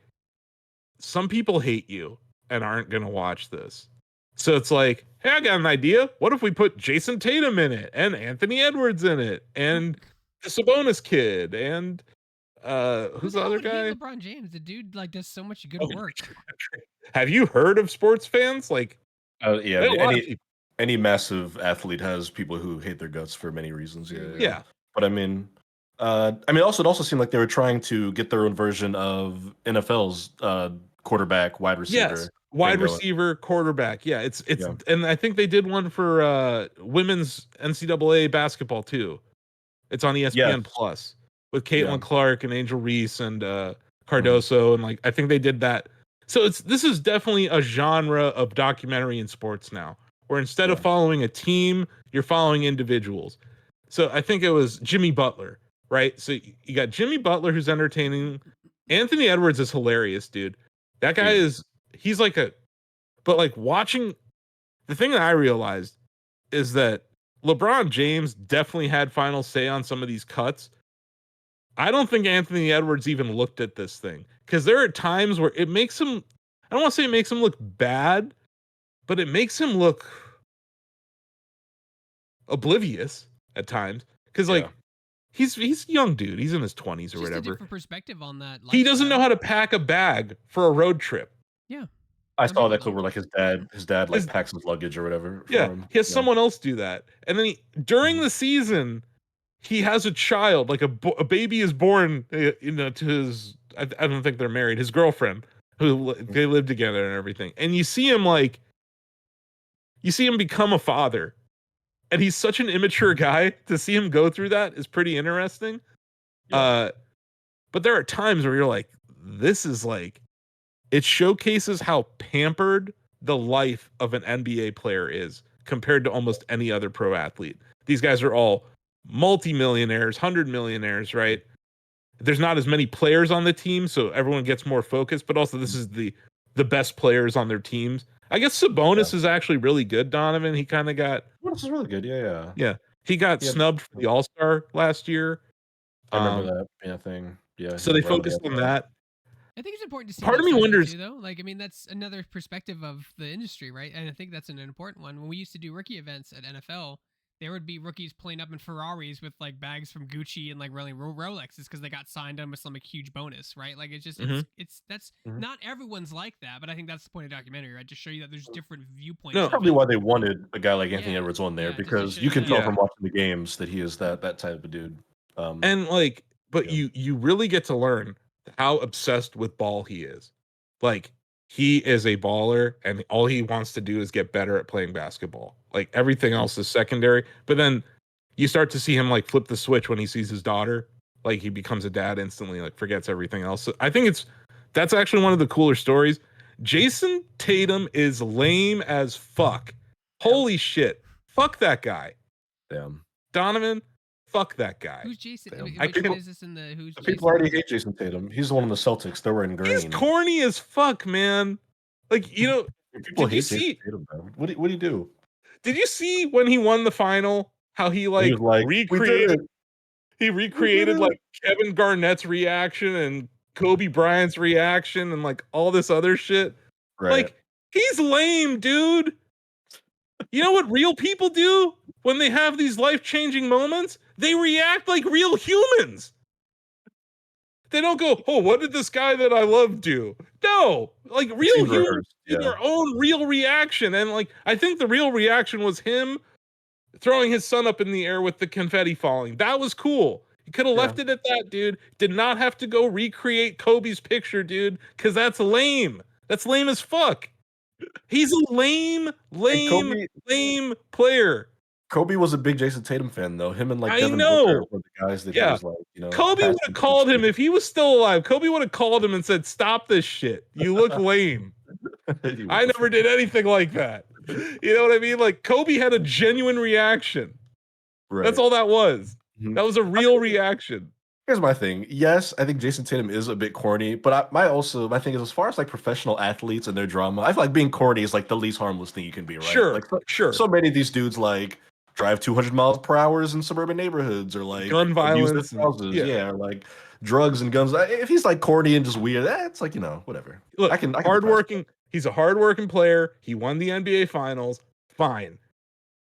some people hate you and aren't going to watch this. So it's like, hey, I got an idea. What if we put Jason Tatum in it and Anthony Edwards in it and the Sabonis kid and who's the other guy? LeBron James. The dude like does so much good work. Have you heard of sports fans? Like, yeah, a lot of people. any massive athlete has people who hate their guts for many reasons. Yeah. But I mean, it also seemed like they were trying to get their own version of NFL's quarterback, wide receiver. Yes, wide receiver, quarterback. Yeah, it's and I think they did one for women's NCAA basketball too. It's on ESPN Plus with Caitlin Clark and Angel Reese and Cardoso, and like I think they did that. So this is definitely a genre of documentary in sports now, where instead of following a team, you're following individuals. So I think it was Jimmy Butler, right? So you got Jimmy Butler who's entertaining. Anthony Edwards is hilarious, dude. That guy he's like but like watching, the thing that I realized is that LeBron James definitely had final say on some of these cuts. I don't think Anthony Edwards even looked at this thing because there are times where it makes him, I don't want to say it makes him look bad, but it makes him look oblivious at times. Because like he's a young dude. He's in his 20s or Just a whatever. different perspective on that. He doesn't know lifestyle. how to pack a bag for a road trip. Yeah. I Some saw that people clip where like his dad like packs his luggage or whatever for Yeah, him. he has Yeah. someone else do that, and then during Mhm. the season, he has a child, like a baby is born, to his. I don't think they're married. His girlfriend, who they live together and everything, and you see him become a father, and he's such an immature guy. To see him go through that is pretty interesting. Yeah. But there are times where you're like, this is like, it showcases how pampered the life of an NBA player is compared to almost any other pro athlete. These guys are all multi-millionaires, 100 millionaires, right? There's not as many players on the team, so everyone gets more focused, but also this is the best players on their teams. I guess Sabonis is actually really good, Donovan. He kind of got... This is really good. Yeah. He got snubbed for the All-Star last year. I remember that thing. Yeah. So they focused on that. I think it's important to see Part that of me side wonders too, though. Like, I mean, that's another perspective of the industry, right? And I think that's an important one. When we used to do rookie events at NFL, there would be rookies pulling up in Ferraris with like bags from Gucci and like really Rolexes because they got signed on with some like huge bonus, right? Like it's just it's that's not everyone's like that, but I think that's the point of documentary, right? To show you that there's different viewpoints. No, of Probably it. why they wanted a guy like Anthony Edwards on there, just to because show you can that- tell from watching the games that he is that type of dude. And like, but you really get to learn how obsessed with ball he is. Like, he is a baller, and all he wants to do is get better at playing basketball. Like, everything else is secondary. But then you start to see him like flip the switch when he sees his daughter. Like, he becomes a dad instantly, like forgets everything else. So I think that's actually one of the cooler stories. Jason Tatum is lame as fuck. Holy shit. Fuck that guy. Damn. Donovan, fuck that guy. Who's Jason? Damn. Which one is this in the who's People Jason? already hate Jason Tatum. He's the one on the Celtics. They're wearing green. He's corny as fuck, man. Like, People did you hate see? Jason Tatum, man. What do you do? Did you see when he won the final? How he like, was like, recreated? He recreated like Kevin Garnett's reaction and Kobe Bryant's reaction and like all this other shit. Right. Like, he's lame, dude. You know what real people do when they have these life-changing moments? They react like real humans. They don't go, oh, what did this guy that I love do? No, like real humans do their own real reaction. And like, I think the real reaction was him throwing his son up in the air with the confetti falling. That was cool. You could have left it at that, dude. Did not have to go recreate Kobe's picture, dude, because that's lame. That's lame as fuck. He's a lame player. Kobe was a big Jason Tatum fan, though. Him and like Devin know. Booker were the guys that he was like, Kobe would have called him if he was still alive. Kobe would have called him and said, "Stop this shit. You look lame." I never did anything like that. You know what I mean? Like, Kobe had a genuine reaction. Right. That's all that was. Mm-hmm. That was a real reaction. Here's my thing. Yes, I think Jason Tatum is a bit corny, but my thing is, as far as like professional athletes and their drama, I feel like being corny is like the least harmless thing you can be, right? Sure, like, sure. So many of these dudes like drive 200 miles per hour in suburban neighborhoods, or like gun violence, houses, or like drugs and guns. If he's like corny and just weird, it's like, whatever. Look, I can hardworking. He's a hardworking player. He won the NBA Finals. Fine.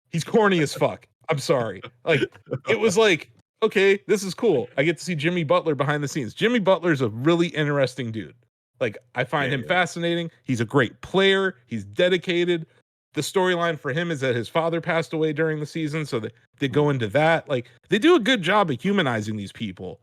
He's corny as fuck. I'm sorry. Like, it was like, okay, this is cool. I get to see Jimmy Butler behind the scenes. Jimmy Butler's a really interesting dude. Like, I find him fascinating. He's a great player. He's dedicated. The storyline for him is that his father passed away during the season, so they go into that. Like, they do a good job of humanizing these people.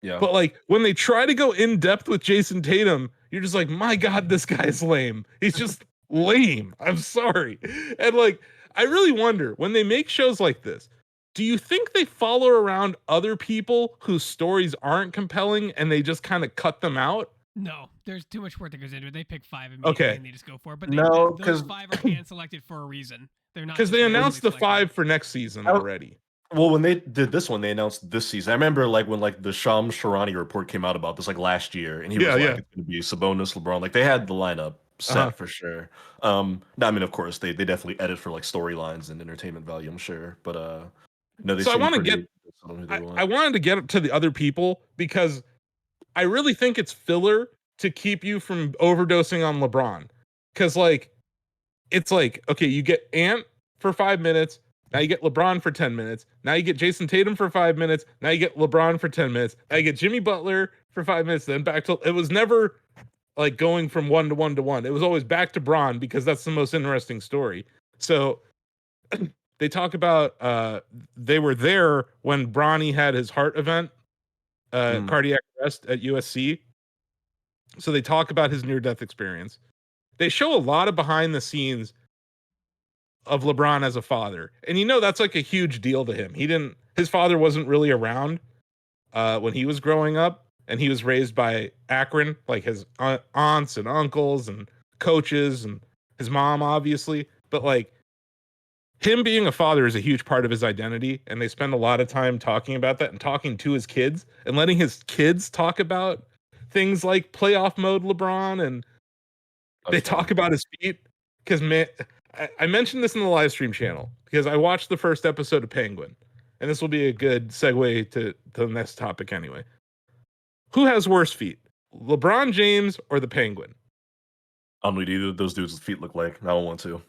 Yeah. But like, when they try to go in depth with Jason Tatum, you're just like, my God, this guy's lame. He's just lame. I'm sorry. And like, I really wonder, when they make shows like this, do you think they follow around other people whose stories aren't compelling and they just kind of cut them out? No, there's too much work that goes into it. They pick 5 immediately and they just go for it. But those 5 are hand selected for a reason. They're not, because they announced the 5 for next season already. Well, when they did this one, they announced this season. I remember like when like the Shams Charania report came out about this like last year, and he was like, it's going to be Sabonis, LeBron. Like, they had the lineup set for sure. I mean, of course, they definitely edit for like storylines and entertainment value, I'm sure. But no, they. So I want to get. I wanted to get to the other people because I really think it's filler to keep you from overdosing on LeBron. Because like, it's like, okay, you get Ant for 5 minutes, Now you get LeBron for 10 minutes. Now you get Jason Tatum for 5 minutes. Now you get LeBron for 10 minutes. Now you get Jimmy Butler for 5 minutes. Then back to, it was never like going from 1 to 1 to 1. It was always back to Bron because that's the most interesting story. So they talk about they were there when Bronny had his heart event, cardiac arrest at USC. So they talk about his near-death experience. They show a lot of behind the scenes of LeBron as a father. And that's like a huge deal to him. His father wasn't really around when he was growing up, and he was raised by Akron, like his aunts and uncles and coaches and his mom, obviously. But like him being a father is a huge part of his identity. And they spend a lot of time talking about that and talking to his kids and letting his kids talk about things like playoff mode LeBron. And they talk about his feet because, man, I mentioned this in the live stream channel because I watched the first episode of Penguin, and this will be a good segue to the next topic anyway. Who has worse feet, LeBron James or the Penguin? I don't know what either of those dudes' feet look like. I don't want to.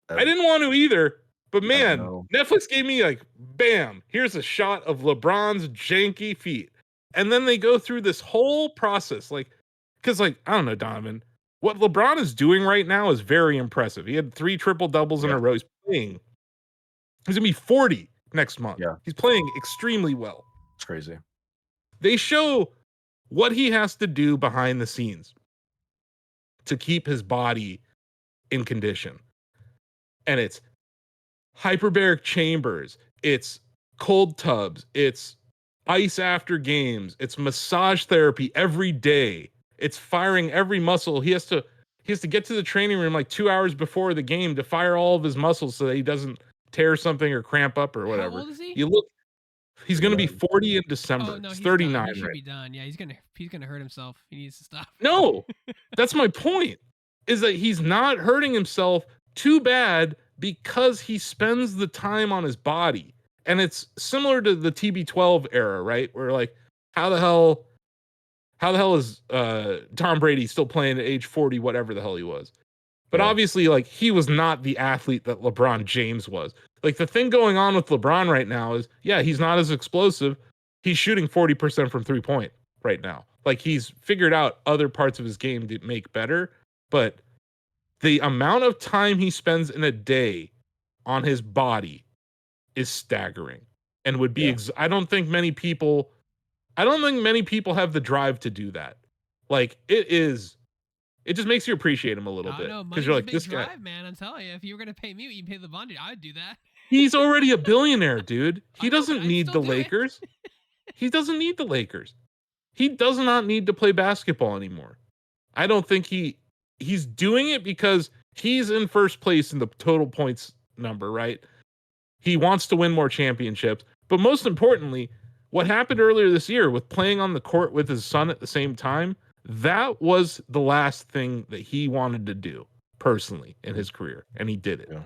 I didn't want to either, but man, know. Netflix gave me like, bam, here's a shot of LeBron's janky feet. And then they go through this whole process, like, because like, I don't know, Donovan, what LeBron is doing right now is very impressive. He had 3 triple doubles in a row. He's playing. He's gonna be 40 next month. Yeah. He's playing extremely well. It's crazy. They show what he has to do behind the scenes to keep his body in condition. And it's hyperbaric chambers, it's cold tubs, it's ice after games, it's massage therapy every day. It's firing every muscle. He has to get to the training room like 2 hours before the game to fire all of his muscles so that he doesn't tear something or cramp up or whatever. How old is he? He's going to be 40 in December. Oh, no, he's 39. Done. He should be done. Yeah, he's gonna hurt himself. He needs to stop. No, that's my point. Is that he's not hurting himself too bad because he spends the time on his body. And it's similar to the TB12 era, right? Where like, how the hell is Tom Brady still playing at age 40, whatever the hell he was? But obviously, like, he was not the athlete that LeBron James was. Like, the thing going on with LeBron right now is, yeah, he's not as explosive. He's shooting 40% from 3-point right now. Like, he's figured out other parts of his game to make better. But the amount of time he spends in a day on his body is staggering and would be, I don't think many people have the drive to do that. Like, it just makes you appreciate him a little bit. Because you're like, this drive, guy, man. I'm telling you, if you were gonna pay me what you pay LeBron, I'd do that. he's already a billionaire, dude. He doesn't need the do it. Lakers. He doesn't need the Lakers. He does not need to play basketball anymore. I don't think he's doing it because he's in first place in the total points number, right? He wants to win more championships. But most importantly, what happened earlier this year with playing on the court with his son at the same time, that was the last thing that he wanted to do personally in his career, and he did it. Yeah.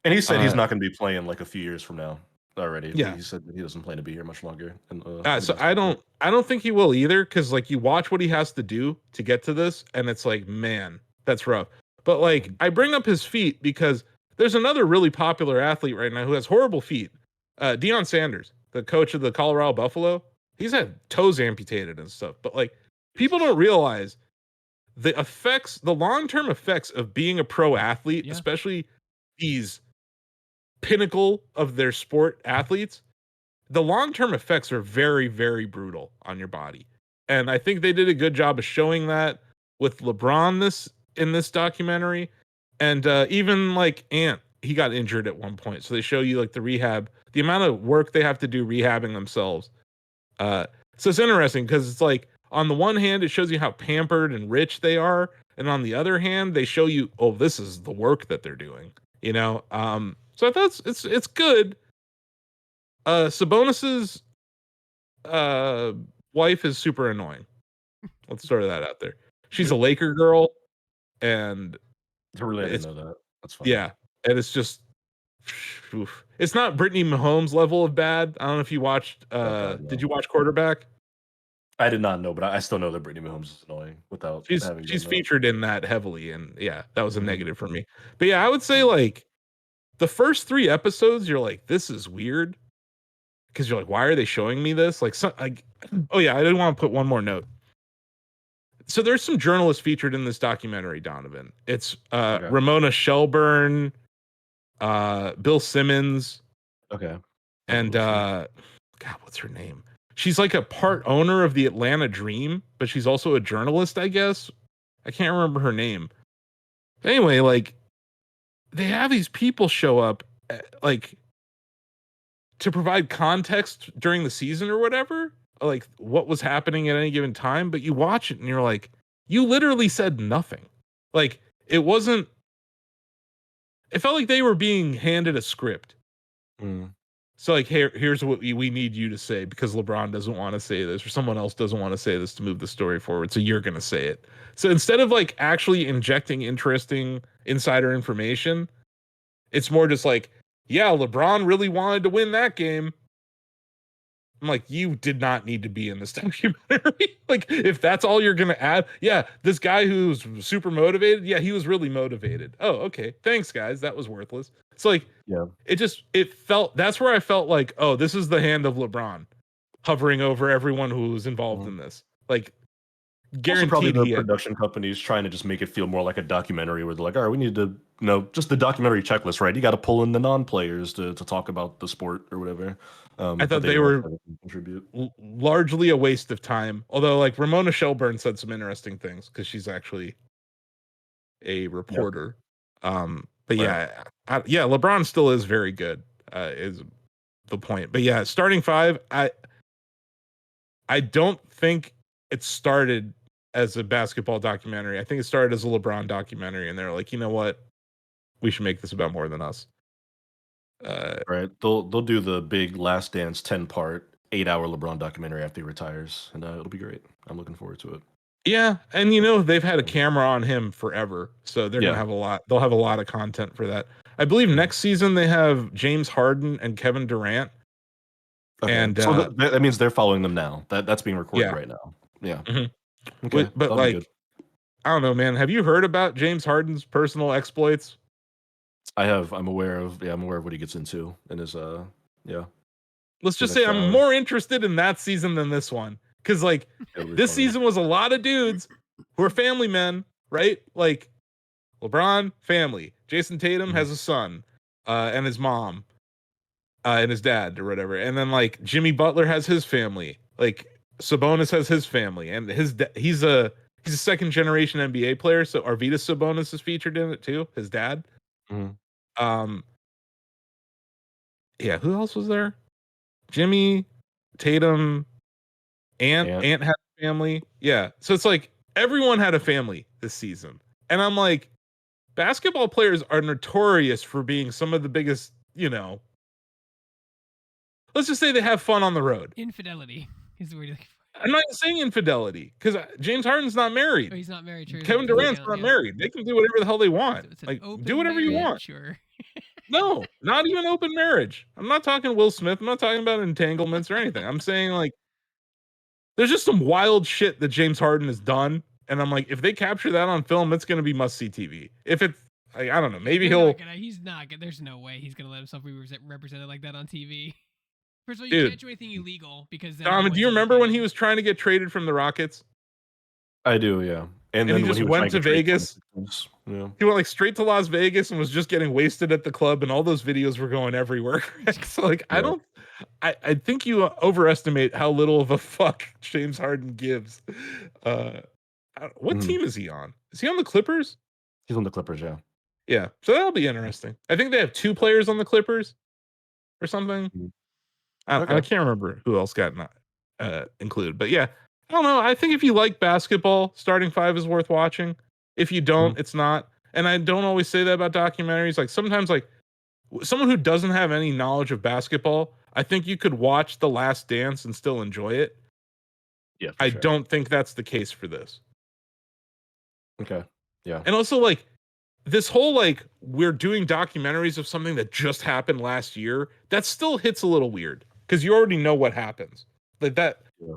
And he said he's not going to be playing like a few years from now already. Yeah. He said that he doesn't plan to be here much longer. So I don't think he will either, because like you watch what he has to do to get to this, and it's like, man, that's rough. But like I bring up his feet because there's another really popular athlete right now who has horrible feet. Deion Sanders, the coach of the Colorado Buffalo, he's had toes amputated and stuff. But like people don't realize the long-term effects of being a pro athlete, especially these pinnacle of their sport athletes. The long-term effects are very, very brutal on your body. And I think they did a good job of showing that with LeBron in this documentary. And even like Ant, he got injured at one point. So they show you like the rehab, the amount of work they have to do rehabbing themselves. So it's interesting because it's like, on the one hand, it shows you how pampered and rich they are. And on the other hand, they show you, oh, this is the work that they're doing, you know? So I thought it's good. Sabonis's wife is super annoying. Let's throw that out there. She's a Laker girl, and I really didn't know that. That's fine. Yeah, and it's just, oof. It's not Brittany Mahomes level of bad. I don't know if you watched. No. Did you watch Quarterback? I did not know, but I still know that Brittany Mahomes is annoying without she's featured in that heavily, and yeah, that was a negative for me. But yeah, I would say like the first 3 episodes, you're like, this is weird. Because you're like, why are they showing me this? Oh yeah, I didn't want to put one more note. So there's some journalists featured in this documentary, Donovan. It's Okay. Ramona Shelburne, Bill Simmons, Okay. and God, what's her name? She's like a part owner of the Atlanta Dream, but she's also a journalist, I guess. I can't remember her name. But anyway, like they have these people show up, like to provide context during the season or whatever, like what was happening at any given time. But you watch it and you're like, you literally said nothing. Like it wasn't. It felt like they were being handed a script. Mm. So like, here's what we need you to say because LeBron doesn't want to say this or someone else doesn't want to say this to move the story forward. So you're going to say it. So instead of like actually injecting interesting insider information, it's more just like, yeah, LeBron really wanted to win that game. I'm like, you did not need to be in this documentary. Like, if that's all you're going to add, yeah, this guy who's super motivated, yeah, he was really motivated. Oh, okay. Thanks, guys. That was worthless. So, like, Yeah. it felt, that's where I felt like, oh, this is the hand of LeBron hovering over everyone who was involved in this. Like, Also, probably guaranteed the production companies trying to just make it feel more like a documentary where they're like, all right, we need to, just the documentary checklist, right? You got to pull in the non-players to talk about the sport or whatever. I thought they were contribute. largely a waste of time. Although, like, Ramona Shelburne said some interesting things because she's actually a reporter. Yep. But yeah, yeah, LeBron still is very good, is the point. But yeah, starting 5, I don't think it started as a basketball documentary. I think it started as a LeBron documentary, and they're like, you know what, we should make this about more than us. Right, they'll do the big Last Dance 10-part 8-hour LeBron documentary after he retires, and it'll be great. I'm looking forward to it. Yeah, and they've had a camera on him forever, so they're gonna have a lot. They'll have a lot of content for that. I believe next season they have James Harden and Kevin Durant. Okay. And so that means they're following them now. That's being recorded right now. Yeah. Mm-hmm. Okay. But like, I don't know, man. Have you heard about James Harden's personal exploits? I have. I'm aware of what he gets into in his Let's just say I'm more interested in that season than this one. Because like this season was a lot of dudes who are family men, right? Like LeBron, family. Jason Tatum has a son, and his mom, and his dad or whatever. And then like Jimmy Butler has his family. Like Sabonis has his family, and he's a second generation NBA player. So Arvydas Sabonis is featured in it too. His dad. Mm-hmm. Yeah. Who else was there? Jimmy, Tatum, Ant had a family. Yeah. So it's like everyone had a family this season. And I'm like, basketball players are notorious for being some of the biggest, let's just say they have fun on the road. Infidelity is the word. I'm not saying infidelity because James Harden's not married. Oh, he's not married. True. Kevin Durant's not married. They can do whatever the hell they want. So like, do whatever you want. Sure. No, not even open marriage. I'm not talking Will Smith. I'm not talking about entanglements or anything. I'm saying like, there's just some wild shit that James Harden has done. And I'm like, if they capture that on film, it's going to be must-see TV. If it's, I don't know, maybe he's not gonna, there's no way he's going to let himself be represented like that on TV. First of all, you Dude, can't do anything illegal because... do you remember when he was trying to get traded from the Rockets? I do, yeah. And then he just went to Vegas. Yeah. He went like straight to Las Vegas and was just getting wasted at the club, and all those videos were going everywhere. So like, yeah. I think you overestimate how little of a fuck James Harden gives. What team is he on? Is he on the Clippers? He's on the Clippers, yeah. Yeah, so that'll be interesting. I think they have 2 players on the Clippers or something. I can't remember who else got included, but yeah, I don't know. I think if you like basketball, starting 5 is worth watching. If you don't, it's not. And I don't always say that about documentaries. Like sometimes, like someone who doesn't have any knowledge of basketball, I think you could watch The Last Dance and still enjoy it. Yeah, I don't think that's the case for this. Okay. Yeah. And also, like, this whole like we're doing documentaries of something that just happened last year, that still hits a little weird because you already know what happens. Like that. Yeah.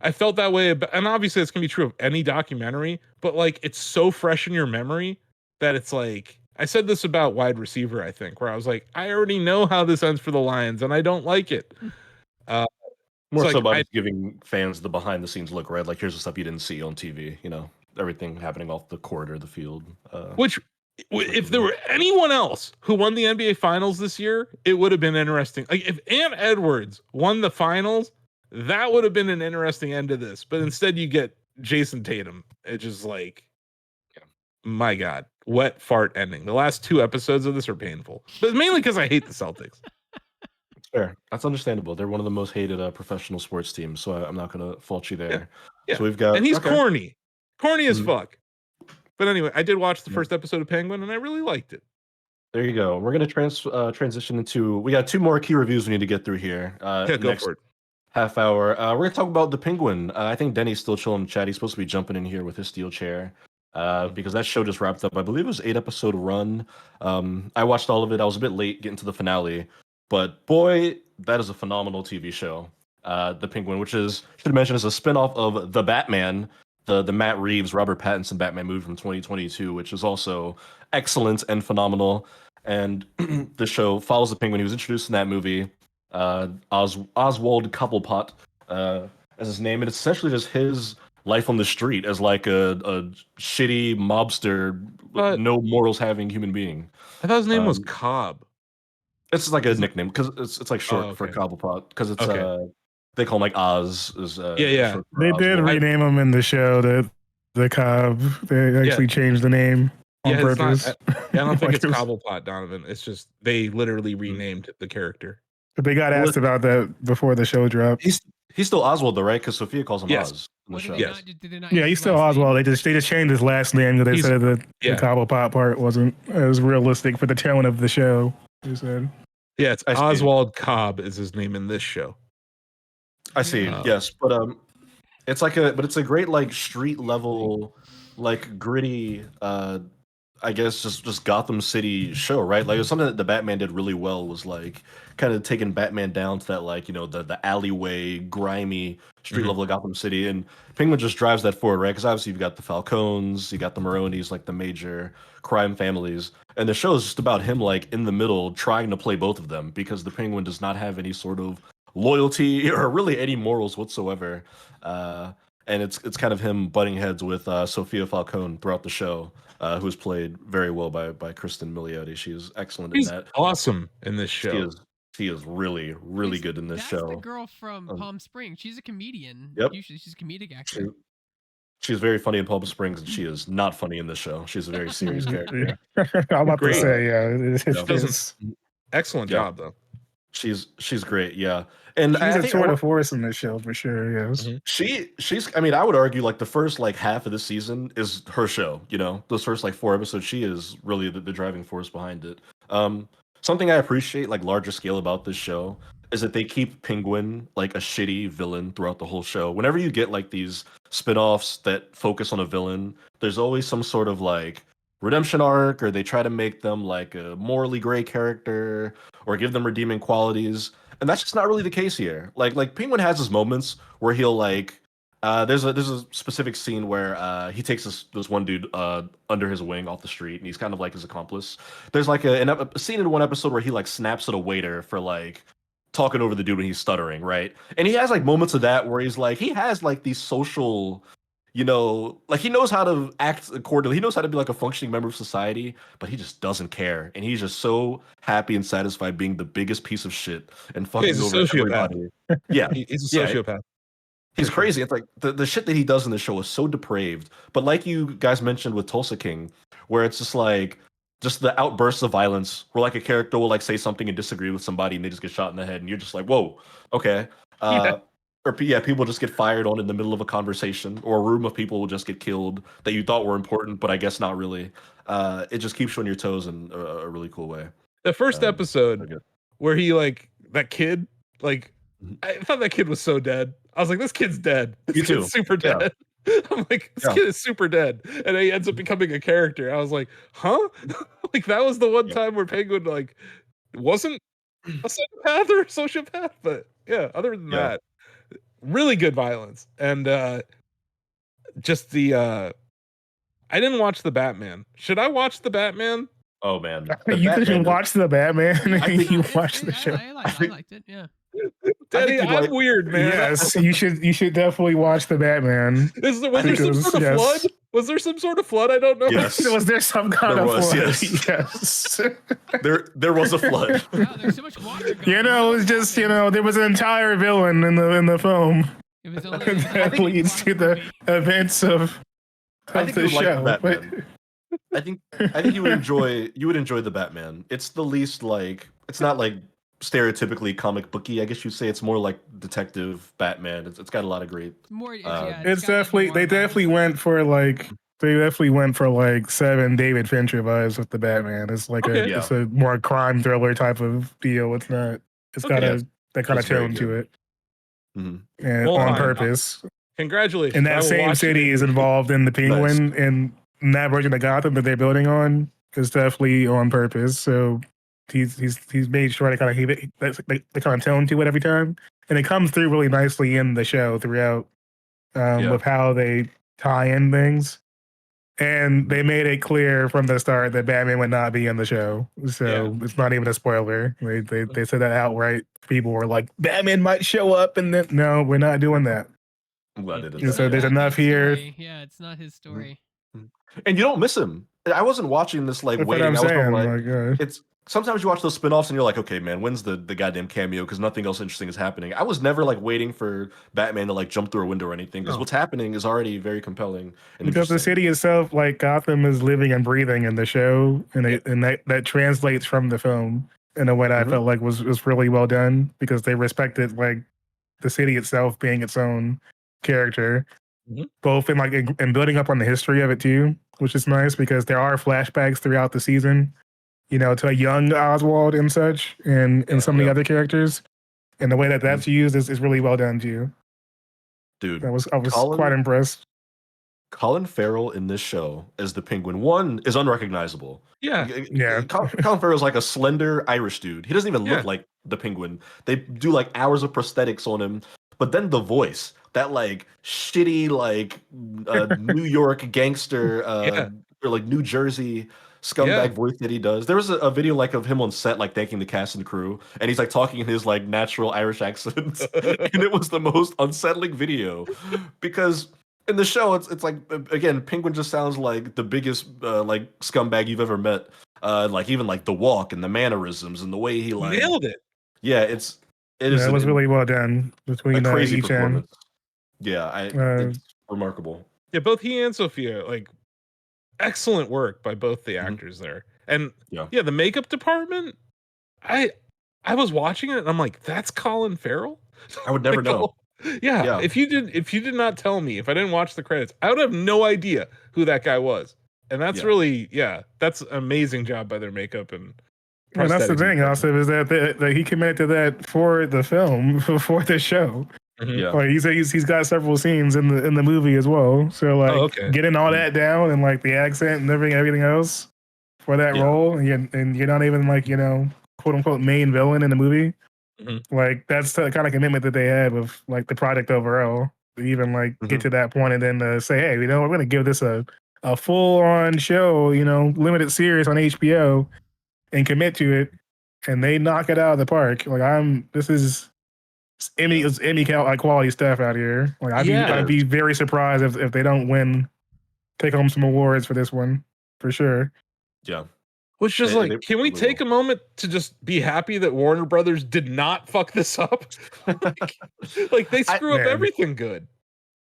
I felt that way, and obviously it's gonna be true of any documentary, but like it's so fresh in your memory that it's like I said this about wide receiver, I think, where I was like, I already know how this ends for the Lions, and I don't like it. Uh, More it's so like about just giving fans the behind the scenes look, right? Like here's the stuff you didn't see on TV. You know, everything happening off the court or the field. which, if there were anyone else who won the NBA Finals this year, it would have been interesting. Like if Ant Edwards won the Finals, that would have been an interesting end to this. But instead, you get Jason Tatum. It's just like, my God, wet fart ending. The last 2 episodes of this are painful, but mainly because I hate the Celtics. Fair. That's understandable. They're one of the most hated professional sports teams, so I'm not going to fault you there. Yeah. So we've got, and he's okay. corny as Mhm. fuck. But anyway, I did watch the first episode of Penguin, and I really liked it. There you go. We're going to transition into. We got 2 more key reviews we need to get through here. Yeah, go for it. Half hour. We're going to talk about the Penguin. I think Denny's still chilling in the chat. He's supposed to be jumping in here with his steel chair. Because that show just wrapped up. I believe it was 8-episode run. I watched all of it. I was a bit late getting to the finale, but boy, that is a phenomenal TV show. The Penguin, which is, should mention, is a spinoff of The Batman, the Matt Reeves, Robert Pattinson Batman movie from 2022, which is also excellent and phenomenal. And the show follows the Penguin. He was introduced in that movie. Oswald Cobblepot, as his name, and it's essentially just his life on the street as like a shitty mobster, no morals having human being. I thought his name was Cobb. It's like a nickname because it's like short for Cobblepot because it's they call him like Oz. Is yeah. They did rename him in the show. The Cobb. They actually changed the name on purpose. I don't think it's Cobblepot, Donovan. It's just they literally renamed the character. But they got asked about that before the show dropped. He's still Oswald though, right? Because Sophia calls him Oz in the show. Yeah, he's still Oswald. They just changed his last name because they said that the Cobblepot part wasn't as realistic for the tone of the show. They said. Yeah, it's Oswald Cobb is his name in this show. I see. Yes, but it's like it's a great like street level, like gritty. I guess just Gotham City show, right? Like it was something that the Batman did really well was like kind of taking Batman down to that like, you know, the alleyway, grimy street level of Gotham City, and Penguin just drives that forward, right? Because obviously you've got the Falcones, you got the Maronis, like the major crime families, and the show is just about him like in the middle trying to play both of them because the Penguin does not have any sort of loyalty or really any morals whatsoever. And it's kind of him butting heads with Sophia Falcone throughout the show, who's played very well by Kristen Milioti. She is excellent in that. Awesome in this show. She is really good in this show. That's the girl from Palm Springs. She's a comedian. Yep. Usually she's a comedic actor. She's very funny in Palm Springs, and she is not funny in this show. She's a very serious character. I'm about to say, excellent job though. She's great, yeah. And she's a tour de force in this show for sure. Yes, she's. I mean, I would argue like the first like half of the season is her show. You know, those first like 4 episodes, she is really the driving force behind it. Something I appreciate like larger scale about this show is that they keep Penguin like a shitty villain throughout the whole show. Whenever you get like these spin-offs that focus on a villain, there's always some sort of like redemption arc, or they try to make them like a morally gray character or give them redeeming qualities. And that's just not really the case here. Like Penguin has his moments where he'll like there's a specific scene where he takes this one dude under his wing off the street, and he's kind of like his accomplice. There's like a scene in one episode where he like snaps at a waiter for like talking over the dude when he's stuttering, right? And he has like moments of that where he's like, he has like these social, you know, like he knows how to act accordingly. He knows how to be like a functioning member of society, but he just doesn't care. And he's just so happy and satisfied being the biggest piece of shit and fucking over everybody. Yeah, he's a sociopath. He's crazy. It's like the shit that he does in the show is so depraved. But like you guys mentioned with Tulsa King, where it's just like just the outbursts of violence where like a character will like say something and disagree with somebody and they just get shot in the head and you're just like, whoa, okay. Or people just get fired on in the middle of a conversation, or a room of people will just get killed that you thought were important, but I guess not really. It just keeps you on your toes in a really cool way. The first episode where he like that kid, like I thought that kid was so dead. I was like, this kid's dead. This kid's super dead. I'm like, this kid is super dead. And he ends up becoming a character. I was like, huh? Like that was the one time where Penguin like wasn't a psychopath or a sociopath, but yeah, other than that, really good violence. And just the I didn't watch the Batman. Should I watch the Batman? Oh man, the You didn't Batman. watch the Batman. I think- You it's- watched the show. I think- liked it. Yeah. Daddy, you'd I'm like- weird, man. Yes, you should definitely watch the Batman. Was there think some it was- sort of yes. flood? Was there some sort of flood? I don't know. Yes, Was there some kind There of was, flood? yes. Yes. there was a flood. Wow, there's so much water going You know, it was just there was an entire villain in the film It was only that leads to the events of I think the you would like show. the But Batman. I think you would enjoy the Batman. It's the least like it's not like stereotypically comic booky. I guess you'd say it's more like detective Batman. It's got a lot of great. more. it's it's got definitely more they vibes. definitely went for like 7 David Fincher vibes with the Batman. It's like Okay. Yeah. it's a more crime thriller type of deal. It's not. It's got Okay. that kind of It's very tone to good. it, Mhm. and Well, on fine. purpose. Congratulations. And I that will same watch city it. is involved in the Penguin, and that version of Gotham that they're building on is definitely on purpose. So he's made sure to kind of keep it the kind of tone to it every time, and it comes through really nicely in the show throughout Yeah. with how they tie in things. And they made it clear from the start that Batman would not be in the show, so it's not even a spoiler. They said that outright. People were like, "Batman might show up," and then no, we're not doing that. I'm glad it Yeah, is. so there's enough here. Yeah, it's not his story. And you don't miss him. I wasn't watching this like That's what waiting. I'm I was saying. like, it's sometimes you watch those spin-offs and you're like, okay, man, when's the goddamn cameo? Because nothing else interesting is happening. I was never like waiting for Batman to like jump through a window or anything. Because No. what's happening is already very compelling and Because the interesting. city itself, like Gotham, is living and breathing in the show, and that translates from the film in a way that Mhm. I felt like was really well done because they respected like the city itself being its own character, Mhm. both in like and building up on the history of it too, which is nice because there are flashbacks throughout the season, to a young Oswald and such, and some of the Yeah. other characters, and the way that that's used is really well done too. Dude, I was Colin- quite impressed. Colin Farrell in this show as the Penguin, one, is unrecognizable. Yeah. Yeah. Colin Farrell's like a slender Irish dude. He doesn't even Yeah. look like the Penguin. They do like hours of prosthetics on him, but then the voice, that like shitty like New York gangster Yeah. or like New Jersey scumbag Yeah. voice that he does. There was a video like of him on set like thanking the cast and crew, and he's like talking in his like natural Irish accent, and it was the most unsettling video because in the show it's like again Penguin just sounds like the biggest like scumbag you've ever met. Like even like the walk and the mannerisms and the way he like Nailed it. yeah, it is Yeah, it was really well done a between crazy each end. performance. Yeah, Uh, it's remarkable. Yeah, both he and Sophia, like excellent work by both the Mhm. actors there. And Yeah. the makeup department, I was watching it and I'm like, that's Colin Farrell? I would never Like, know. Yeah, Yeah. if you did not tell me, if I didn't watch the credits, I would have no idea who that guy was. And that's Yeah. really, that's an amazing job by their makeup and and that's the prosthetics thing, department. also, is that he committed to that for the film, for the show. Mhm. Yeah. Like he's got several scenes in the movie as well. So like okay. getting all that down and like the accent and everything else for that Yeah. role, and you're not even like quote unquote main villain in the movie. Mhm. Like that's the kind of commitment that they had with like the project overall. To even like get to that point and then say, hey, we're gonna give this a full on show, limited series on HBO, and commit to it, and they knock it out of the park. Like this is Emmy quality stuff out here. Like I'd be very surprised if they don't take home some awards for this one for sure. Yeah. Which is They can we probably take a moment to just be happy that Warner Brothers did not fuck this up? like they screw up man. everything good.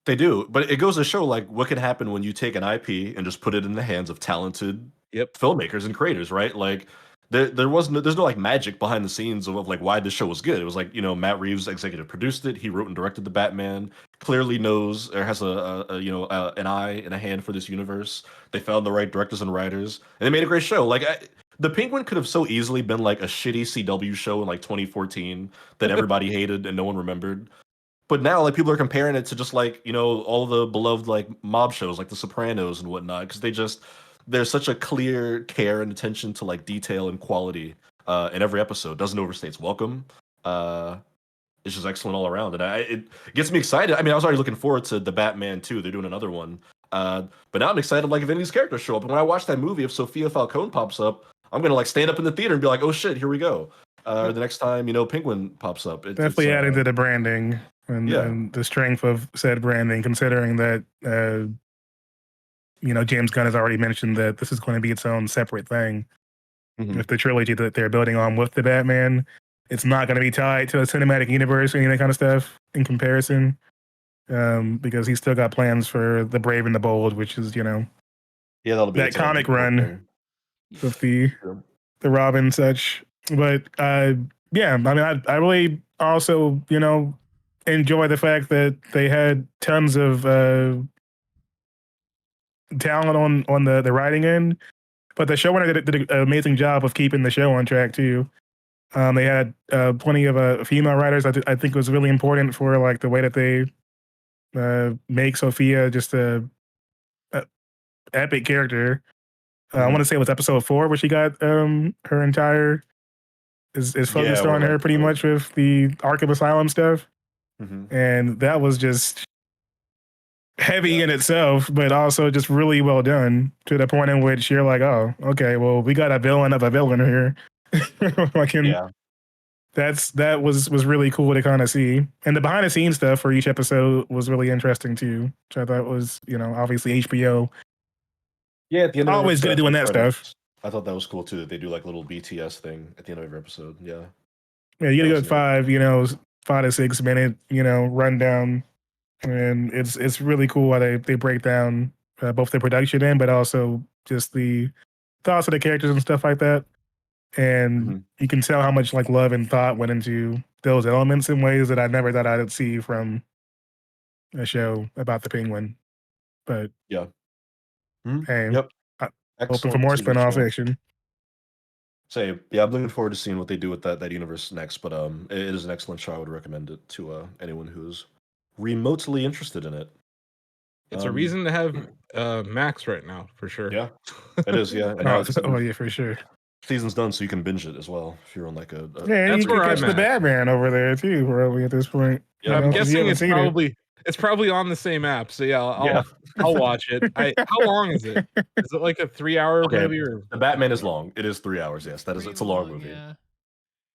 They do, but it goes to show like what can happen when you take an IP and just put it in the hands of talented filmmakers and creators, right? Like there's no like magic behind the scenes of like why this show was good. It was like Matt Reeves executive produced it. He wrote and directed the Batman. Clearly knows or has an eye and a hand for this universe. They found the right directors and writers, and they made a great show. Like the Penguin could have so easily been like a shitty CW show in like 2014 that everybody hated and no one remembered. But now, like people are comparing it to just like all the beloved like mob shows like The Sopranos and whatnot because there's such a clear care and attention to like detail and quality in every episode. Doesn't overstay its welcome. It's just excellent all around, and it gets me excited. I mean, I was already looking forward to the Batman 2. They're doing another one, but now I'm excited. Like if any of these characters show up, and when I watch that movie, if Sophia Falcone pops up, I'm gonna like stand up in the theater and be like, oh shit, here we go. Or the next time Penguin pops up, Definitely adding to the branding and, Yeah. and the strength of said branding, considering that James Gunn has already mentioned that this is going to be its own separate thing. Mhm. With the trilogy that they're building on with the Batman, it's not going to be tied to a cinematic universe or any of that kind of stuff in comparison, because he's still got plans for the Brave and the Bold, which is that'll be that its own comic whole run thing. with the Sure. Robin and such. But yeah, I mean, I really also enjoy the fact that they had tons of talent on the writing end, but the showrunner did an amazing job of keeping the show on track too. They had plenty of female writers. I think it was really important for like the way that they make Sophia just a epic character. I want to say it was episode 4 where she got her entire is focused Yeah, on her pretty much with the Arkham Asylum stuff, and that was just heavy in itself, but also just really well done to the point in which you're like, oh, okay, well, we got a villain of a villain here. Like, that was really cool to kind of see, and the behind the scenes stuff for each episode was really interesting too, which I thought was obviously HBO. Yeah, at the end of Always good at doing that stuff. I thought that was cool too. That they do like a little BTS thing at the end of every episode. Yeah. Yeah, you get a good 5 to 6 minute rundown, and it's really cool how they break down both the production end, but also just the thoughts of the characters and stuff like that. And you can tell how much like love and thought went into those elements in ways that I never thought I'd see from a show about the Penguin. But yeah, hey, yep, hoping for more spinoff action. Say, yeah, I'm looking forward to seeing what they do with that universe next. But it is an excellent show. I would recommend it to anyone who's remotely interested in it. It's a reason to have Max right now for sure. Yeah, it is. Yeah, and now yeah, for sure. Season's done, so you can binge it as well if you're on like a. Yeah, you can catch the Batman over there too, probably at this point. Yeah, I'm guessing it's probably on the same app. So yeah, I'll watch it. How long is it? Is it like a 3-hour movie? Or the Batman is long. It is 3 hours. Yes, it's a long movie. Yeah,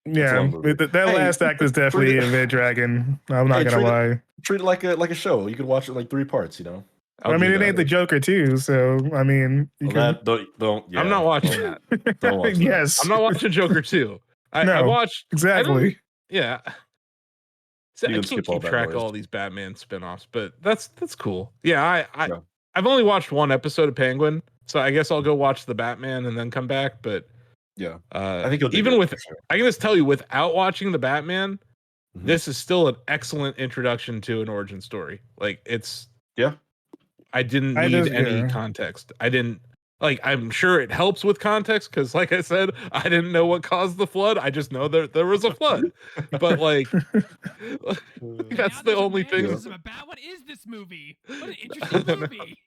that last act is definitely a bit dragging. I'm not gonna lie. Treat it like a show. You could watch it like 3 parts. I mean, it ain't the Joker too, so I mean, don't. Yeah, I'm not watching that. Don't watch that. Yes, I'm not watching Joker 2. I watched exactly. Yeah. So I can't keep track of all these Batman spinoffs, but that's cool. Yeah, I've only watched one episode of Penguin, so I guess I'll go watch the Batman and then come back. But yeah, I think even with I can just tell you, without watching the Batman, this is still an excellent introduction to an origin story. Like it's I didn't need any context. I didn't I'm sure it helps with context because, like I said, I didn't know what caused the flood. I just know there was a flood. But that's the only thing. What is this movie? What an interesting movie.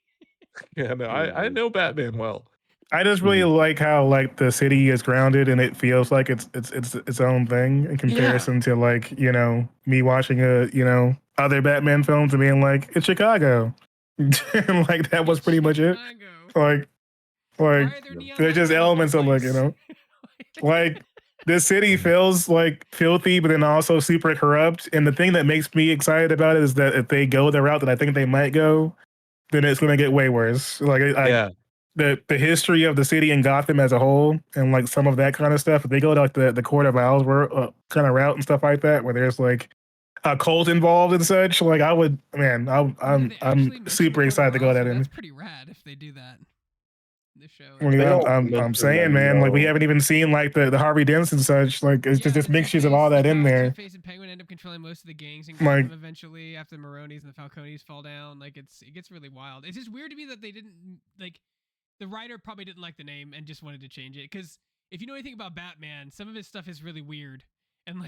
Yeah, no, I know Batman well. I just really like how the city is grounded and it feels like it's its own thing in comparison to me watching other Batman films and being like, it's Chicago. And that was pretty much it. Like there's just elements of the city feels filthy, but then also super corrupt. And the thing that makes me excited about it is that if they go the route that I think they might go, then it's gonna get way worse. The history of the city and Gotham as a whole, and some of that kind of stuff. If they go the Court of Owls kind of route and stuff like that, where there's a cult involved and such, I'm super excited to go that in. That's pretty rad if they do that. The show. I'm saying, man, we haven't even seen the Harvey Dents and such. It's just mixtures of all that in there. Two-Face and Penguin end up controlling most of the gangs and Gotham eventually after the Maronis and the Falcones fall down. It gets really wild. It's just weird to me that they didn't the writer probably didn't like the name and just wanted to change it. Because if you know anything about Batman, some of his stuff is really weird and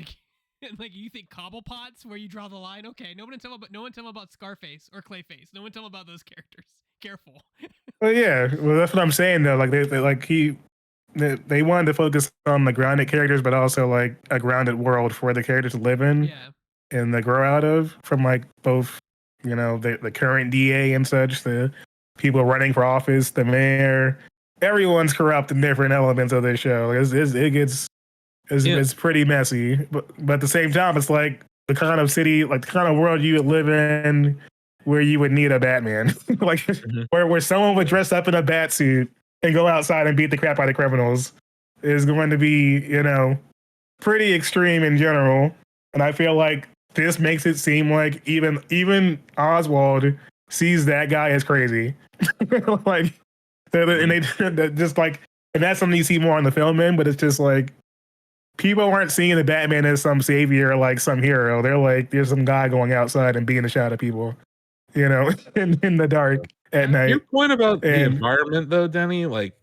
you think Cobblepots where you draw the line. Okay, no one tell me about Scarface or Clayface. No one tell me about those characters. Careful. Well, yeah. Well, that's what I'm saying though. They wanted to focus on the grounded characters, but also a grounded world for the characters to live in and they grow out of from both the current DA and such, the people running for office, the mayor, everyone's corrupt in different elements of this show. It's pretty messy, but at the same time, it's like the kind of city, like the kind of world you would live in, where you would need a Batman, like where someone would dress up in a bat suit and go outside and beat the crap out of criminals is going to be, pretty extreme in general. And I feel like this makes it seem like even Oswald sees that guy as crazy, like, and they just like, and that's something you see more on the film end, but it's just like, people aren't seeing the Batman as some savior, like some hero. They're like, there's some guy going outside and beating the shit out of people, in the dark at night. Your point about the environment, though, Denny, like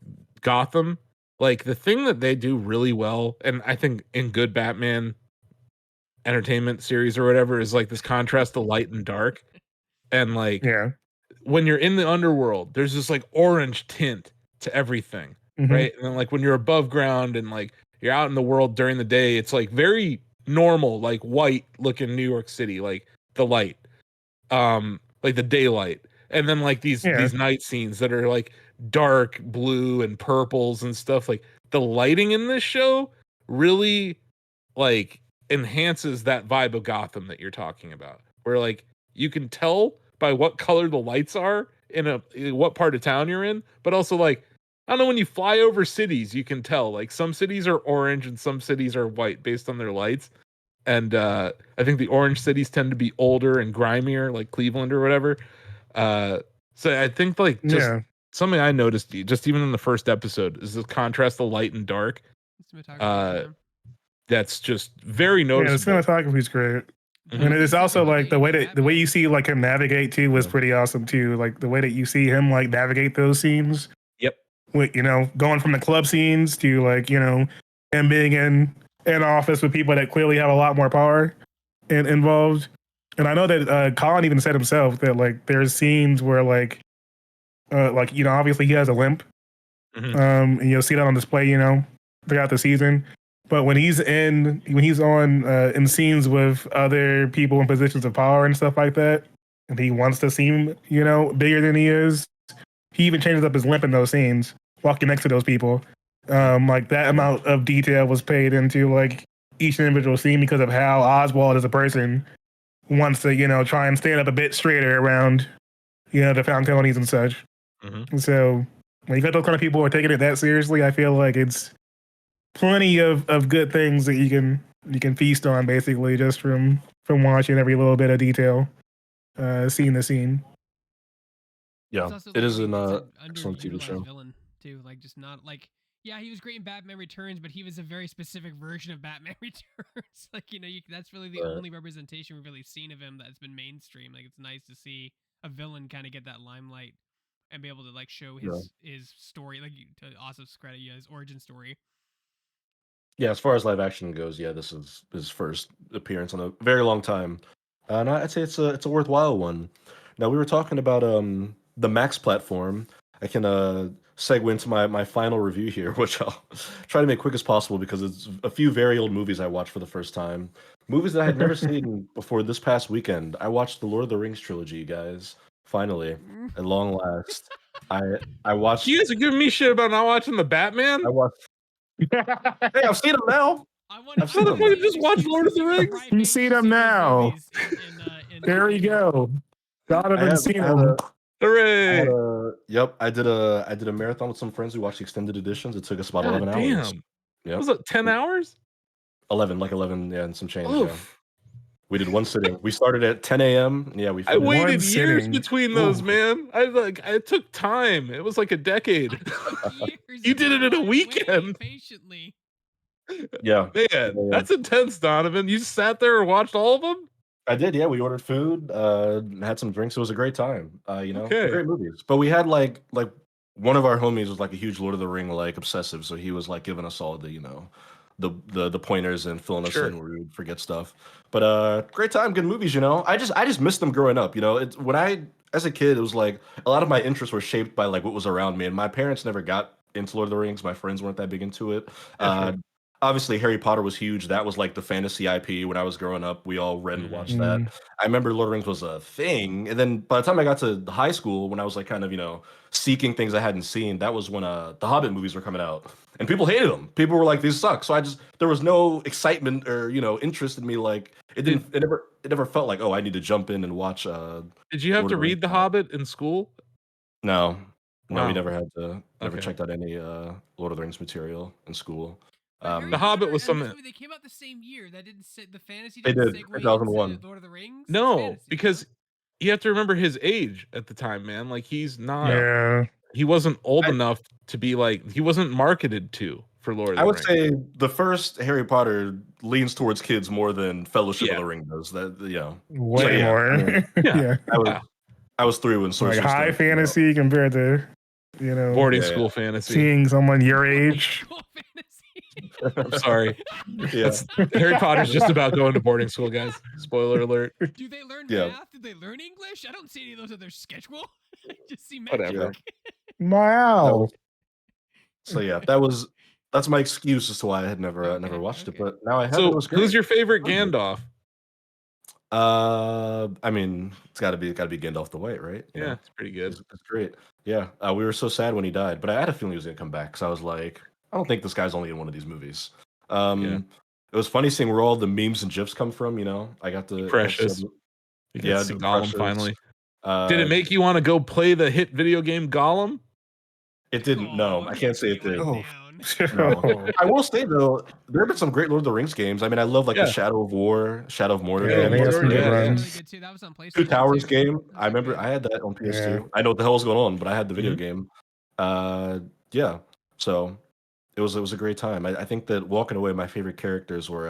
Gotham, like the thing that they do really well, and I think in good Batman entertainment series or whatever, is like this contrast of light and dark. And like, when you're in the underworld, there's this like orange tint to everything, right? And then like when you're above ground and like you're out in the world during the day, it's like very normal, like white looking New York City, like the light, like the daylight. And then like these night scenes that are like dark blue and purples and stuff. Like the lighting in this show really like enhances that vibe of Gotham that you're talking about, where like you can tell by what color the lights are in what part of town you're in, but also like, I don't know, when you fly over cities, you can tell like some cities are orange and some cities are white based on their lights. And I think the orange cities tend to be older and grimier, like Cleveland or whatever. So I think like just something I noticed just even in the first episode is the contrast of light and dark. That's just very noticeable. Yeah, the cinematography is great. And it's also like the way you see like him navigate too was pretty awesome too. Like the way that you see him like navigate those scenes. Yep. With, going from the club scenes to like, him being in office with people that clearly have a lot more power involved. And I know that Colin even said himself that like there's scenes where like obviously he has a limp. And you'll see that on display, throughout the season. But when he's on in scenes with other people in positions of power and stuff like that, and he wants to seem, bigger than he is, he even changes up his limp in those scenes, walking next to those people. Like that amount of detail was paid into like each individual scene because of how Oswald as a person wants to, try and stand up a bit straighter around, the Falcones and such. So when you got those kind of people who are taking it that seriously, I feel like it's plenty of good things that you can feast on basically just from watching every little bit of detail, scene to scene. Yeah, it is an excellent TV show. Villain too, like just not like he was great in Batman Returns, but he was a very specific version of Batman Returns. Like that's really the only representation we've really seen of him that's been mainstream. Like it's nice to see a villain kind of get that limelight and be able to like show his story, like to Asaf's credit, his origin story. Yeah, as far as live action goes, this is his first appearance in a very long time, and I'd say it's a worthwhile one. Now we were talking about the Max platform. I can segue into my final review here, which I'll try to make quick as possible because it's a few very old movies I watched for the first time. Movies that I had never seen before this past weekend. I watched the Lord of the Rings trilogy, guys. Finally, at long last. I watched. You guys are giving me shit about not watching the Batman? I watched. Hey, I've seen them now. I've seen them. Just watch Lord of the Rings. You see them now. There you go. Donovan seen them. Hooray! I did a marathon with some friends. We watched the extended editions. It took us about 11 hours. Yeah. Was it 10 hours? 11, and some change. Oof. Yeah. We did one sitting. We started at 10 a.m. Yeah, we. I waited years between those, man. I took time. It was like a decade. You did it in a weekend. Patiently. Yeah, man, that's intense, Donovan. You sat there and watched all of them. I did. Yeah, we ordered food, had some drinks. It was a great time. Great movies. But we had like one of our homies was like a huge Lord of the Ring like obsessive, so he was like giving us all the the pointers and filling us in where we would forget stuff. But great time, good movies. I just missed them growing up. It's when I as a kid, it was like a lot of my interests were shaped by like what was around me, and my parents never got into Lord of the Rings. My friends weren't that big into it. obviously Harry Potter was huge. That was like the fantasy IP when I was growing up. We all read and watched that. Mm. I remember Lord of the Rings was a thing, and then by the time I got to high school, when I was like kind of seeking things I hadn't seen, that was when the Hobbit movies were coming out, and people hated them. People were like, "These suck." So there was no excitement or interest in me. Like it never felt like, oh, I need to jump in and watch. Did you have Lord to of the Rings read The now. Hobbit in school? No, no, we Wow. never had to. Never Okay. checked out any Lord of the Rings material in school. But Harry The Potter Hobbit was and this some. movie, they came out the same year. That didn't the fantasy They didn't did segue 2001. into Lord of the Rings. It's No, fantasy, because you have to remember his age at the time, man. Like he's not. Yeah. He wasn't old I- enough to be like. He wasn't marketed to for Lord of I the would Rings. say the first Harry Potter leans towards kids more than Fellowship of Yeah. the Ring does. Way yeah, more. I mean, yeah. I was through when Like Sorcerer's high Stone came out. fantasy compared to, Boarding Yeah, school fantasy. seeing someone your age. School fantasy. I'm sorry. Yeah. Harry Potter's just about going to boarding school, guys. Spoiler alert. Do they learn Yeah. math? Did they learn English? I don't see any of those in their schedule. I just see magic. Whatever. Wow. So yeah, that's my excuse as to why I had never watched it, but now I have it. It So, was great. who's your favorite Gandalf? I mean, it's gotta be Gandalf the White, right? You Yeah, know? it's pretty good. It's great. Yeah, we were so sad when he died, but I had a feeling he was gonna come back. So I was like, I don't think this guy's only in one of these movies. It was funny seeing where all the memes and gifs come from. I got to Precious. You yeah, get to see the Gollum Precious. finally. Did it make you want to go play the hit video game Gollum? It didn't. No, I can't say it did. Oh. No. I will say though, there have been some great Lord of the Rings games. I mean, I love like Yeah. the Shadow of War, Shadow of Mordor. Yeah, they game. have some good Yeah. runs. Really good too. That was on PlayStation. Two Towers too. game. That was I remember good. I had that on PS2. Yeah. I know what the hell was going on, but I had the video Mhm. game. Yeah. So it was a great time. I think that walking away, my favorite characters were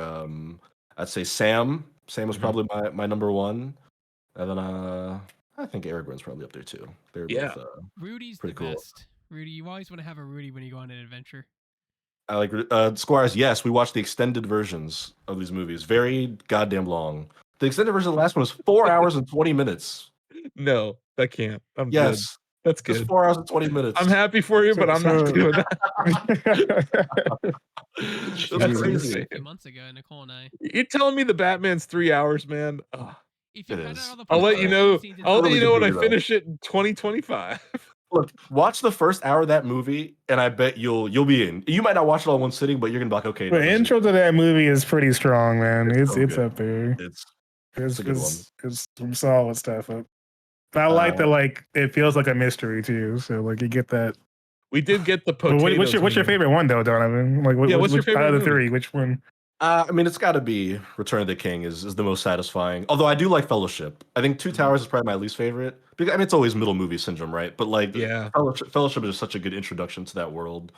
I'd say Sam. Sam was Mhm. probably my number one. And then I think Aragorn's probably up there too. They're Yeah. both Rudy's pretty the cool. best. Rudy, you always want to have a Rudy when you go on an adventure. I like Squires. Yes, we watched the extended versions of these movies. Very goddamn long. The extended version of the last one was 4 hours and 20 minutes. No, that can't. I'm good. Yes, That's just good. 4 hours and 20 minutes. I'm happy for you, but I'm not doing that. It was Jesus. crazy. A few months ago, Nicole and I. You're telling me the Batman's 3 hours, man? Ugh. If you It cut is. out all the I'll let you know. post-production scenes, it's I'll let really you good know when I movie, though. finish it in 2025. Look, watch the first hour of that movie, and I bet you'll be in. You might not watch it all in one sitting, but you're gonna be like, okay. The intro to that movie is pretty strong, man. It's so It's good. up there. It's a good one. It's some solid stuff. I like that. Like it feels like a mystery too. So like you get that. We did get the But potatoes. what's your favorite one though, Donovan? Like Yeah, what's your which out favorite of the movie? three? Which one? I mean, it's got to be Return of the King is the most satisfying. Although I do like Fellowship. I think Two Towers is probably my least favorite. Because I mean, it's always middle movie syndrome, right? But like, Yeah. Fellowship is such a good introduction to that world.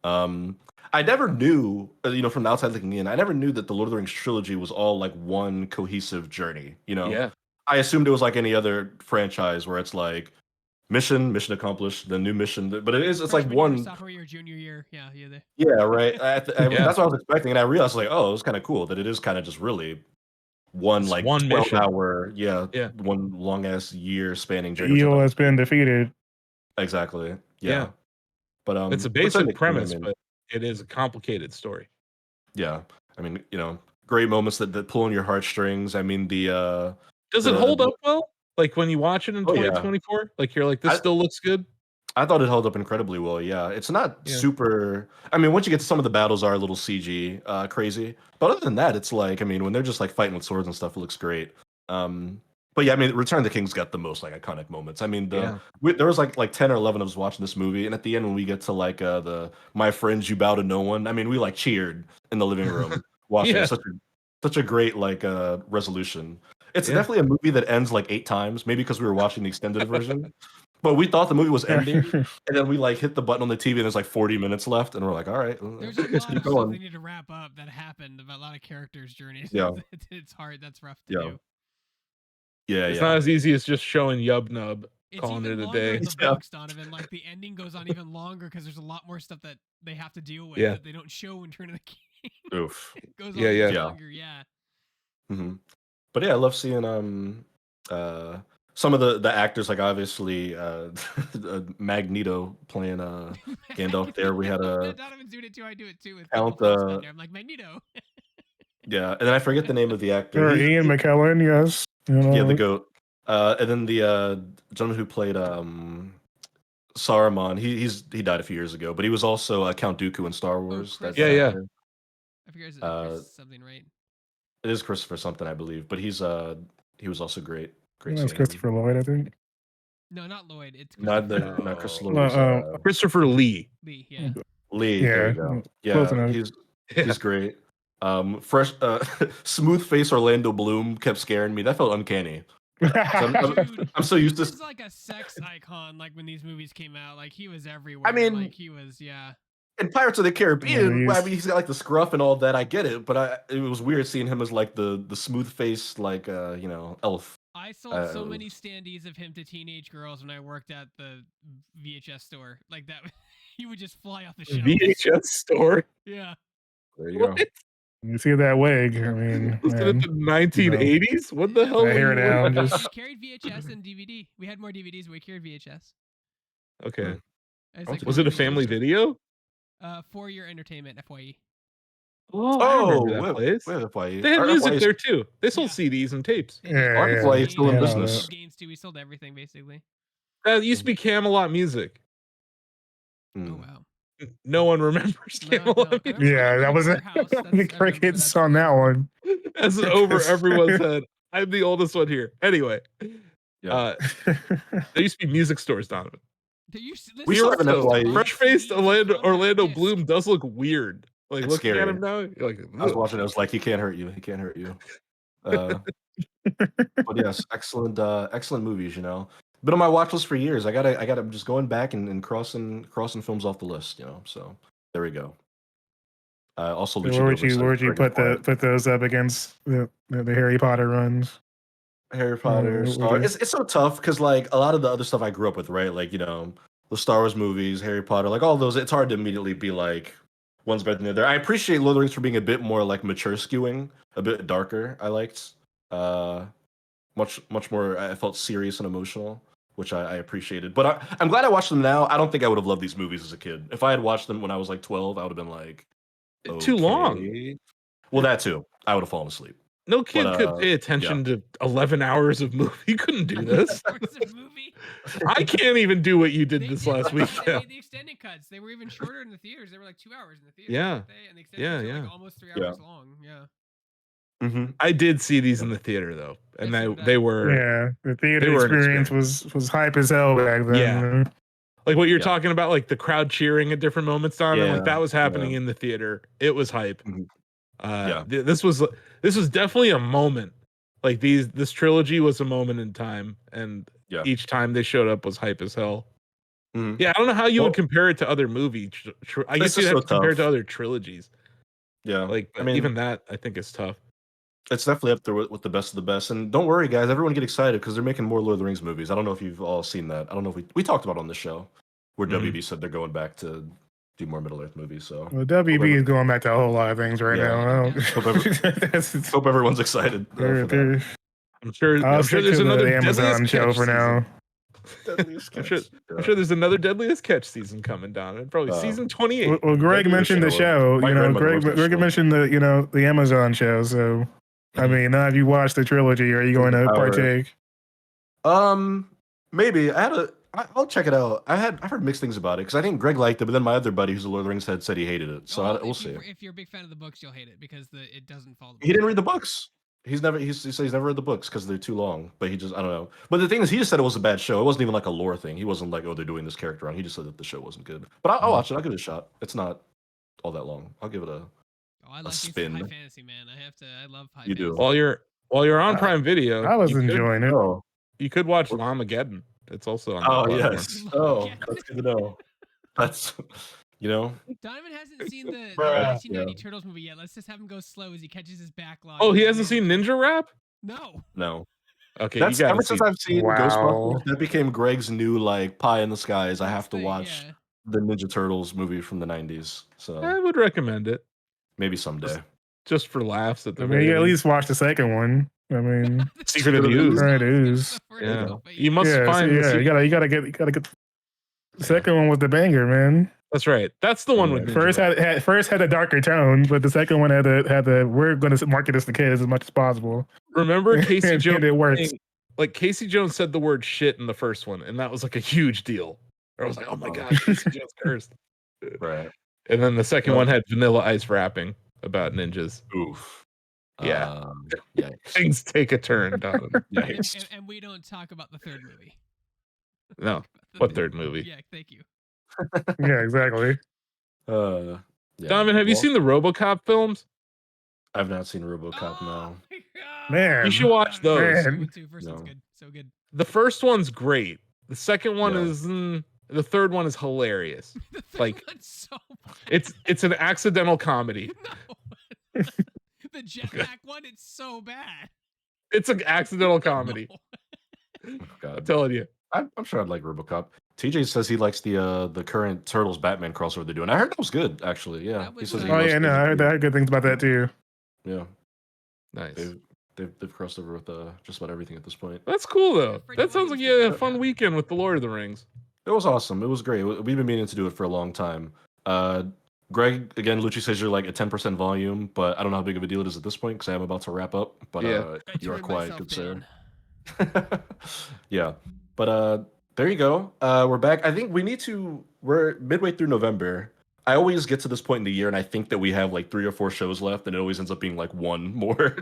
I never knew, from the outside looking in, I never knew that the Lord of the Rings trilogy was all like one cohesive journey. Yeah. I assumed it was like any other franchise where it's like mission accomplished, the new mission, but it's like Freshman year, one. sophomore year, junior year. Yeah, yeah. Yeah, right. Yeah. That's what I was expecting, and I realized like, oh, it was kind of cool that it is kind of just really one It's like one 12 mission. hour, Yeah. one long ass year spanning journey. Evil has been defeated. Exactly. Yeah. But It's a Return of the basic King, premise, I mean, but it is a complicated story. yeah. I mean, great moments that pull on your heartstrings. I mean, Does it hold up well? Like when you watch it in Oh, yeah. 2024? Like you're like, this still looks good? I thought it held up incredibly well. Yeah, it's not Yeah. super. I mean, once you get to some of the battles, are a little CG crazy. But other than that, it's like, I mean, when they're just like fighting with swords and stuff, it looks great. But yeah, I mean, Return of the King's got the most like iconic moments. I mean, there was like 10 or 11 of us watching this movie, and at the end when we get to like the "My friends, you bow to no one," I mean, we like cheered in the living room watching. Yeah. Such a great like resolution. It's Yeah. definitely a movie that ends like 8 times, maybe because we were watching the extended version. But we thought the movie was ending, and then we like hit the button on the TV, and there's like 40 minutes left, and we're like, all right, There's a lot of keep stuff going. they need to wrap up that happened about a lot of characters' journeys. Yeah. It's hard. That's rough to Yeah. do. Yeah, It's yeah. not as easy as just showing Yub Nub, It's calling even it a longer day. in the Yeah. books, Donovan. Like the ending goes on even longer because there's a lot more stuff that they have to deal with Yeah. that they don't show in Return of the King. Oof. It goes on Yeah, even yeah. longer. Yeah. But yeah, I love seeing some of the actors, like obviously Magneto playing Gandalf. There we had a Donovan's doing it too. I do it too with Count Fassbender. I'm like Magneto. yeah, and then I forget the name of the actor. Or Ian McKellen, yes. You know, Yeah, the goat. And then the gentleman who played Saruman. He died a few years ago, but he was also Count Dooku in Star Wars. Chris. Yeah, yeah. actor. I forget his Chris something, right? It is Christopher something, I believe, but he was also great. Great. that's seeing him. Christopher Lloyd, I think. No, not Lloyd. It's Not Christopher not Chris No. Lloyd. Christopher Lee. Lee. Yeah. Lee. There Yeah, you go. close Yeah, enough. he's great. Fresh, smooth face Orlando Bloom kept scaring me. That felt uncanny. Dude, I'm so used he to. was like a sex icon. Like when these movies came out, like he was everywhere. I mean, like he was, yeah. In Pirates of the Caribbean, Yeah, I mean, he's got like the scruff and all that. I get it, but it was weird seeing him as like the smooth face, like elf. I sold so many standees of him to teenage girls when I worked at the VHS store. Like that, he would just fly off the shelf. VHS store. Yeah. There you go. You see that wig? I mean, Was it man, the 1980s? What the hell? I hear it now. We Just carried VHS and DVD. We had more DVDs, but we carried VHS. Okay. It's like Was it a $4 family store. video? For Your Entertainment, FYE. Oh, I remember that place. we have FYE. They had Our music FYE 's there too. They sold Yeah. CDs and tapes. They did. Yeah, Our yeah. FYE is still in Yeah, business. Games too. We sold everything basically. That used to be Camelot music. Mm. Oh wow. No one remembers No, Camelot no. I music. remember Yeah, that was Your it. House. The I remember crickets that on that story. one. That's over everyone's head. I'm the oldest one here. Anyway, Yeah. there used to be music stores, Donovan. There used to- We listen, still have an there used to FYE. buy Fresh-faced CDs Orlando, on that Orlando disc. Bloom does look weird. Like It's looking at scary. him now, you're like, I was "Ugh." watching. I was like, he can't hurt you. He can't hurt you. But yes, excellent movies. Been on my watch list for years. I'm just going back and crossing films off the list. So there we go. Also, So where would you put those up against the Harry Potter runs? Harry Potter, what Star. would you- It's so tough because like a lot of the other stuff I grew up with, right? Like the Star Wars movies, Harry Potter, like all those. It's hard to immediately be like one's better than the other. I appreciate Lord of the Rings for being a bit more like mature skewing, a bit darker. I liked much more. I felt serious and emotional, which I appreciated. But I'm glad I watched them now. I don't think I would have loved these movies as a kid. If I had watched them when I was like 12, I would have been like, Too long. okay. Well, that too. I would have fallen asleep. No kid But, could pay attention to 11 hours of movie. You couldn't do this. Hours of movie. I can't even do what you did They this did last the- weekend. The extended cuts, they were even shorter in the theaters. They were like 2 hours in the theaters. Yeah. weren't they? And the extended Yeah, cuts were yeah. like almost 3 Yeah. hours long. Yeah. Mm-hmm. I did see these in the theater though, and Yes, so did I. they were Yeah, the theater they were an experience was hype as hell back then. Yeah. like what you're Yeah. talking about, like the crowd cheering at different moments, Donovan. Like Yeah, that was happening yeah. in the theater. It was hype. Mhm. This was definitely a moment. Like this trilogy was a moment in time, and Yeah. each time they showed up was hype as hell. Mhm. Yeah, I don't know how you would Well, compare it to other movies. I guess This is you'd have so to compare it to tough. other trilogies. Yeah. Like I mean, even that, I think is tough. it's definitely up there with the best of the best. And don't worry, guys. Everyone get excited because they're making more Lord of the Rings movies. I don't know if you've all seen that. I don't know if we talked about it on the show where Mhm. WB said they're going back to do more Middle Earth movies. So Well, WB is going back to a whole lot of things right Yeah. now. I don't- That's- hope everyone's excited. they're- For that. they're- I'm sure I'll there's stick to another the Amazon Deadliest show Catch for now. Deadliest I'm sure, Catch. I'm sure there's another Deadliest Catch season coming down. And probably season 28. Well, Greg Deadliest mentioned the show. My grandmother Greg loves that Greg show. mentioned the Amazon show. So, I mean, now if you watch the trilogy, are you going to Power. partake? Maybe I'll check it out. I've heard mixed things about it because I think Greg liked it, but then my other buddy who's a Lord of the Rings head said he hated it. So Well, we'll if see. If you're a big fan of the books, you'll hate it because it doesn't follow. He didn't read the books. He said he's never read the books because they're too long. But I don't know. But the thing is, he just said it was a bad show. It wasn't even like a lore thing. He wasn't like, oh, they're doing this character wrong. He just said that the show wasn't good. But I'll watch it. I'll give it a shot. It's not all that long. I'll give it a. Oh, I like spin. high fantasy, man. I love high You do. fantasy. While you're on Prime Video, I was you could- enjoying it. Oh, You could watch Lamageddon. It's also on. oh that platform. yes. Oh, that's good to know. That's Donovan hasn't seen the Bruh. 1990 Turtles movie yet. Let's just have him go slow as he catches his backlog. Oh, he hasn't seen Ninja Rap? No. no. Okay, That's you got ever to since see. I've seen Wow. Ghostbusters. That became Greg's new like pie in the skies. I have to That's the- watch yeah. the Ninja Turtles movie from the 90s. So I would recommend it maybe someday. just for laughs. At the I mean, very you at least. least watch the second one. I mean, Secret of the Secret of the Ooze. Right, It Ooze. the first Yeah. one, but You must yeah, find the yeah. secret. You gotta get. The second one was the banger, man. That's right. That's the one Yeah. with Ninja First Rap. had a darker tone, but the second one had the we're going to market this to kids as much as possible. Remember Casey And Jones? it works. Like Casey Jones said the word shit in the first one, and that was like a huge deal. I was like, oh my god, Casey Jones cursed. Right. And then the second Yep. one had Vanilla Ice rapping about ninjas. Oof. Yeah. Yikes. Things take a turn, Don. Yikes. and we don't talk about the third movie. No. The What third movie? Yeah, thank you. Yeah, exactly. Yeah. Donovan, have you Well, seen the RoboCop films? I've not seen RoboCop now. my God. Man, You should watch those. man. One, two, first one's No. good. So good. The first one's great. The second one Yeah. is the third one is hilarious. The third Like, one's so bad. It's an accidental comedy. No. The jetpack one, it's so bad. It's an accidental comedy. No. Oh, God. I'm telling you. I'm sure I'd like RoboCop. TJ says he likes the current Turtles Batman crossover they're doing. I heard that was good, actually. Yeah. That He was says good. he Oh loves yeah, no, I heard good things about that too. Yeah. Nice. They've crossed over with just about everything at this point. That's cool though. Freddie That sounds like Williams you had a did fun that. weekend with the Lord of the Rings. It was awesome. It was great. We've been meaning to do it for a long time. Greg, again, Lucci says you're like at 10% volume, but I don't know how big of a deal it is at this point because I am about to wrap up. But Yeah. I you are turned quiet, myself good sir. down. Yeah. But there you go. We're back. I think we're midway through November. I always get to this point in the year and I think that we have like 3 or 4 shows left and it always ends up being like one more.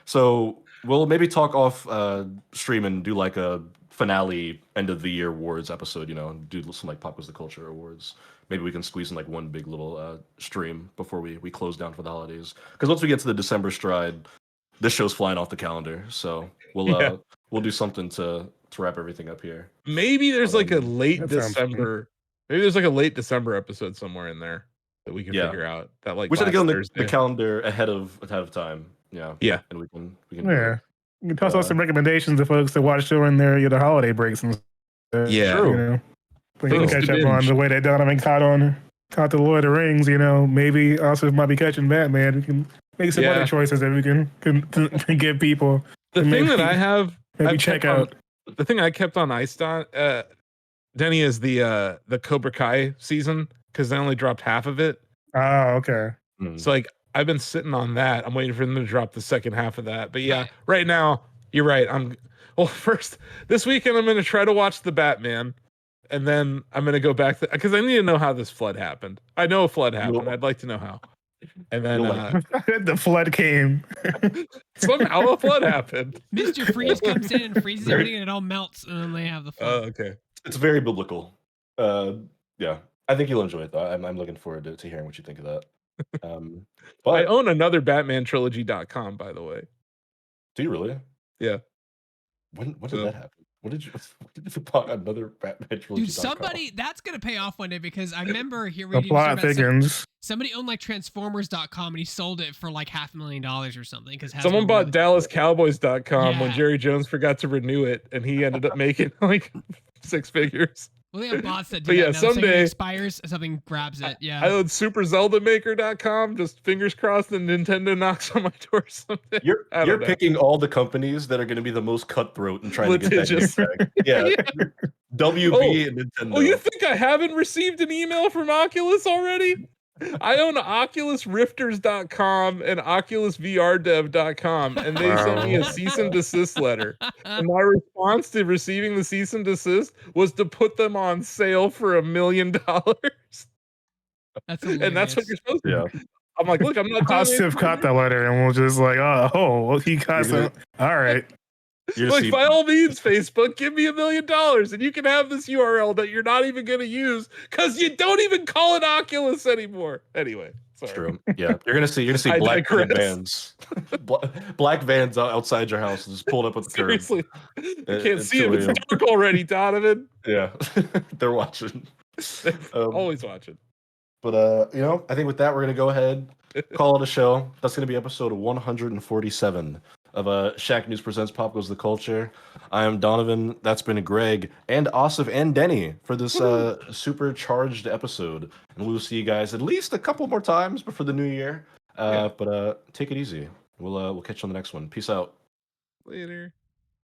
So we'll maybe talk off stream and do like a finale end of the year awards episode, and do some like Pop Quiz the Culture awards. Maybe we can squeeze in like one big little stream before we close down for the holidays. Because once we get to the December stride, this show's flying off the calendar. So we'll do something to wrap everything up here. Maybe there's like a late that sounds fun. December. Maybe there's like a late December episode somewhere in there that we can Yeah. figure out. That like We should last get on the Thursday. calendar ahead of time. Yeah. Yeah. And we can do Yeah, it. you can toss out some recommendations to folks to watch during their holiday breaks and stuff. Yeah. True. We can Things catch to up on binge. the way that Donovan caught the Lord of the Rings. Maybe also might be catching Batman. We can make some Yeah. other choices that we can give people. The Maybe- thing that I have Maybe I've check kept on- out. the thing I kept on ice on, Denny, is the Cobra Kai season because they only dropped half of it. Oh, okay. Mm. So like I've been sitting on that. I'm waiting for them to drop the second half of that. But yeah, Right. right now you're right. First this weekend I'm gonna try to watch the Batman, and then I'm gonna go back because I need to know how this flood happened. I know a flood happened. You'll- I'd like to know how. And then You'll like The flood came. somehow a flood happened. Mr. Freeze comes in and freezes everything and it all melts and then they have the Oh, fun. okay. It's very biblical. Yeah. I think you'll enjoy it though. I'm looking forward to hearing what you think of that. I But own another BatmanTrilogy.com, by the way. do you really? Yeah. When did So- that happen? When did you buy another Batman trilogy? Dude, somebody, that's going to pay off one day because I remember The reading plot about thickens. somebody owned like Transformers.com and he sold it for like $500,000 or something. Because Someone bought DallasCowboys.com when Yeah. Jerry Jones forgot to renew it, and he ended up making like 6 figures. Well, they have bots that do But yeah, that now. So someday- it expires, something grabs it. Yeah. I own SuperZeldaMaker.com. Just fingers crossed that Nintendo knocks on my door someday. You're I don't you're know. picking all the companies that are going to be the most cutthroat and trying to get that Litigious. name back. Yeah. WB and Nintendo. Oh, you think I haven't received an email from Oculus already? I own OculusRifters.com and OculusVRDev.com, and they sent me a cease and desist letter. And my response to receiving the cease and desist was to put them on sale for $1 million. That's And that's what you're supposed to do. Yeah. I'm like, look, I'm not doing Positive it. caught the letter and we'll just like, well, he got You're some. All right. You're Like, see- by all means, Facebook, give me $1 million, and you can have this URL that you're not even going to use because you don't even call it Oculus anymore. Anyway, sorry. True. Yeah, you're gonna see I black digress. vans, black vans outside your house, just pulled up at the curb. Seriously, you At- can't at see it. 2 It's a.m. dark already, Donovan. Yeah, they're watching. Always watching. But I think with that, we're gonna go ahead, call it a show. That's gonna be episode 147 of Shacknews Presents Pop Goes the Culture. I am Donovan. That's been Greg and Asif and Denny for this supercharged episode. And we'll see you guys at least a couple more times before the new year. But take it easy. We'll catch you on the next one. Peace out. Later.